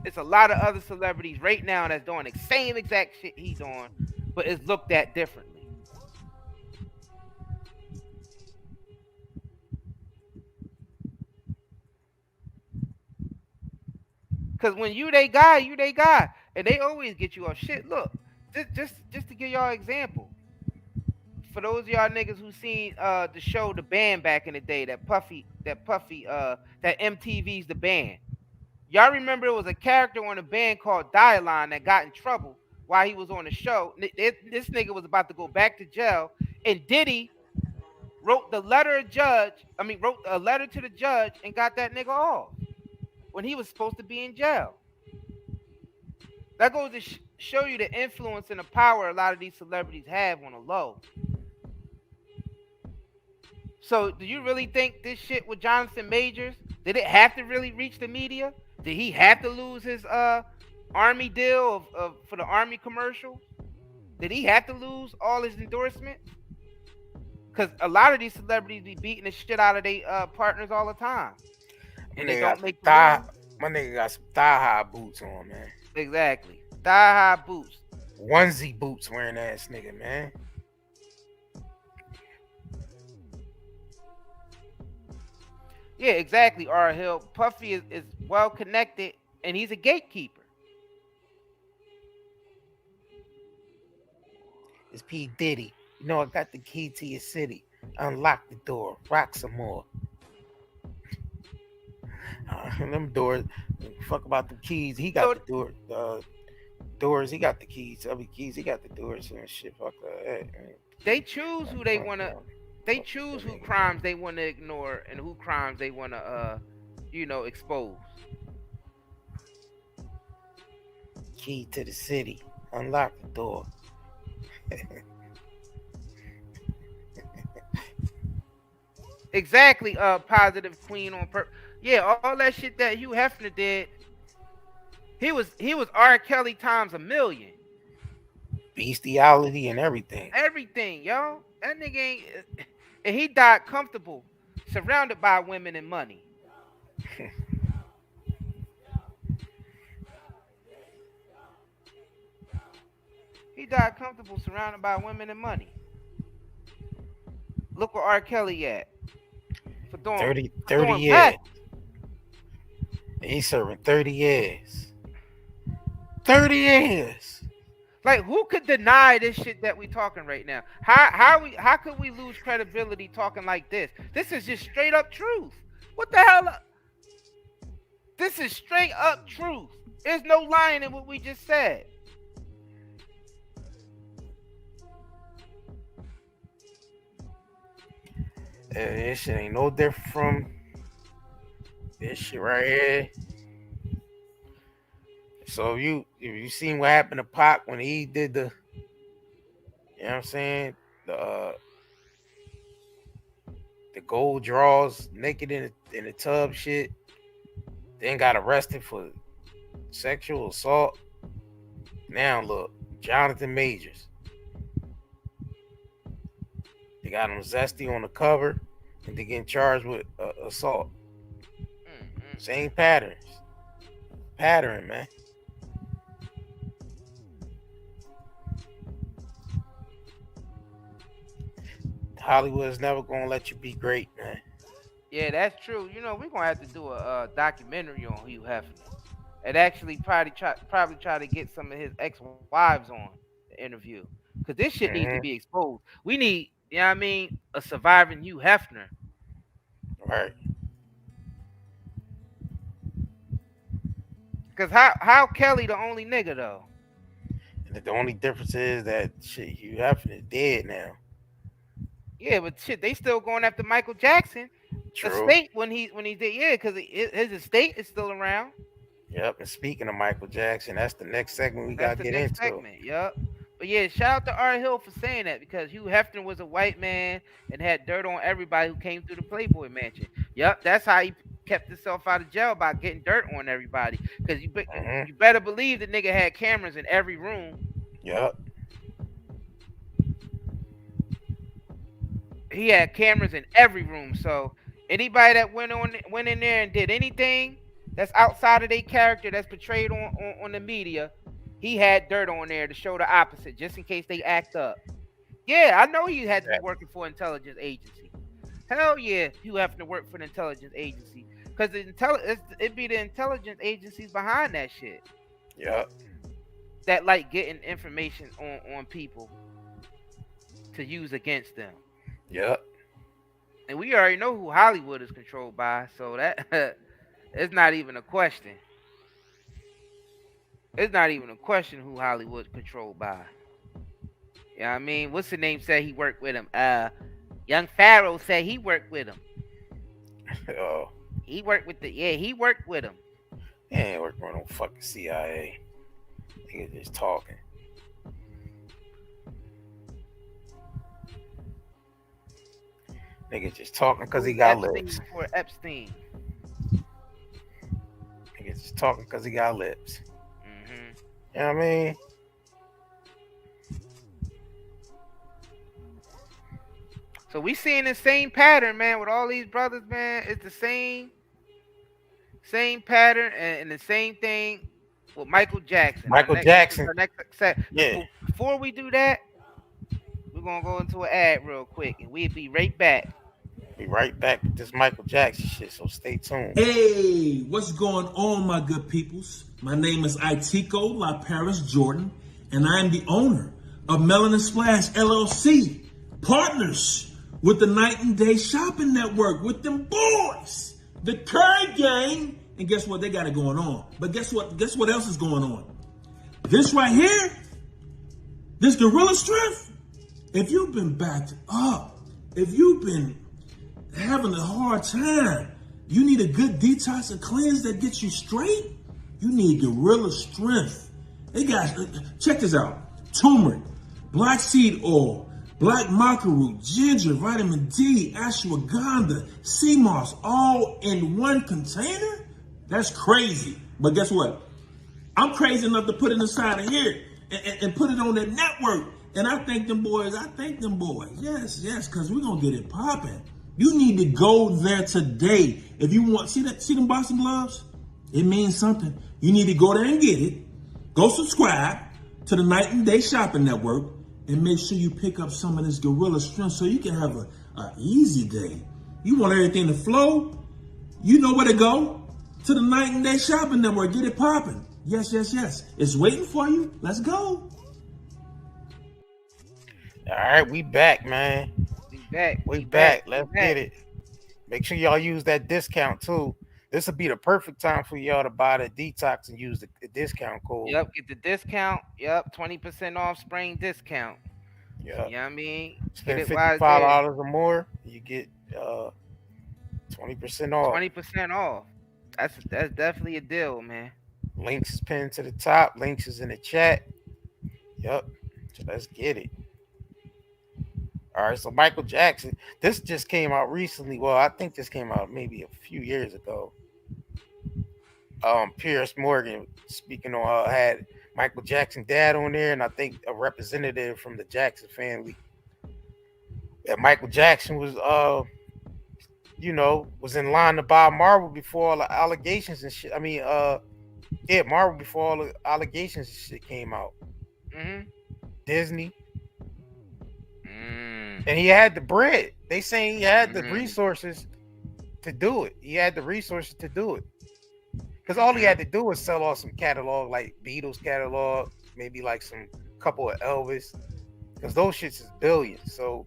it's a lot of other celebrities right now that's doing the same exact shit he's doing, but it's looked at differently. Cause when you they guy, and they always get you off shit. Look, just to give y'all an example. For those of y'all niggas who seen the show The Band back in the day, that MTV's The Band. Y'all remember it was a character on the band called Dialon that got in trouble while he was on the show. This nigga was about to go back to jail, and Diddy wrote a letter to the judge and got that nigga off when he was supposed to be in jail. That goes to show you the influence and the power a lot of these celebrities have on the low. So do you really think this shit with Jonathan Majors, did it have to really reach the media? Did he have to lose his Army deal for the Army commercial? Did he have to lose all his endorsements? Because a lot of these celebrities be beating the shit out of their partners all the time. And they don't make my nigga got some thigh-high boots on, man. Exactly. Thigh-high boots. Onesie boots wearing ass nigga, man. Yeah, exactly, R. Hill. Puffy is well connected, and he's a gatekeeper. It's P. Diddy. You know, I got the key to your city. Unlock the door. Rock some more. Them doors. Fuck about the keys. He got the door. Doors. He got the keys. Every keys. He got the doors and shit. Fuck that. They choose who they want to. They choose who crimes they want to ignore and who crimes they want to, expose. Key to the city. Unlock the door. Exactly. Positive Queen on purpose. Yeah, all that shit that Hugh Hefner did. He was R. Kelly times a million. Bestiality and everything. Everything, yo. That nigga ain't. And he died comfortable, surrounded by women and money. He died comfortable, surrounded by women and money. Look where R. Kelly at. For doing 30 years. what? He's serving 30 years. 30 years. Like, who could deny this shit that we talking right now? How could we lose credibility talking like this? This is just straight up truth. What the hell? This is straight up truth. There's no lying in what we just said. This shit ain't no different from this shit right here. So if you seen what happened to Pac when he did the, you know what I'm saying, the gold draws naked in the tub shit, then got arrested for sexual assault. Now look, Jonathan Majors. They got him Zèsty on the cover, and they getting charged with assault. Same pattern, man. Hollywood is never gonna let you be great, man. Yeah, that's true. You know, we're gonna have to do a documentary on Hugh Hefner, and actually probably try to get some of his ex-wives on the interview, because this shit needs to be exposed. We need, you know what I mean, a surviving Hugh Hefner. Right. Because how Kelly the only nigga though? And the only difference is that shit, Hugh Hefner is dead now. Yeah, but shit, they still going after Michael Jackson. True. Estate when he did, yeah, because his estate is still around. Yep. And speaking of Michael Jackson, that's the next segment we gotta get into. Yep. But yeah, shout out to R. Hill for saying that, because Hugh Hefner was a white man and had dirt on everybody who came through the Playboy Mansion. Yep, that's how he kept himself out of jail, by getting dirt on everybody. Because you better believe the nigga had cameras in every room. Yep. He had cameras in every room. So anybody that went in there and did anything that's outside of their character, that's portrayed on the media, he had dirt on there to show the opposite, just in case they act up. Yeah, I know he had to be working for an intelligence agency. Hell yeah, you have to work for an intelligence agency, because it'd be the intelligence agencies behind that shit. Yep. That like getting information on people to use against them. Yep. And we already know who Hollywood is controlled by, so that it's not even a question. It's not even a question who Hollywood's controlled by. You know what I mean? What's the name said he worked with him? Young Pharaoh said he worked with him. Oh. He worked with he worked with him. He ain't working with no fucking CIA. Nigga just talking. Nigga just talking because he got lips. For Epstein. Nigga just talking because he got lips. Mm-hmm. You know what I mean? So we seeing the same pattern, man, with all these brothers, man. It's the same pattern and the same thing with Michael Jackson. Jackson. Yeah. Before we do that, we're gonna go into an ad real quick, and we'll be right back. Be right back with this Michael Jackson shit, so stay tuned. Hey, what's going on, my good peoples? My name is Itico La Paris Jordan, and I am the owner of Melanin Splash LLC, partners with the Night and Day Shopping Network, with them boys, the Curry Gang. And guess what? They got it going on. But guess what? Guess what else is going on? This right here, this Gorilla Strength. If you've been backed up, if you've been having a hard time, you need a good detox and cleanse that gets you straight, you need Gorilla Strength. They got, check this out: turmeric, black seed oil, black maca root, ginger, vitamin D, ashwagandha, sea moss, all in one container? That's crazy. But guess what? I'm crazy enough to put it inside of here and put it on that network. And I thank them boys. Yes, because we're going to get it popping. You need to go there today. If you want, see them boxing gloves? It means something. You need to go there and get it. Go subscribe. to the Night and Day Shopping Network and make sure you pick up some of this gorilla strength so you can have a easy day. You want everything to flow? You know where to go. To the Night and Day Shopping Network. Get it popping. Yes, yes, yes. It's waiting for you. Let's go. All right, we back, man. We back. Let's get it. Make sure y'all use that discount too. This will be the perfect time for y'all to buy the detox and use the discount code. Yep, get the discount. Yep, 20% off spring discount. Yeah, you know what I mean? Spend $55 or more, you get 20% off. 20% off. That's definitely a deal, man. Links is pinned to the top. Links is in the chat. Yep. So let's get it. All right. So Michael Jackson. This just came out recently. Well, I think this came out maybe a few years ago. Pierce Morgan speaking on had Michael Jackson dad on there, and I think a representative from the Jackson family. That Michael Jackson was was in line to buy Marvel before all the allegations and shit. I mean, Marvel before all the allegations and shit came out. Mm-hmm. Disney. And he had the bread. They saying he had the resources to do it. He had the resources to do it. Because all he had to do was sell off some catalog, like Beatles catalog, maybe like some couple of Elvis. Because those shits is billions. So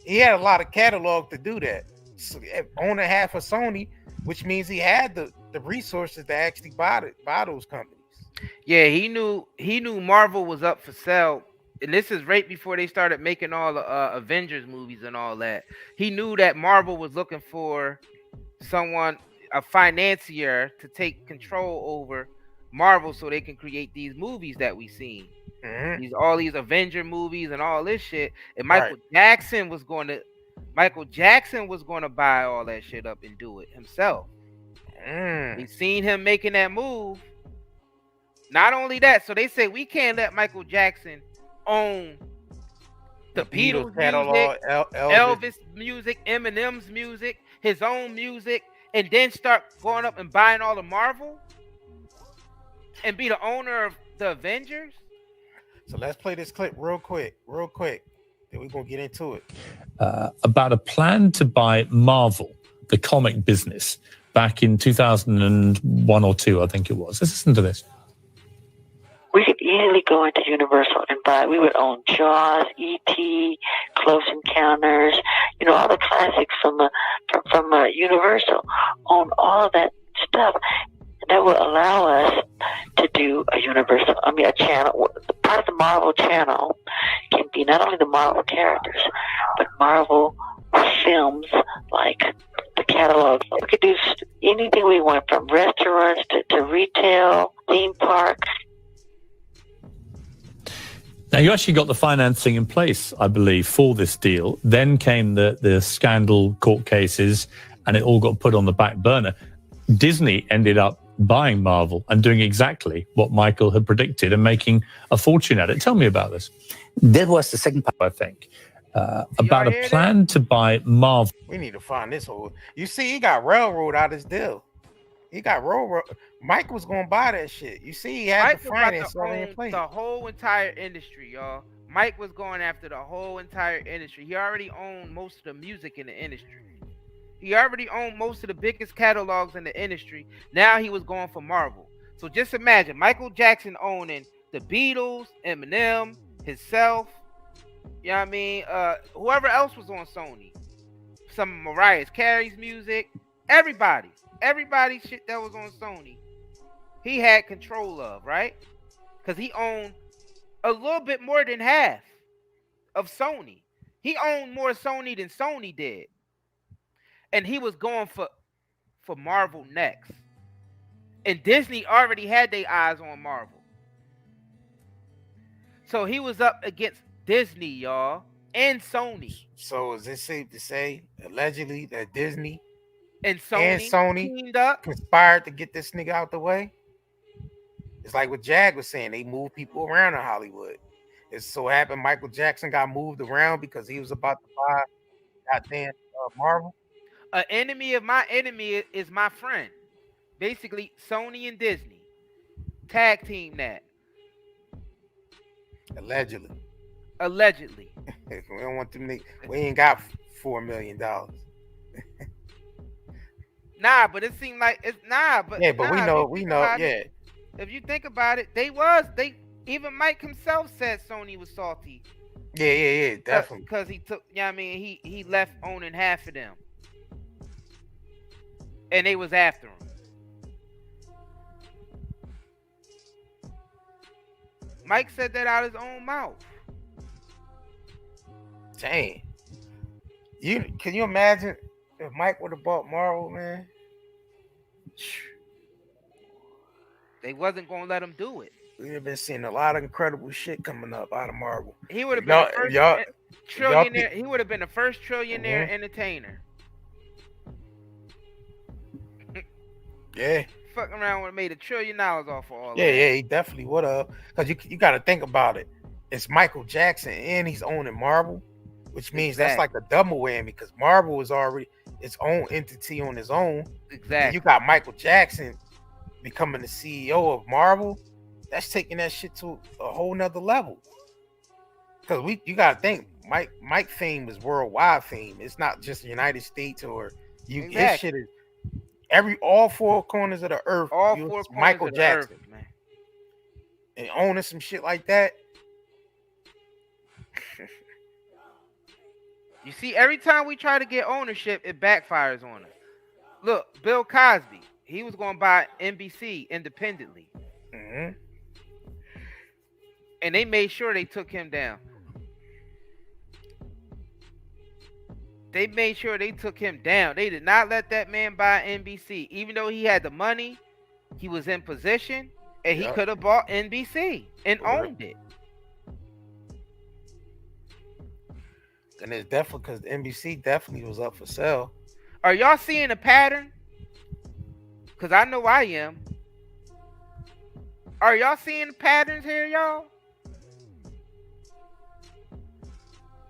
he had a lot of catalog to do that. So, own a half of Sony, which means he had the resources to actually buy those companies. Yeah, he knew Marvel was up for sale, and this is right before they started making all the Avengers movies and all that. He knew that Marvel was looking for a financier to take control over Marvel so they can create these movies that we seen. Mm-hmm. All these Avenger movies and all this shit. And Michael Jackson was going to buy all that shit up and do it himself. We seen him making that move. Not only that, so they say we can't let Michael Jackson own the Beatles catalog, Elvis music, Eminem's music, his own music, and then start going up and buying all the Marvel and be the owner of the Avengers. So let's play this clip real quick. Then we're going to get into it. About a plan to buy Marvel, the comic business, back in 2001 or 2, I think it was. Let's listen to this. We could easily go into Universal and buy. We would own Jaws, E.T., Close Encounters, all the classics from Universal. Own all of that stuff. That will allow us to do a channel. Part of the Marvel channel can be not only the Marvel characters, but Marvel films, like the catalog. We could do anything we want, from restaurants to retail, theme parks. Now, you actually got the financing in place, I believe, for this deal. Then came the scandal court cases, and it all got put on the back burner. Disney ended up buying Marvel and doing exactly what Michael had predicted and making a fortune at it. Tell me about this. That was the second part, I think, about a plan to buy Marvel. We need to find this whole. You see, he got railroad out his deal. He got railroad. Mike was going to buy that shit. You see, he had the finance already in place. The whole entire industry, y'all. Mike was going after the whole entire industry. He already owned most of the music in the industry. He already owned most of the biggest catalogs in the industry. Now he was going for Marvel. So just imagine Michael Jackson owning the Beatles, Eminem, himself. You know what I mean? Whoever else was on Sony. Some of Mariah Carey's music. Everybody's shit that was on Sony. He had control of, right? Because he owned a little bit more than half of Sony. He owned more Sony than Sony did. And he was going for Marvel next. And Disney already had their eyes on Marvel. So he was up against Disney, y'all, and Sony. So is it safe to say, allegedly, that Disney and Sony teamed up, conspired to get this nigga out the way? It's like what Jag was saying. They move people around in Hollywood. It so happened Michael Jackson got moved around because he was about to buy goddamn Marvel. An enemy of my enemy is my friend. Basically, Sony and Disney tag team that. Allegedly. We don't want them niggas. We ain't got $4 million. Nah, but it seemed like it's but we know. Yeah. If you think about it, even Mike himself said Sony was salty. Yeah, definitely. Because he took, he left owning half of them, and they was after him. Mike said that out of his own mouth. Dang. Can you imagine if Mike would have bought Marvel, man? They wasn't gonna let him do it. We'd have been seeing a lot of incredible shit coming up out of Marvel. He would have been the first trillionaire. He would have been the first trillionaire entertainer. Yeah. Fucking around would have made $1 trillion off of all that. Yeah, he definitely would have. Because you got to think about it. It's Michael Jackson and he's owning Marvel, which means that's like a double whammy because Marvel is already its own entity on its own. Exactly. And you got Michael Jackson becoming the CEO of Marvel. That's taking that shit to a whole nother level. Because you got to think, Mike fame is worldwide fame. It's not just the United States or you. Exactly. His shit is all four corners of the earth. All four corners Michael of the Jackson, earth, man. And owning some shit like that. You see, every time we try to get ownership, it backfires on us. Look, Bill Cosby, he was going to buy NBC independently. Mm-hmm. And they made sure they took him down. They made sure they took him down. They did not let that man buy NBC. Even though he had the money, he was in position, and he could have bought NBC and owned it. And it's definitely because NBC definitely was up for sale. Are y'all seeing a pattern? Because I know I am. Are y'all seeing patterns here, y'all?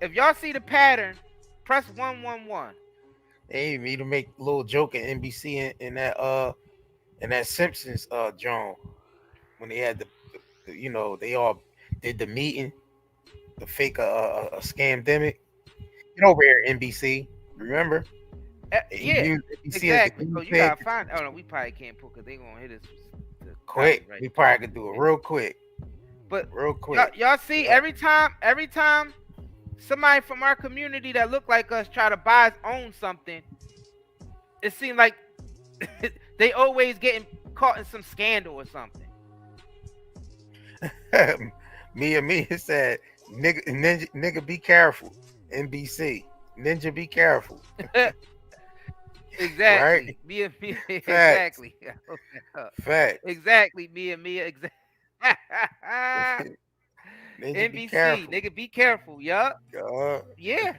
If y'all see the pattern, press 111. They even need to make a little joke at NBC in that Simpsons John when they had the they all did the meeting, the fake a scamdemic. Get over here, NBC. Remember? Yeah, exactly. So you gotta find. Oh no, we probably can't put because they gonna hit us quick. Right. We probably could do it real quick. But real quick, y'all see every time somebody from our community that look like us try to own something, it seems like they always getting caught in some scandal or something. Mia said, nigga, be careful. NBC, Ninja, be careful. Exactly. Right? Mia, exactly. Fact. Exactly. Mia. Exactly. NBC, nigga, be careful. Yup. Yeah.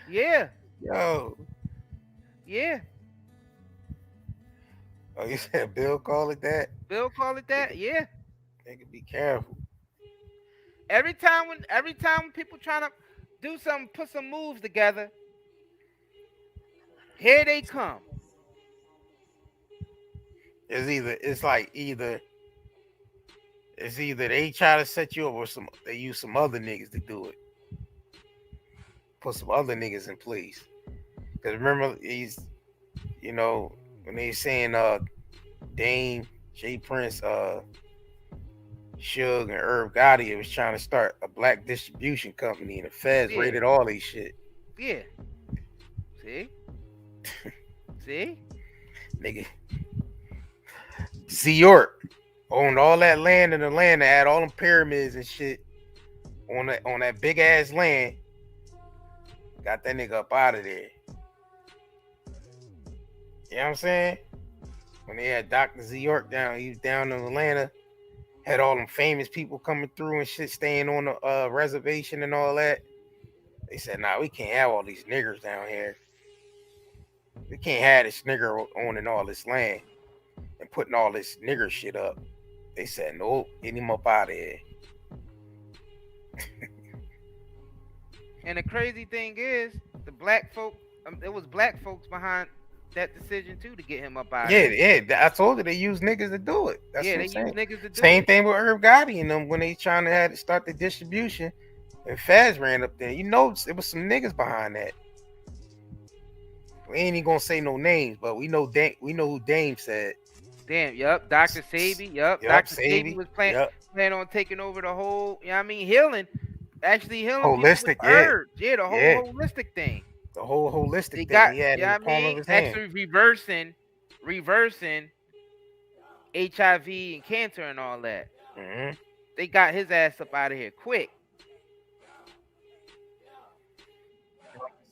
Yeah. Yo. Yeah. Oh, you said Bill call it that? Bill call it that? Yeah. Nigga, be careful. Every time when people trying to do something, put some moves together, here they come. It's either they try to set you up or they use some other niggas to do it. Put some other niggas in place. Because remember, when they saying Dame, J Prince, Suge, and Irv Gotti was trying to start a black distribution company, and the feds raided all these shit. Yeah. See? See? Nigga. Z York owned all that land in Atlanta, had all them pyramids and shit on that big ass land. Got that nigga up out of there. You know what I'm saying? When they had Dr. Z York down, he was down in Atlanta, had all them famous people coming through and shit, staying on the reservation and all that. They said, nah, we can't have all these niggers down here. We can't have this nigger owning all this land and putting all this nigger shit up. They said, nope, get him up out of here. And the crazy thing is, the black folk, it was black folks behind that decision too to get him up out. Yeah. I told you they use niggas to do it. That's yeah, what they I'm use saying. niggas to do Same it. thing with Herb Gotti and them when they trying to start the distribution, and Faz ran up there. You know, it was some niggas behind that. We ain't even gonna say no names, but we know who Dame said. Damn, yup, Dr. Sabi, Dr. Sabi was planning on taking over the whole, you know what I mean, healing people with Holistic, herbs. Yeah, the whole holistic thing. The whole holistic They thing got, he had in the palm of his hand. actually reversing HIV and cancer and all that. Mm-hmm. They got his ass up out of here quick.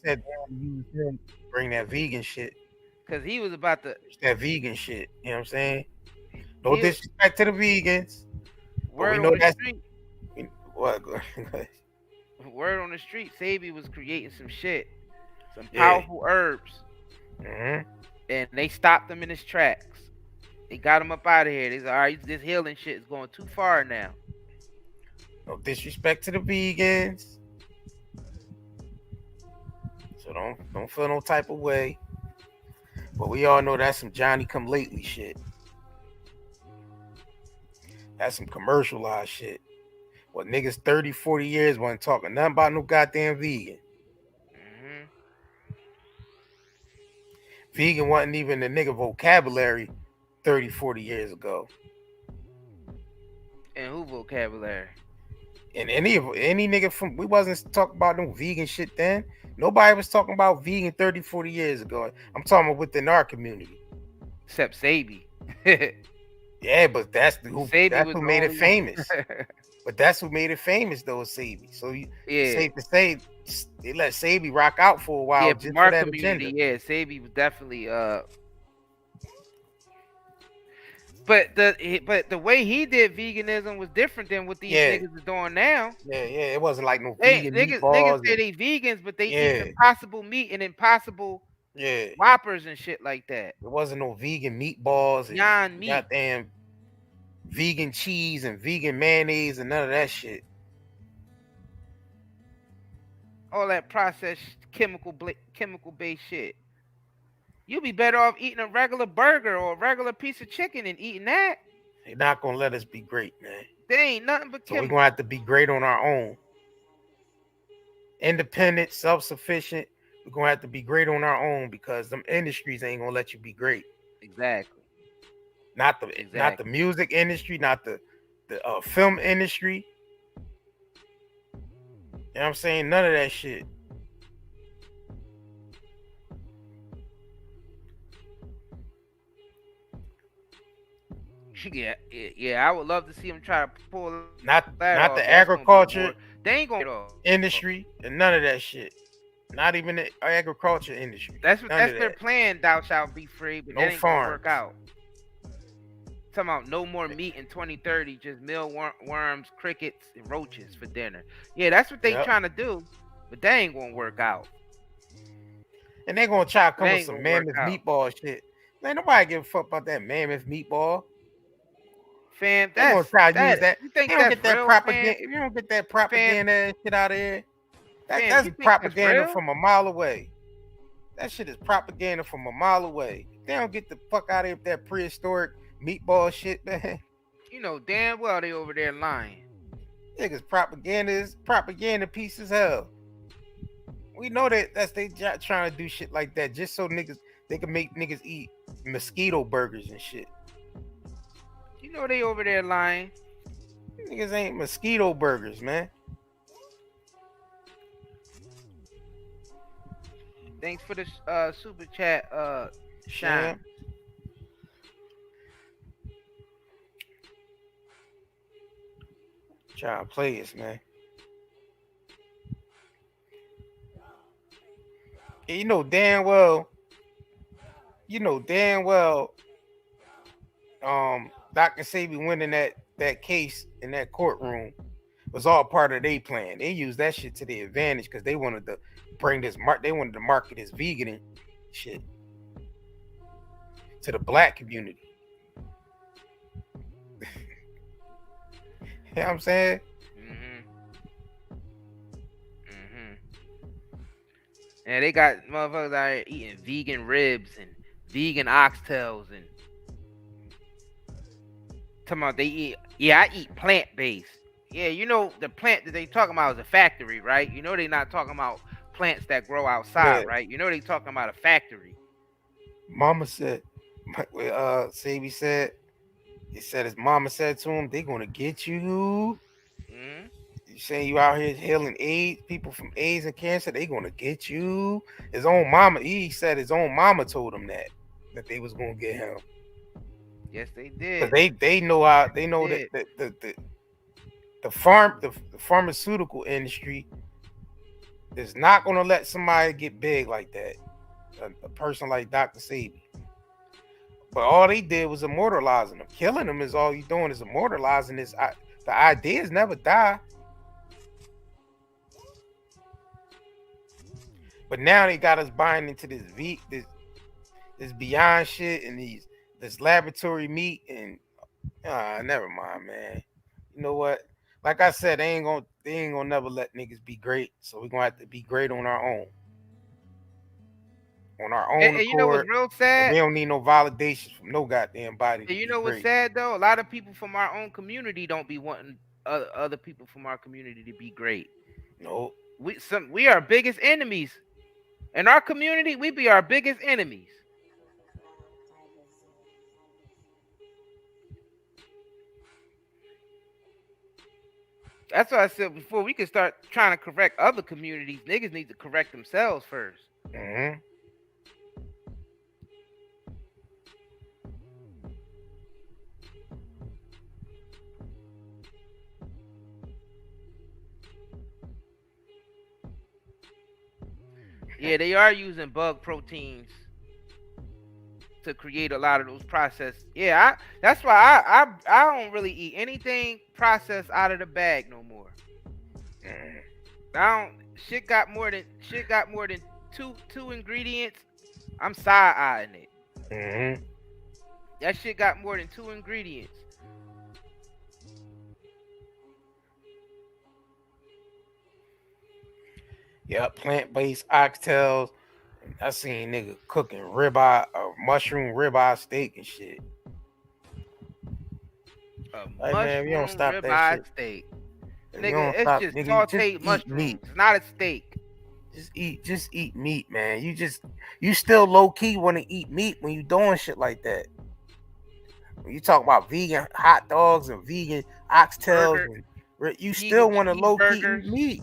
Said bring that vegan shit. Cause he was about to that vegan shit. You know what I'm saying? No disrespect to the vegans. But we know that's what. Word on the street, Sabi was creating some shit, some powerful herbs, and they stopped him in his tracks. They got him up out of here. They said, "All right, this healing shit is going too far now." No disrespect to the vegans, so don't feel no type of way. But we all know that's some Johnny come lately shit. That's some commercialized shit. What niggas 30, 40 years wasn't talking nothing about no goddamn vegan. Vegan wasn't even the nigga vocabulary 30, 40 years ago. And who vocabulary? And any nigga from, we wasn't talking about no vegan shit then. Nobody was talking about vegan 30, 40 years ago. I'm talking about within our community. Except Sabi. Yeah, but that's who made it famous. But that's who made it famous, though, Sabi. So safe to say, they let Sabi rock out for a while. Yeah, just from for our that community, agenda. Sabi was definitely But the way he did veganism was different than what these niggas are doing now. Yeah, it wasn't like no vegan Niggas meatballs. say they vegans, but they eat impossible meat and impossible whoppers and shit like that. There wasn't no vegan meatballs and Beyond meat. goddamn vegan cheese and vegan mayonnaise and none of that shit. All that processed chemical based shit. You'd be better off eating a regular burger or a regular piece of chicken than eating that. They're not gonna let us be great, man. They ain't nothing but So we're gonna have to be great on our own. Independent, self-sufficient. We're gonna have to be great on our own because them industries ain't gonna let you be great. Exactly. Not the music industry, not the film industry. You know what I'm saying? None of that shit. Yeah. I would love to see them try to pull not that off. The agriculture they ain't gonna get off. industry and none of that shit. Not even the agriculture industry. That's their plan. Thou shalt be free, but no that ain't farms. gonna work out. Talking about no more meat in 2030, just mealworms, crickets, and roaches for dinner. Yeah, that's what they trying to do, but that ain't gonna work out. And they're gonna try to come with some mammoth meatball shit. Man, nobody give a fuck about that mammoth meatball. Fam, they gonna try to use that. You think you don't that's get that real, propaganda. fam? If you don't get that propaganda and shit out of here, that's you think propaganda that's real? from a mile away. That shit is propaganda from a mile away. They don't get the fuck out of here with that prehistoric meatball shit, man. You know damn well they over there lying. Niggas propaganda piece as hell. We know that's they trying to do shit like that just so they can make niggas eat mosquito burgers and shit. You know they over there lying. Niggas ain't mosquito burgers, man. Thanks for the super chat, Shine. Trying to play us, man. And you know damn well, Dr. Sabi winning that case in that courtroom was all part of their plan. They used that shit to their advantage because they wanted to they wanted to market this vegan shit to the black community. You know what I'm saying? And they got motherfuckers out here eating vegan ribs and vegan oxtails and talking about they eat. Yeah, I eat plant based. Yeah, you know the plant that they talking about is a factory, right? You know they not talking about plants that grow outside, Yeah. right? You know they talking about a factory. Mama said, Sabi said, he said his mama said to him, they gonna get you. Mm-hmm. You saying you out here healing AIDS, people from AIDS and cancer, they gonna get you. His own mama, he said his own mama told him that they was gonna get him. Yes, they Cause did. they know how they know that the pharmaceutical industry is not gonna let somebody get big like that. A person like Dr. Sabi. But all they did was immortalizing him. Killing him is all you doing is immortalizing his. The ideas never die. But now they got us buying into this Beyond shit and this laboratory meat and never mind, man. You know what? Like I said, they ain't gonna never let niggas be great. So we're gonna have to be great on our own. On our own And you know what's accord. real sad? We don't need no validation from no goddamn body. And you know what's sad though? A lot of people from our own community don't be wanting other people from our community to be great. No, we are biggest enemies. In our community, we be our biggest enemies. That's what I said before. We can start trying to correct other communities. Niggas need to correct themselves first. Mm-hmm. Yeah, they are using bug proteins to create a lot of those processed. Yeah, that's why I don't really eat anything processed out of the bag no more. Shit got more than two ingredients. I'm side eyeing it. Mm-hmm. That shit got more than 2 ingredients. Yeah, plant-based oxtails. I seen nigga cooking ribeye, mushroom ribeye steak and shit. Like, man, we don't stop that shit. Steak. Nigga, it's stop, just nigga, sauteed mushrooms. It's not a steak. Just eat meat, man. You still low key want to eat meat when you doing shit like that. When you talk about vegan hot dogs and vegan oxtails, you still want to low key eat meat.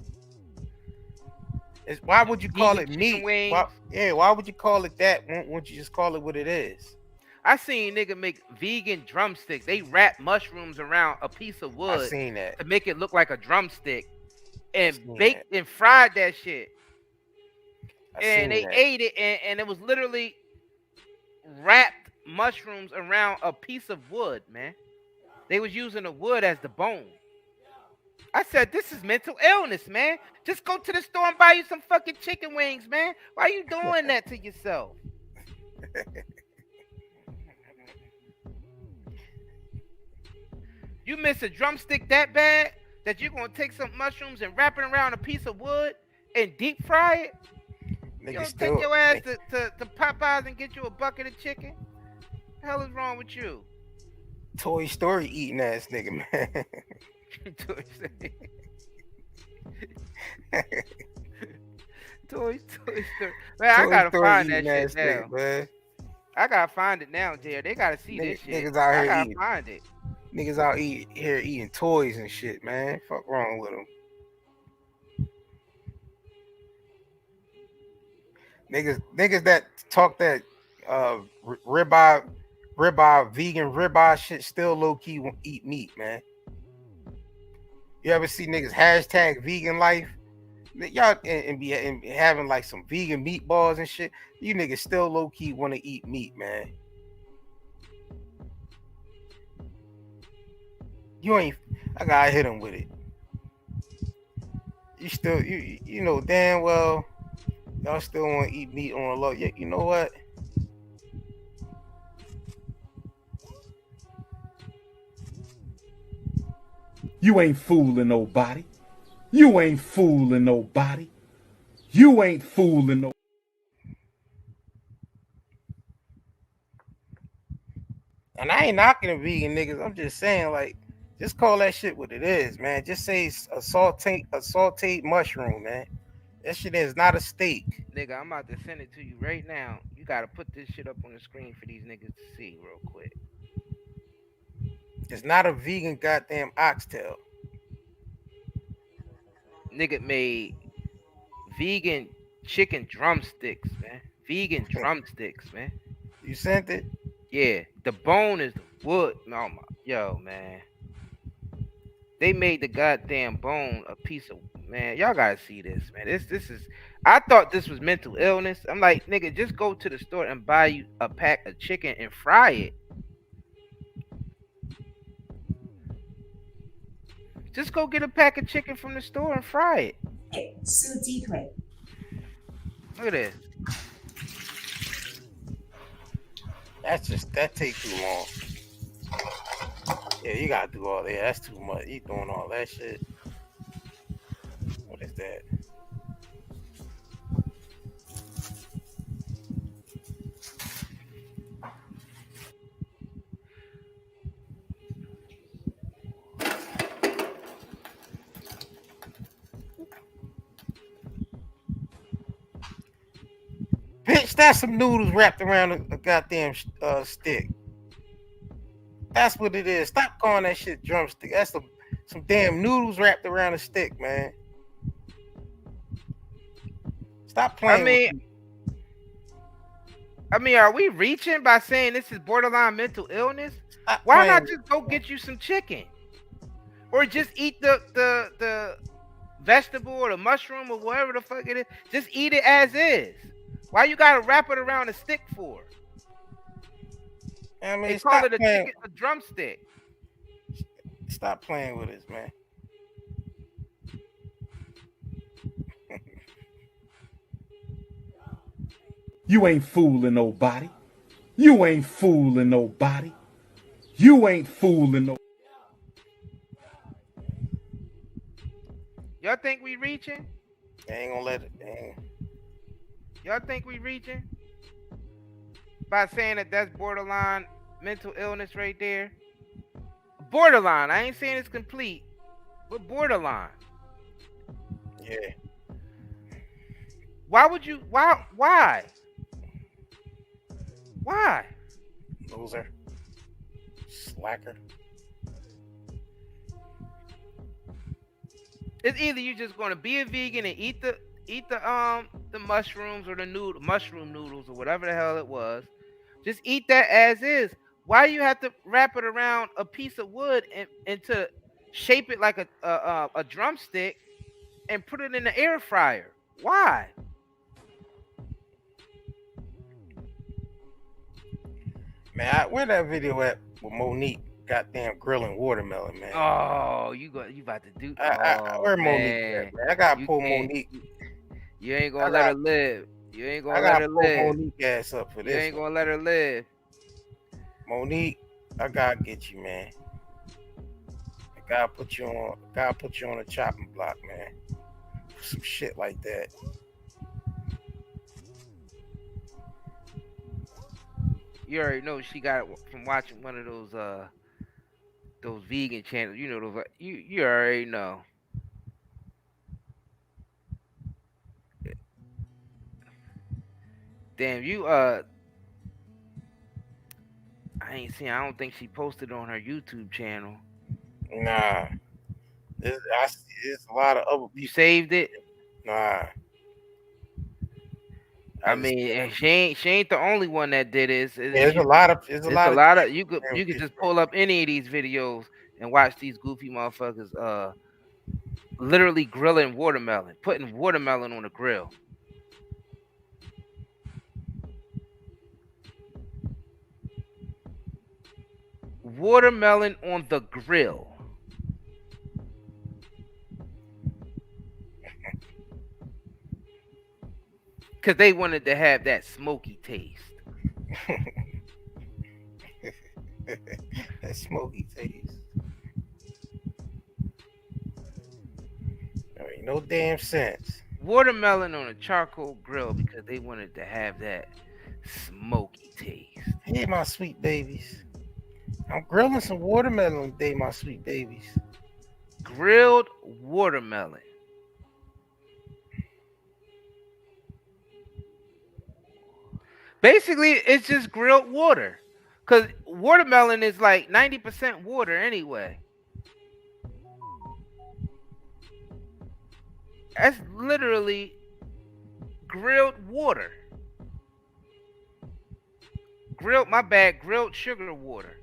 Why would you call it meat? Why would you call it that? Won't you just call it what it is? I seen nigga make vegan drumsticks. They wrap mushrooms around a piece of wood. I seen that to make it look like a drumstick, and baked and fried that shit. And they ate it, and it was literally wrapped mushrooms around a piece of wood, man. They was using the wood as the bone. I said, this is mental illness, man. Just go to the store and buy you some fucking chicken wings, man. Why are you doing that to yourself? You miss a drumstick that bad that you're going to take some mushrooms and wrap it around a piece of wood and deep fry it? You don't take your ass to Popeyes and get you a bucket of chicken? What the hell is wrong with you? Toy Story eating ass nigga, man. Toy Story. Man, I gotta find that shit now. Man. I gotta find it now, Jared. They gotta see this shit. Niggas out here I gotta eating. find it. Niggas out here eating toys and shit, man. Fuck wrong with them. Niggas that talk that ribeye vegan ribeye shit still low key won't eat meat, man. You ever see niggas hashtag vegan life? Y'all and be having like some vegan meatballs and shit. You niggas still low key want to eat meat, man. You ain't. I gotta hit him with it. You still you know damn well y'all still want to eat meat on the low. Yeah, you know what? You ain't fooling nobody. You ain't fooling nobody. You ain't fooling no. ain't knocking the vegan niggas. I'm just saying, like, just call that shit what it is, man. Just say a sauteed mushroom, man. That shit is not a steak. Nigga, I'm about to send it to you right now. You gotta put this shit up on the screen for these niggas to see real quick. It's not a vegan goddamn oxtail. Nigga made vegan chicken drumsticks, man. Vegan drumsticks, man. You sent it? Yeah. The bone is the wood. Oh my, yo, man. They made the goddamn bone a piece of, man. Y'all gotta see this, man. This is. I thought this was mental illness. I'm like, nigga, just go to the store and buy you a pack of chicken and fry it. Just go get a pack of chicken from the store and fry it. Look at this. That takes too long. Yeah, you gotta do all that. That's too much. You doing all that shit. What is that? Bitch, that's some noodles wrapped around a goddamn stick. That's what it is. Stop calling that shit drumstick. That's some damn noodles wrapped around a stick, man. Stop playing. I mean, are we reaching by saying this is borderline mental illness? Why not just go get you some chicken, or just eat the vegetable or the mushroom or whatever the fuck it is? Just eat it as is. Why you gotta wrap it around a stick for? I mean, they call it a drumstick. Stop playing with us, man. You ain't fooling nobody. You ain't fooling nobody. You ain't fooling nobody. Y'all think we reaching? They ain't gonna let it. Y'all think we reaching? By saying that that's borderline mental illness right there? Borderline. I ain't saying it's complete, but borderline. Yeah. Why would you? Why? Why? Loser. Slacker. It's either you just gonna be a vegan and eat the mushrooms or the mushroom noodles or whatever the hell it was. Just eat that as is. Why you have to wrap it around a piece of wood and to shape it like a drumstick and put it in the air fryer? Why? Man, where that video at with Monique goddamn grilling watermelon, man? Oh, you about to do? Where Monique at, man? I gotta pull Monique. You ain't gonna let her live. You ain't gonna let her live. I gotta pull Monique ass up for this. You ain't gonna let her live. Monique, I gotta get you, man. I gotta put you on a chopping block, man. Some shit like that. You already know she got it from watching one of those vegan channels. You know those. You already know. Damn, I ain't seen. I don't think she posted on her YouTube channel. Nah, there's a lot of other. You saved it? Nah. I mean, she ain't the only one that did it. There's a lot of. You could just pull up any of these videos and watch these goofy motherfuckers literally grilling watermelon, putting watermelon on the grill. Watermelon on the grill. Because they wanted to have that smoky taste. That smoky taste. There ain't no damn sense. Watermelon on a charcoal grill because they wanted to have that smoky taste. Hey, my sweet babies. I'm grilling some watermelon today, my sweet babies. Grilled watermelon. Basically, it's just grilled water. Because watermelon is like 90% water anyway. That's literally grilled water. Grilled sugar water.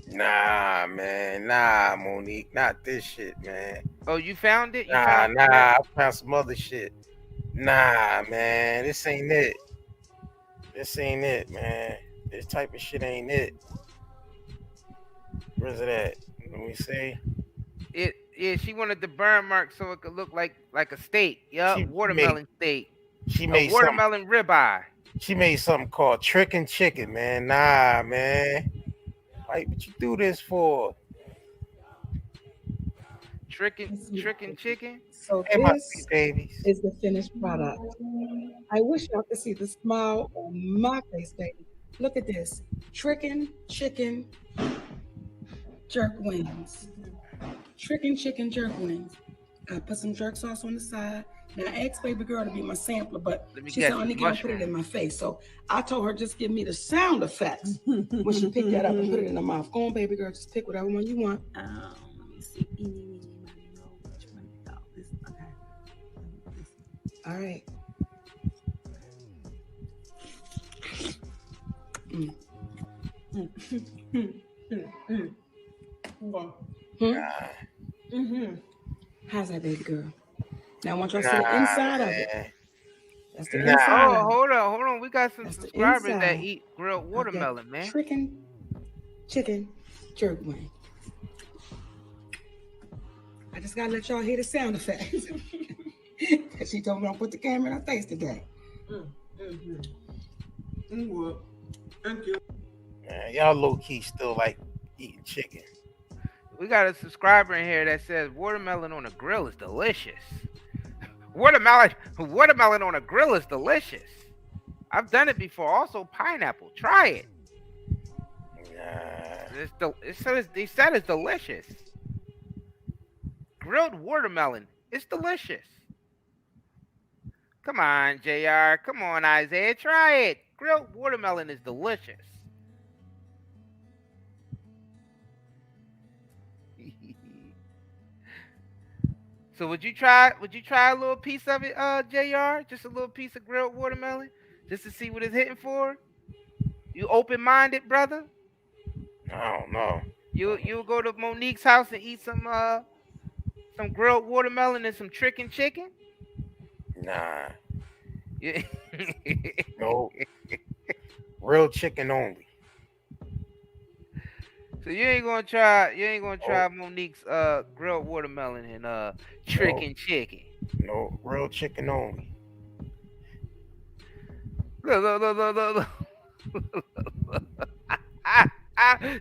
Nah, man. Nah, Monique. Not this shit, man. Oh, you found it? Nah. I found some other shit. Nah, man. This ain't it. This ain't it, man. This type of shit ain't it. Where's it at? Let me see. Yeah, she wanted the burn mark so it could look like a steak. Yup, watermelon steak. She made watermelon ribeye. She made something called Trickin' Chicken, man. Nah, man. Like, what you do this for? Trickin' chicken? So Hey, my this sweet babies. is the finished product. I wish y'all could see the smile on my face, baby. Look at this. Trickin' chicken jerk wings. Trickin' chicken jerk wings. I put some jerk sauce on the side. Now I asked baby girl to be my sampler, but she said, "Only can't put it in my face." So I told her just give me the sound effects when she picked that up and put it in her mouth. Go on, baby girl, just pick whatever one you want. Let me see. Okay. All right. How's that, baby girl? Now I want y'all to see the inside of it. That's the inside. Oh, hold on. We got some subscribers that eat grilled watermelon, man. Chicken jerk wing. I just gotta let y'all hear the sound effects. Cause she told me I'll put the camera in her face today. Well, thank you. Man, y'all low key still like eating chicken. We got a subscriber in here that says watermelon on a grill is delicious. Watermelon on a grill is delicious. I've done it before. Also, pineapple. Try it. They said it's delicious. Grilled watermelon. It's delicious. Come on, JR. Come on, Isaiah. Try it. Grilled watermelon is delicious. So would you try a little piece of it, JR? Just a little piece of grilled watermelon? Just to see what it's hitting for? You open-minded, brother? I don't know. You'll go to Monique's house and eat some grilled watermelon and some chicken? Nah. No. Real chicken only. So you ain't gonna try Monique's grilled watermelon and chicken. No, real chicken only. Look.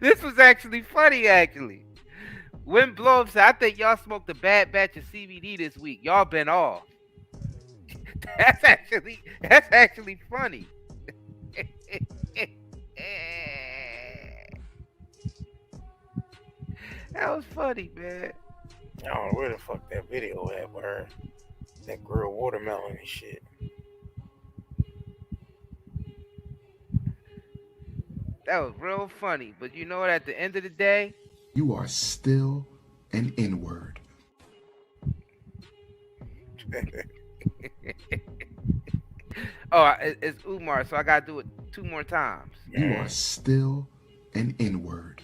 This was actually funny, actually. Wind Blow said, I think y'all smoked a bad batch of CBD this week. Y'all been off. That's actually funny. That was funny, man. I don't know where the fuck that video at, where that grilled watermelon and shit. That was real funny. But you know what? At the end of the day, you are still an N-word. Oh, it's Umar, so I gotta do it 2 more times. You are still an N-word.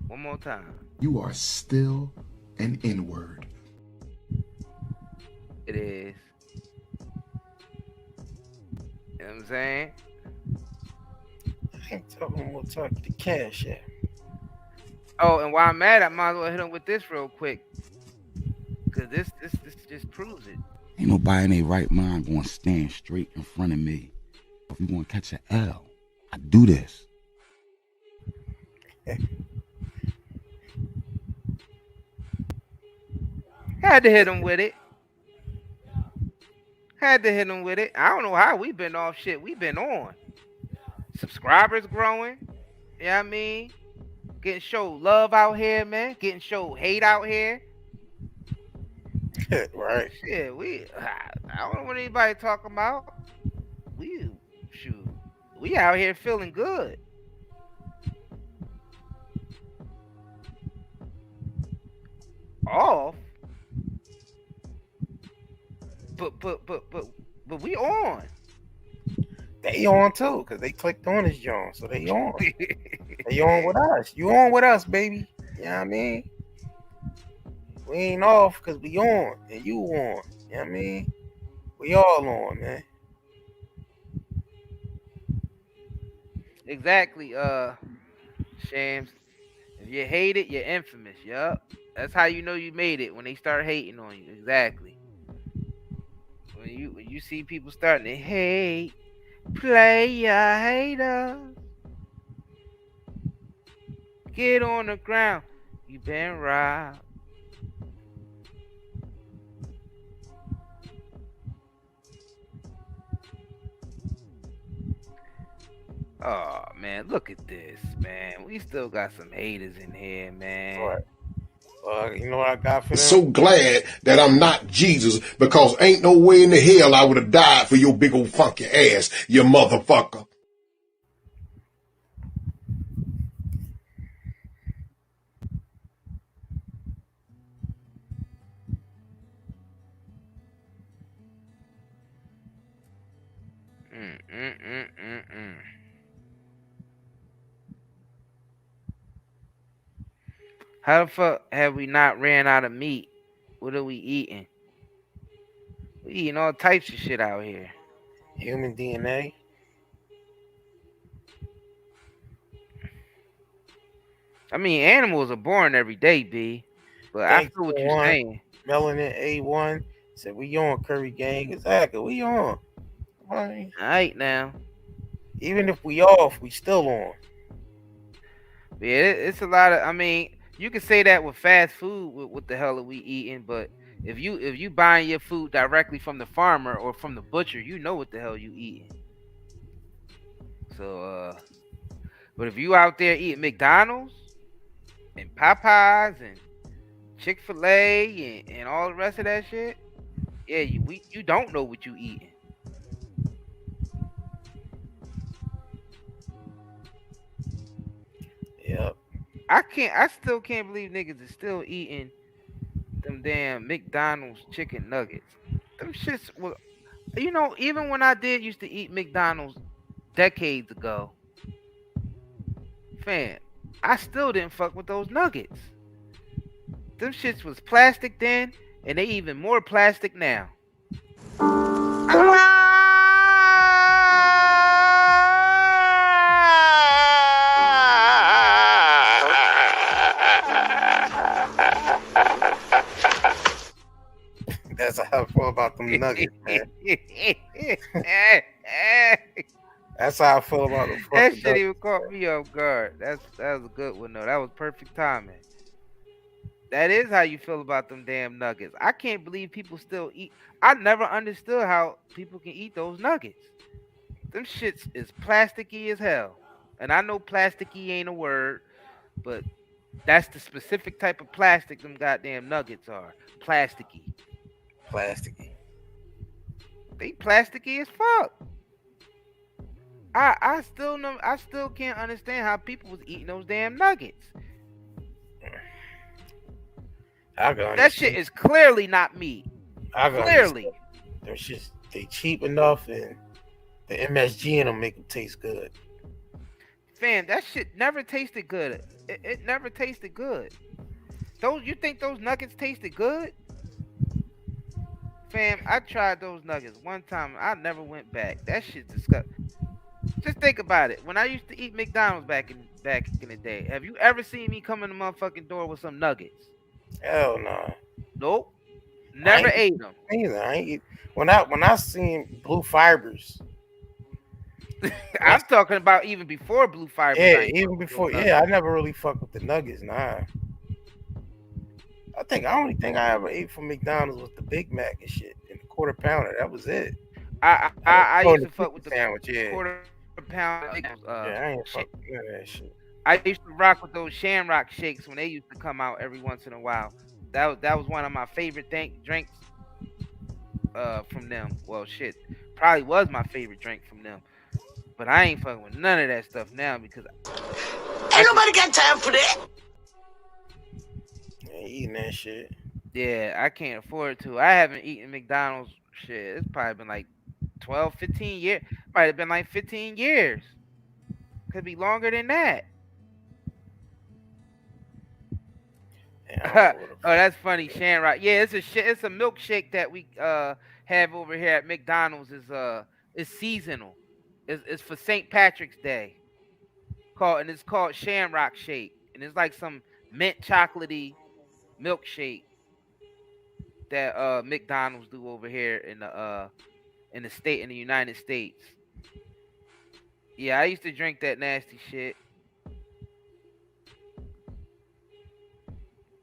1 more time. You are still an N-word. It is. You know what I'm saying? I ain't talking more talk to Cash yet. Oh, and while I'm at it, I might as well hit him with this real quick. Cause this just proves it. Ain't nobody in their right mind gonna stand straight in front of me. If you gonna catch an L, I do this. Had to hit him with it. Had to hit them with it. I don't know how we been off shit. We been on. Subscribers growing. You know what I mean? Getting showed love out here, man. Getting showed hate out here. Right. Shit, I don't know what anybody talking about. We out here feeling good. Off. But we on. They on too, because they clicked on this joint, so they on. They on with us. You on with us, baby. You know what I mean? We ain't off because we on, and you on. You know what I mean? We all on, man. Exactly, Shams. If you hate it, you're infamous. Yup. That's how you know you made it, when they start hating on you. Exactly. When you see people starting to hate, player hater, get on the ground. You been robbed. Oh man, look at this, man. We still got some haters in here, man. Right. You know what I got for them? So glad that I'm not Jesus, because ain't no way in the hell I would have died for your big old funky ass, you motherfucker. How the fuck have we not ran out of meat? What are we eating? We eating all types of shit out here. Human DNA. I mean, animals are born every day, B. But I feel what you're saying. Melanin A1 said we on Curry Gang. Exactly, we on. All right now. Even if we off, we still on. Yeah, it's a lot of. I mean, you can say that with fast food. What the hell are we eating? But if you buying your food directly from the farmer or from the butcher, you know what the hell you eating. So, but if you out there eating McDonald's and Popeyes and Chick-fil-A and all the rest of that shit, yeah, you don't know what you eating. Yep. I still can't believe niggas is still eating them damn McDonald's chicken nuggets. Them shits were, you know, even when I did used to eat McDonald's decades ago, fam, I still didn't fuck with those nuggets. Them shits was plastic then, and they even more plastic now. That's how I feel about them nuggets, man. That's how I feel about them. That shit even caught me off guard. That was a good one though. That was perfect timing. That is how you feel about them damn nuggets. I can't believe people still eat. I never understood how people can eat those nuggets. Them shits is plasticky as hell. And I know plasticky ain't a word, but that's the specific type of plastic them goddamn nuggets are. Plasticky. Plasticky. They plasticky as fuck. I still can't understand how people was eating those damn nuggets. That shit is clearly not meat. Clearly. They cheap enough, and the MSG in them make them taste good. Fam, that shit never tasted good. It never tasted good. You think those nuggets tasted good? Fam, I tried those nuggets one time. I never went back. That shit's disgusting. Just think about it. When I used to eat McDonald's back in the day, have you ever seen me come in the motherfucking door with some nuggets? Hell no. Nope. Never ate them. Either. I ain't eat. When I seen Blue Fibers. I'm talking about even before Blue Fibers. Yeah, even before. Yeah, I never really fucked with the nuggets. Nah. I only thing I ever ate from McDonald's was the Big Mac and shit in the quarter pounder. That was it. I used to fuck with the sandwich. Yeah. quarter pound. Yeah, I ain't fuck none of that shit. I used to rock with those Shamrock shakes when they used to come out every once in a while. That was one of my favorite drinks from them. Well, shit, probably was my favorite drink from them. But I ain't fucking with none of that stuff now because ain't nobody got time for that. Ain't eating that shit. Yeah, I can't afford to. I haven't eaten McDonald's shit. It's probably been like 12, 15 years. Might have been like 15 years. Could be longer than that. Oh, that's funny, Shamrock. Yeah, it's a milkshake that we have over here at McDonald's. Is seasonal. It's for St. Patrick's Day. It's called Shamrock Shake, and it's like some mint chocolatey milkshake that McDonald's do over here in the United States. Yeah, I used to drink that nasty shit.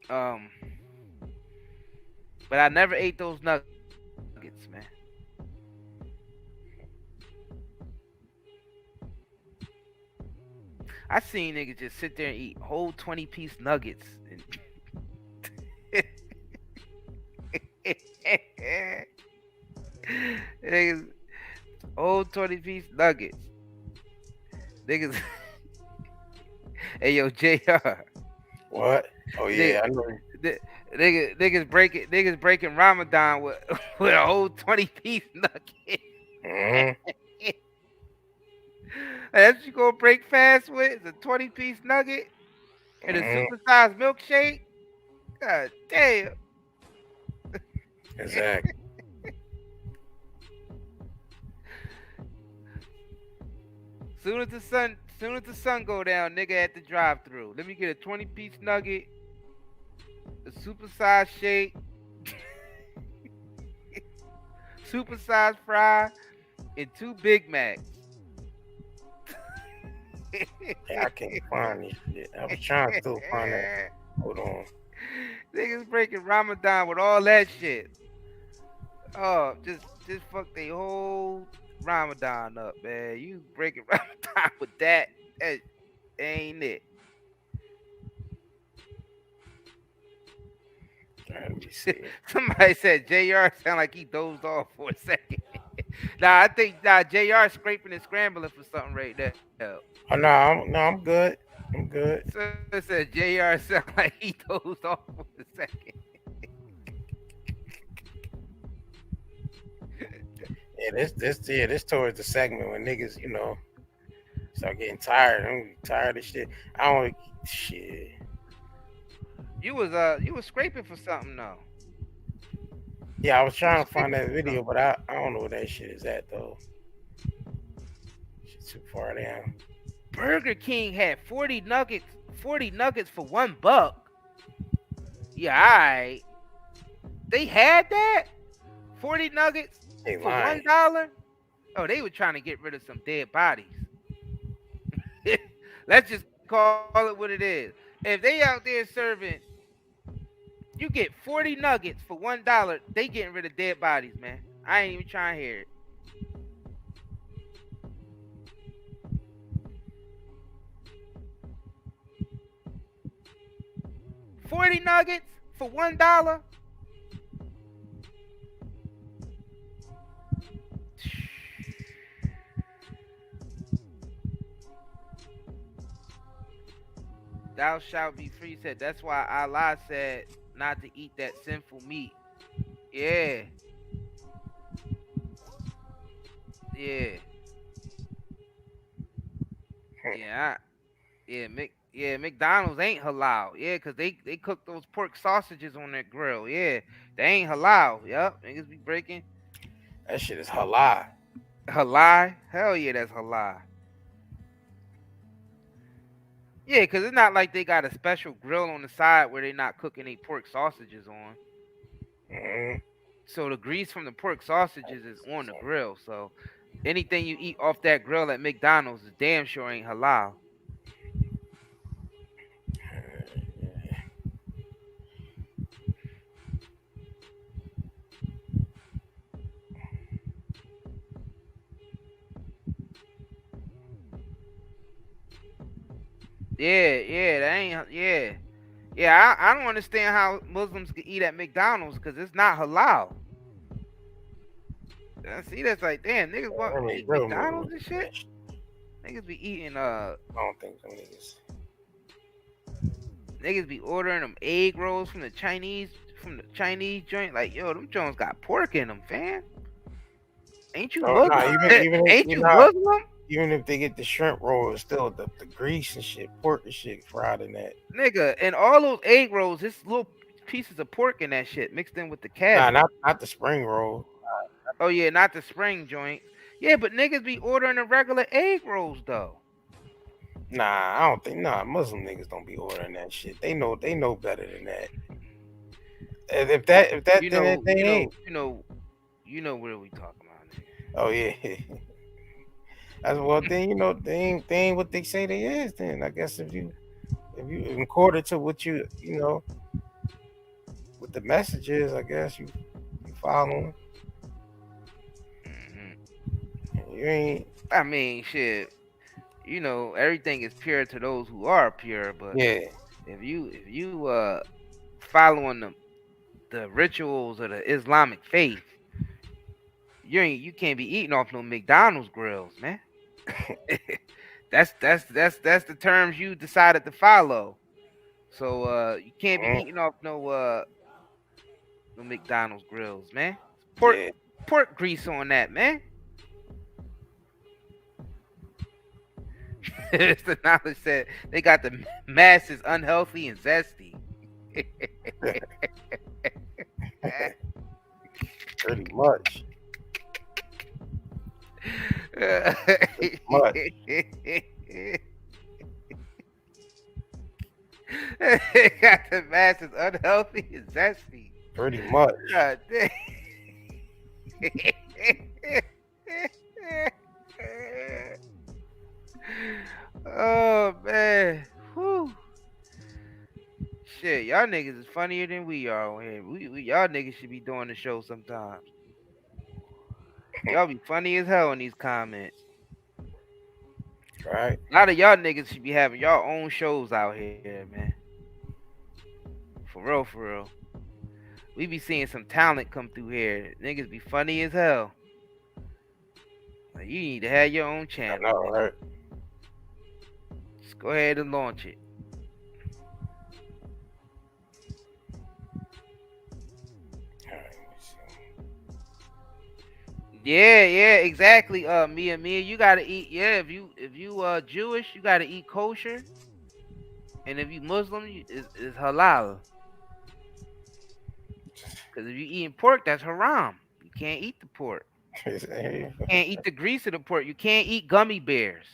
But I never ate those nuggets, man. I seen niggas just sit there and eat whole 20-piece nuggets. Niggas, whole 20-piece nuggets. Niggas. Hey, yo, JR. What? Oh yeah, I know. Niggas breaking Ramadan with a whole 20-piece nugget. Mm-hmm. That's what you gonna break fast with? Is a 20-piece nugget and a supersized milkshake? God damn. Exactly. Soon as the sun go down, nigga at the drive-thru. Let me get a 20-piece nugget, a supersized shake, supersized fry, and 2 Big Macs. Yeah, I can't find this shit. I was trying to still find that. Hold on. Niggas breaking Ramadan with all that shit. Oh, just fuck they whole Ramadan up, man. You breaking Ramadan with that ain't it. Let me see. Somebody said JR sound like he dozed off for a second. I think JR scraping and scrambling for something right there. Oh no, I'm good. I'm good. So it said JR sound like he dozed off for a second. Yeah, this towards the segment when niggas, start getting tired. I'm tired of shit. I don't shit. You was scraping for something though. Yeah, I was trying to find that video, but I don't know where that shit is at though. Shit's too far down. Burger King had 40 nuggets for $1. Yeah, alright. They had that? 40 nuggets for $1? Oh, they were trying to get rid of some dead bodies. Let's just call it what it is. If they out there serving, you get 40 nuggets for $1, they getting rid of dead bodies, man. I ain't even trying to hear it. $40 nuggets for $1? Thou shalt be free. Said that's why Allah said not to eat that sinful meat. Yeah. McDonald's ain't halal. Yeah, cause they cook those pork sausages on their grill. Yeah, they ain't halal. Yup, niggas be breaking. That shit is halal. Halal? Hell yeah, that's halal. Yeah, because it's not like they got a special grill on the side where they not cooking any pork sausages on. Mm-hmm. So the grease from the pork sausages is on the grill. So anything you eat off that grill at McDonald's is damn sure ain't halal. Yeah, that ain't. Yeah. I don't understand how Muslims can eat at McDonald's because it's not halal. See, that's like, damn, niggas want to eat real McDonald's and Muslims. shit. Niggas be eating I don't think some niggas. Niggas be ordering them egg rolls from the Chinese joint. Like, yo, them joints got pork in them, fam. Ain't you Muslim? Nah, even if Ain't you're you not, Muslim? even if they get the shrimp roll, it's still the grease and shit, pork and shit fried in that. Nigga, and all those egg rolls, it's little pieces of pork in that shit mixed in with the Nah, cabbage. not the spring roll. Oh yeah, not the spring joint. Yeah, but niggas be ordering the regular egg rolls though. Nah, I don't think. Nah, Muslim niggas don't be ordering that shit. They know better than that. If that you then know, they ain't. You know what are we talking about, nigga? Oh yeah. That's well then they ain't what they say they is. Then I guess if you according to what you what the message is, I guess you following. You ain't. I mean, shit. You know, everything is pure to those who are pure. But Yeah. if you following the rituals of the Islamic faith, you can't be eating off no McDonald's grills, man. that's the terms you decided to follow. So you can't be eating off no McDonald's grills, man. Pork grease on that, man. The knowledge said they got the masses unhealthy and zesty. Pretty much. Pretty much. Got the masses unhealthy and zesty. Pretty much. God damn. Oh man. Whew. Shit, y'all niggas is funnier than we are on here. We y'all niggas should be doing the show sometimes. Y'all be funny as hell in these comments. Right. A lot of y'all niggas should be having y'all own shows out here, man. For real, for real. We be seeing some talent come through here. Niggas be funny as hell. Like, you need to have your own channel. I know, right? Just go ahead and launch it. Yeah, exactly. Mia, you gotta eat. Yeah, if you Jewish, you gotta eat kosher, and if you Muslim, it's halal. Because if you eating pork, that's haram. You can't eat the pork. You can't eat the grease of the pork. You can't eat gummy bears.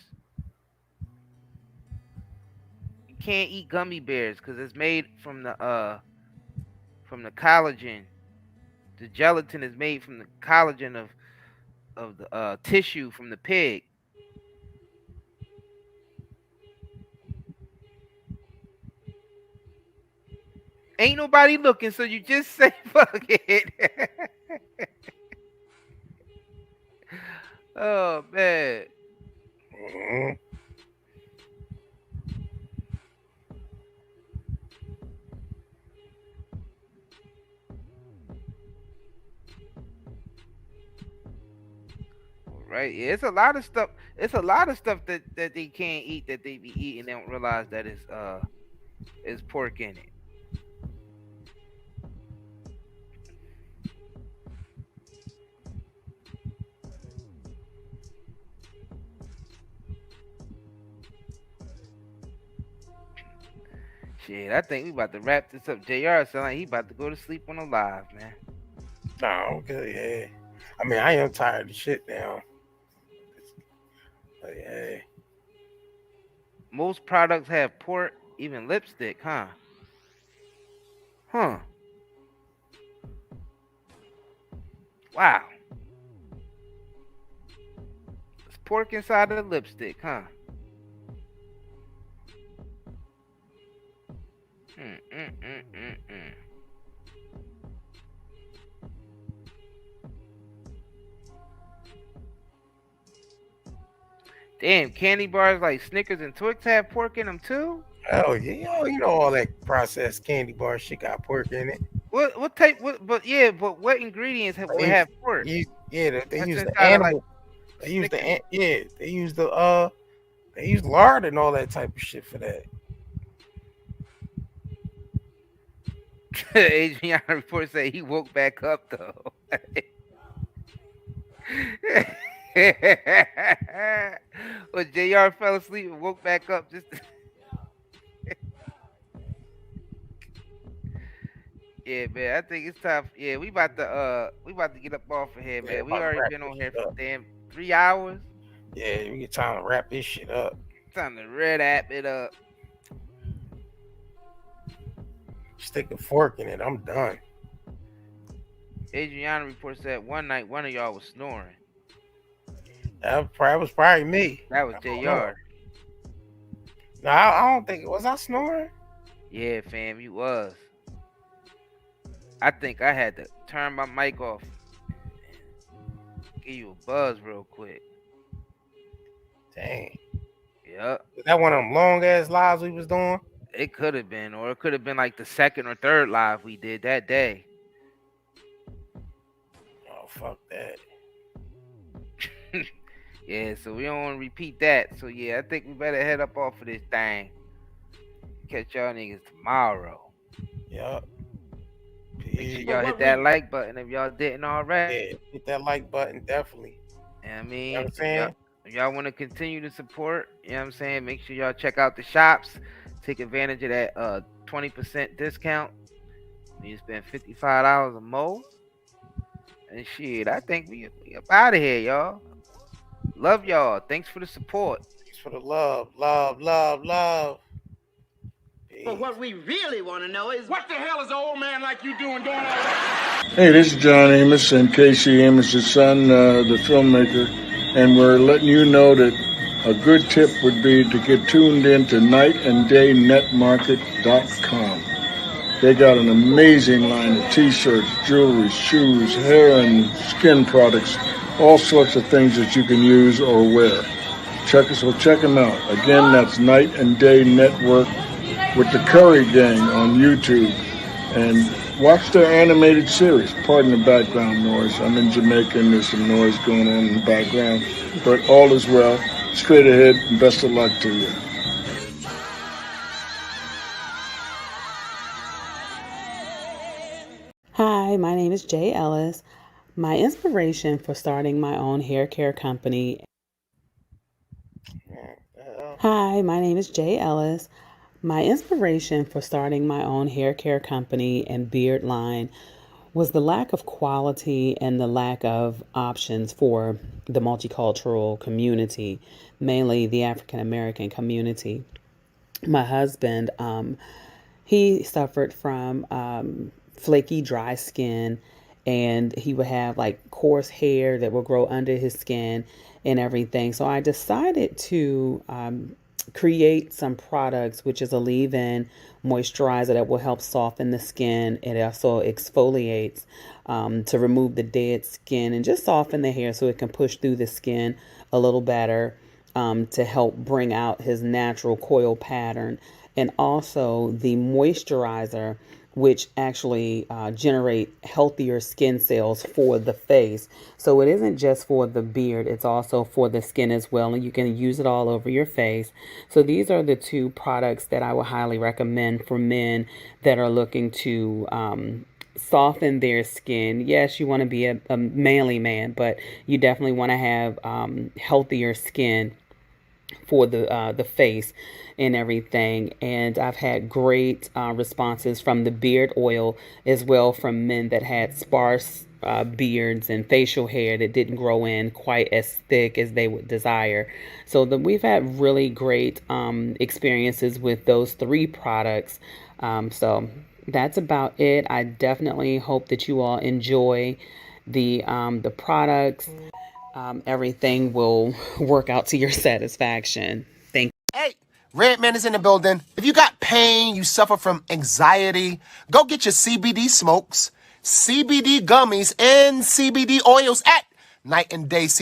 You can't eat gummy bears because it's made from the collagen. The gelatin is made from the collagen of the tissue from the pig. Ain't nobody looking, so you just say fuck it. Oh man. Right, yeah, it's a lot of stuff. It's a lot of stuff that they can't eat that they be eating. They don't realize that it's pork in it. Shit, I think we about to wrap this up. JR sound like he about to go to sleep on the live, man. Nah, okay, yeah. I mean, I am tired of shit now. But yeah. Most products have pork, even lipstick, huh? Huh. Wow. It's pork inside of the lipstick, huh? Damn, candy bars like Snickers and Twix have pork in them too? Oh yeah, you know all that processed candy bar shit got pork in it. What type? What? But what ingredients would have pork? They That's use the inside of, animal. They use the they use lard and all that type of shit for that. Adriana report said he woke back up though. Well, JR fell asleep and woke back up just. Yeah, man. I think it's time. Yeah, we about to get up off of here, man. Yeah, We already been on here for damn 3 hours. Yeah, we get time to wrap this shit up. Time to red app it up. Stick a fork in it. I'm done. Adriana report said one night one of y'all was snoring. That was probably me. That was JR. No, I don't think it was. I snoring? Yeah, fam, you was. I think I had to turn my mic off. Give you a buzz real quick. Dang. Yep. Was that one of them long ass lives we was doing? It could have been, or it could have been like the second or third live we did that day. Oh, fuck that. Yeah, so we don't want to repeat that. So yeah, I think we better head up off of this thing. Catch y'all niggas tomorrow. Yup. Make sure y'all hit that like button if y'all didn't already. Yeah, hit that like button, definitely. You know what I mean? You know what I'm saying? If y'all want to continue to support, you know what I'm saying? Make sure y'all check out the shops. Take advantage of that 20% discount. You spend $55 or more. And shit, I think we up out of here, y'all. Love y'all. Thanks for the support. Thanks for the love. Love, love, love. But what we really want to know is what the hell is an old man like you doing all that? Hey, this is John Amos and Casey Amos' son, the filmmaker, and we're letting you know that a good tip would be to get tuned into nightanddayNetmarket.com. They got an amazing line of t-shirts, jewelry, shoes, hair and skin products, all sorts of things that you can use or wear. Check them out. Again, that's Night and Day Network with the Curry Gang on YouTube. And watch their animated series. Pardon the background noise. I'm in Jamaica and there's some noise going on in the background. But all is well. Straight ahead and best of luck to you. Hi, my name is Jay Ellis. My inspiration for starting my own hair care company. Hi, my name is Jay Ellis. My inspiration for starting my own hair care company and beard line was the lack of quality and the lack of options for the multicultural community, mainly the African American community. My husband, he suffered from flaky, dry skin, and he would have like coarse hair that would grow under his skin and everything. So I decided to create some products, which is a leave-in moisturizer that will help soften the skin. It also exfoliates to remove the dead skin and just soften the hair so it can push through the skin a little better to help bring out his natural coil pattern. And also the moisturizer, which actually generate healthier skin cells for the face. So it isn't just for the beard, it's also for the skin as well, and you can use it all over your face. So these are the two products that I would highly recommend for men that are looking to soften their skin. Yes, you want to be a manly man, but you definitely want to have healthier skin for the face and everything. And I've had great responses from the beard oil as well from men that had sparse beards and facial hair that didn't grow in quite as thick as they would desire. So we've had really great experiences with those three products. So that's about it. I definitely hope that you all enjoy the products. Everything will work out to your satisfaction. Thank you. Hey, Redman is in the building. If you got pain, you suffer from anxiety, go get your CBD smokes, CBD gummies, and CBD oils at Night and Day CBD.